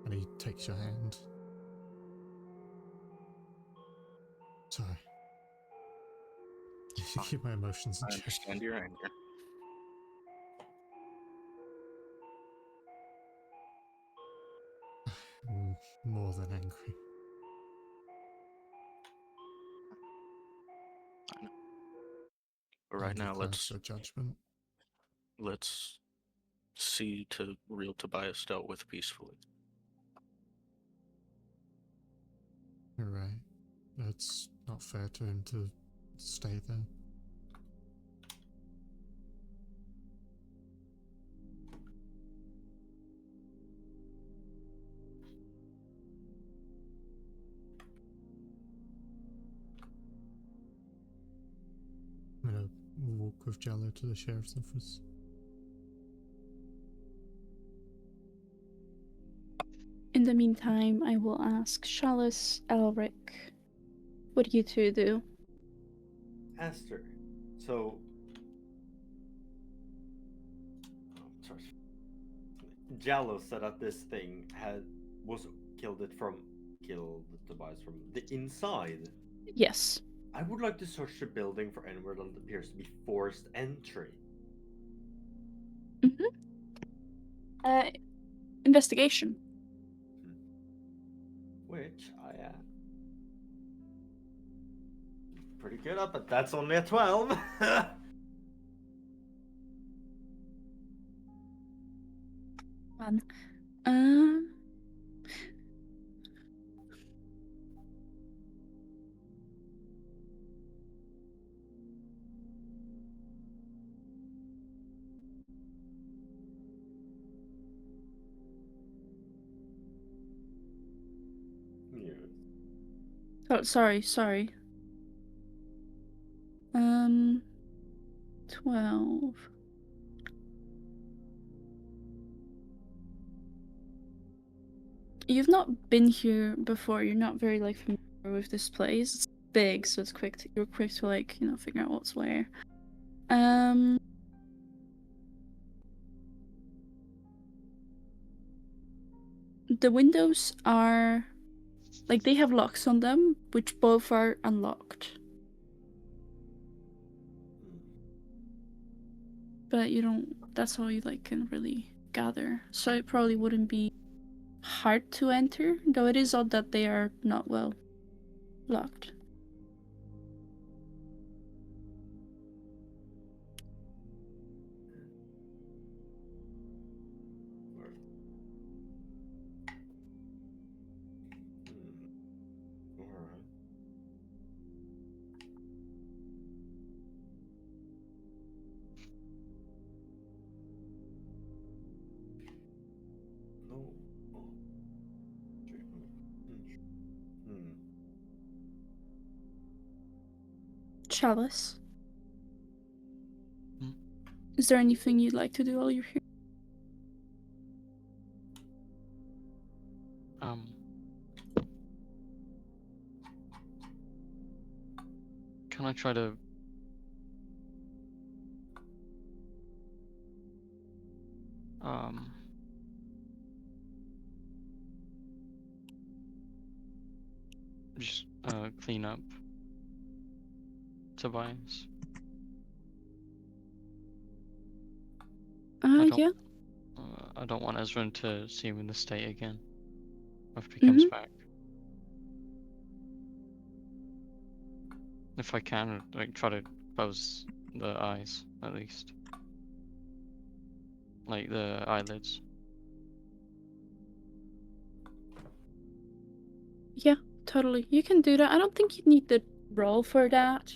and he takes your hand. Sorry. Fine. Keep my emotions in I check. understand your anger. More than angry. But right Anger now, clouds your judgment. let's see to real Tobias dealt with peacefully. You're right. It's not fair to him to stay there. I'm gonna walk with Jello to the sheriff's office. In the meantime, I will ask Chalice, Elric, what do you two do? Aster. So. Oh, sorry. Jallo said that this thing was killed Tobias from the inside. Yes. I would like to search the building for anywhere that appears to be forced entry. Investigation. Which I am pretty good at, but that's only a 12. Fun. Yeah. Oh, sorry. 12. You've not been here before. You're not very like familiar with this place. It's big, so you're quick to like, figure out what's where. The windows are like they have locks on them, which both are unlocked. But you don't that's all you like can really gather. So it probably wouldn't be hard to enter, though it is odd that they are not well locked. Alright. No. Oh. Chalice. Hmm? Is there anything you'd like to do while you're here? Can I try to just clean up Tobias? don't- Yeah. I don't want Ezra to see him in the state again after he comes back. If I can, like, try to close the eyes, at least. Like, the eyelids. Yeah, totally. You can do that. I don't think you need the roll for that.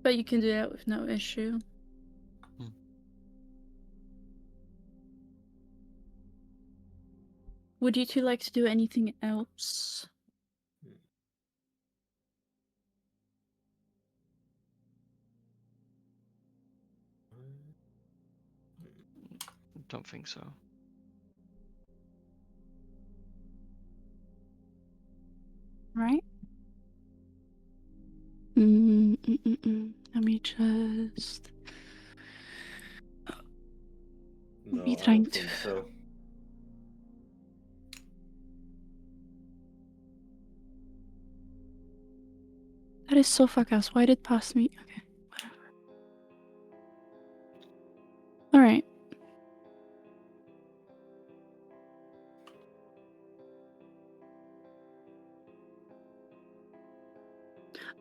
But you can do that with no issue. Would you two like to do anything else? Don't think so. Right. Let me just. No, Be I trying don't to- think so. That is so fuck ass. Why did it pass me? Okay, whatever. Alright.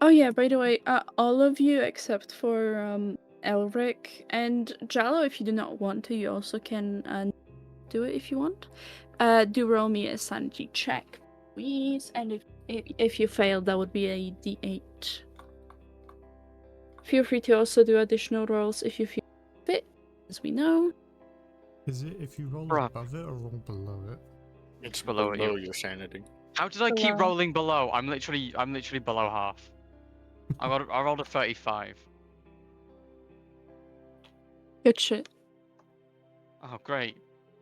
Oh yeah, by the way, all of you except for Elric and Jallo, if you do not want to, you also can do it if you want. Do roll me a sanity check, please. And if you fail, that would be a d8. Feel free to also do additional rolls if you feel fit, as we know. Is it if you roll Bruh. above it or roll below it? It's Below below it, your sanity. How did I keep Below. rolling below? I'm literally below half. I rolled a 35. Good shit. Oh great.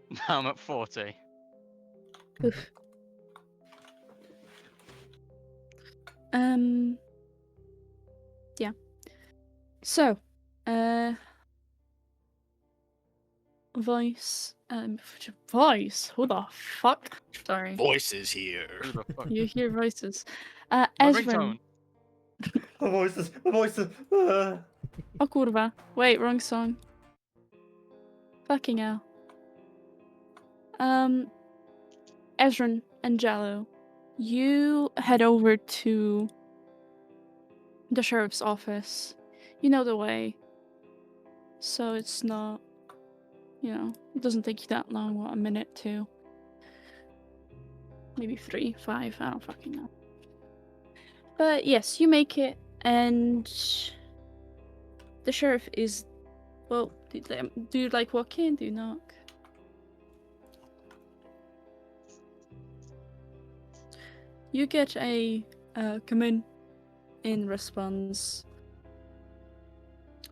Now I'm at 40. Oof. Yeah. So, voice, voice. Who the fuck? Sorry. Voices here. Who the fuck? You hear voices. My Ezrin. ringtone. My voices, my voices. Oh kurwa. Wait, wrong song. Fucking hell. Ezrin and Jallo, you head over to the sheriff's office. You know the way. So it's not, it doesn't take you that long, what, a minute, 2? Maybe 3, 5, I don't fucking know. But yes, you make it, and the sheriff is, well, do you like walk in? Do you knock? You get a come in response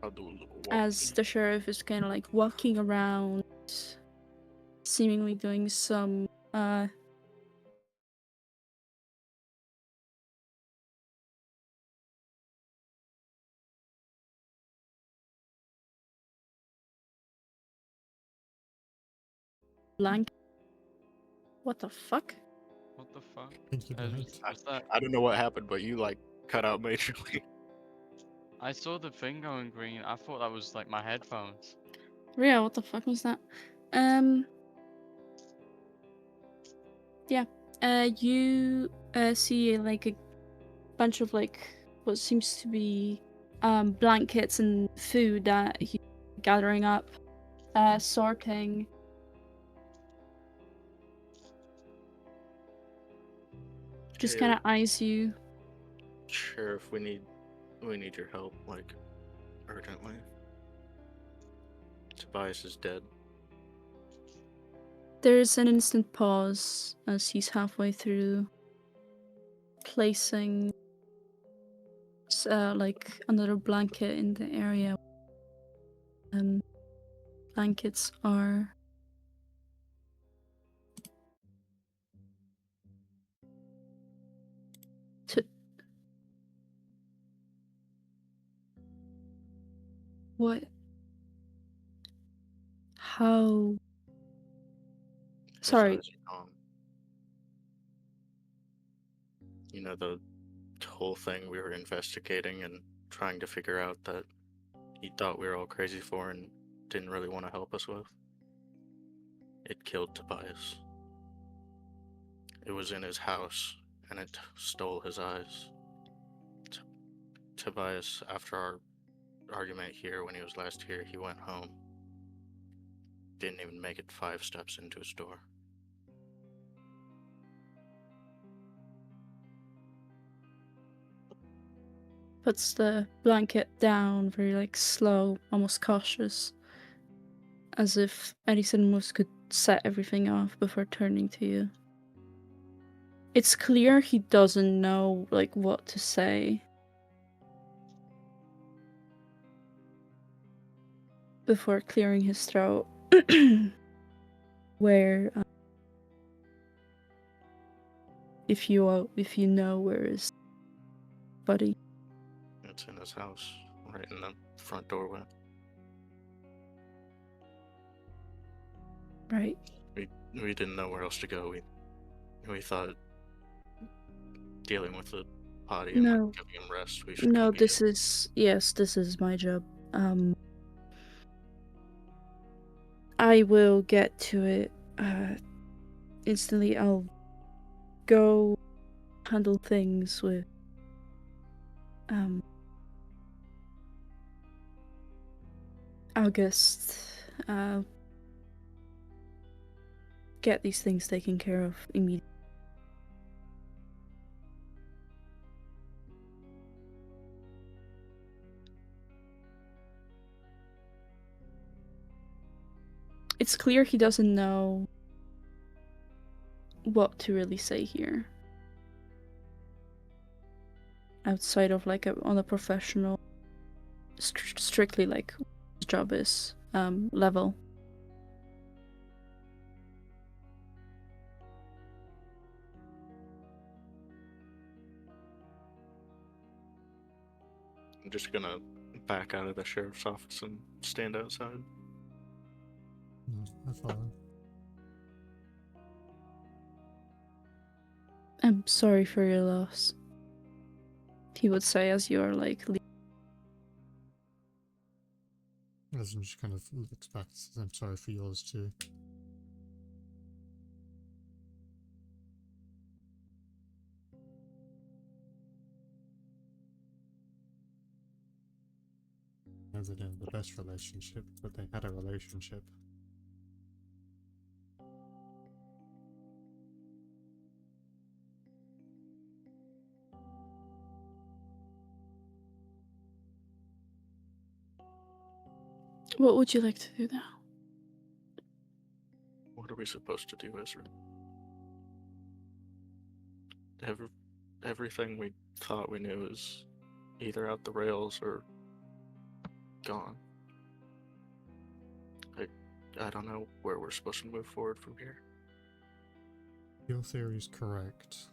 I'll do a little walk. as the sheriff is kind of like walking around, seemingly doing some blank. What the fuck? What the fuck? I think you died. What's that? I don't know what happened, but you like cut out majorly. I saw the thing going green. I thought that was like my headphones. Ria, what the fuck was that? Yeah. You see like a bunch of like what seems to be blankets and food that he's gathering up, sorting. Just kind of eyes you. Sheriff, we need your help, like, urgently. Tobias is dead. There's an instant pause as he's halfway through placing like another blanket in the area. Blankets are what? How? His Sorry. eyes are gone. You know, the whole thing we were investigating and trying to figure out that he thought we were all crazy for and didn't really want to help us with. It killed Tobias. It was in his house, and it stole his eyes. Tobias, after our argument here, when he was last here, he went home. Didn't even make it 5 steps into his door. Puts the blanket down, very like slow, almost cautious, as if any sudden moves could set everything off before turning to you. It's clear he doesn't know like what to say before clearing his throat. Where if you know where his buddy. It's in his house, right in the front doorway. Right. We didn't know where else to go. We thought dealing with the body and No. like, giving him rest. We should No, come this here. is my job. I will get to it instantly. I'll go handle things with August. Get these things taken care of immediately. It's clear he doesn't know what to really say here. Outside of like on a professional, strictly like his job is level. I'm just gonna back out of the sheriff's office and stand outside. No, I follow. I'm sorry for your loss. He would say as you are like Resin just kind of looks back and says, I'm sorry for yours too. No, they didn't have the best relationship, but they had a relationship. What would you like to do now? What are we supposed to do, Ezra? Everything we thought we knew is either out the rails or gone. I don't know where we're supposed to move forward from here. Your theory is correct.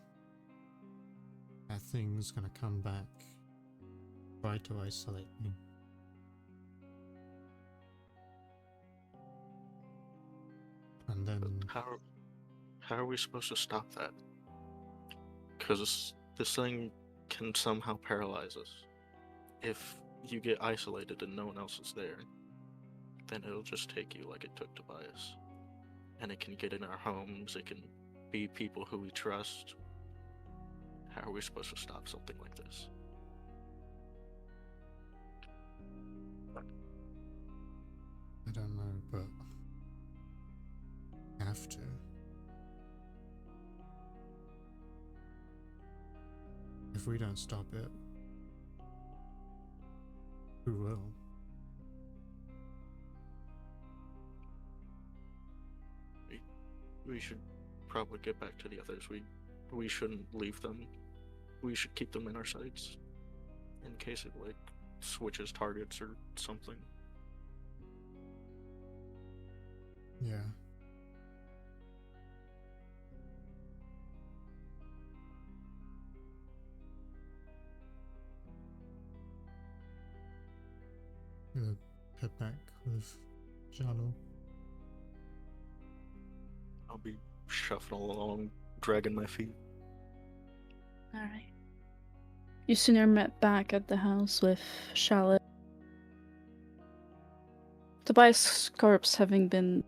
That thing's gonna come back, try to isolate me. And then How are we supposed to stop that? Because this thing can somehow paralyze us. If you get isolated and no one else is there, then it'll just take you like it took Tobias. And it can get in our homes, it can be people who we trust. How are we supposed to stop something like this? I don't know, but have to. If we don't stop it, who will? We should probably get back to the others. We shouldn't leave them. We should keep them in our sights in case it like switches targets or something. Yeah. Gonna head back with Jalo. I'll be shuffling along, dragging my feet. Alright. You sooner met back at the house with Charlotte. Tobias' corpse having been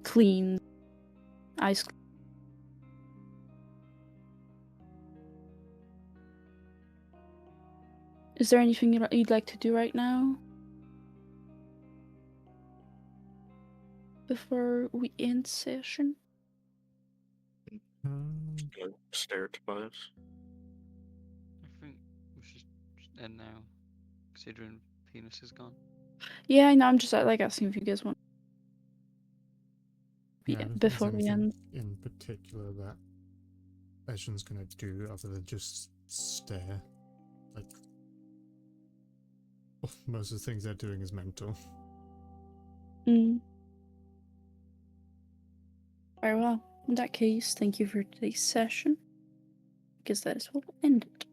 cleaned. Eyes. Is there anything you'd like to do right now? Before we end session? Just gonna stare at Tobias. I think we should just end now, considering penis is gone. Yeah, I know, I'm just like asking if you guys want Yeah, I don't think before there's we anything end. in particular that Eshin's gonna do other than just stare. Like, most of the things they're doing is mental. Mm. Very well. In that case, thank you for today's session. Because that is what will end it.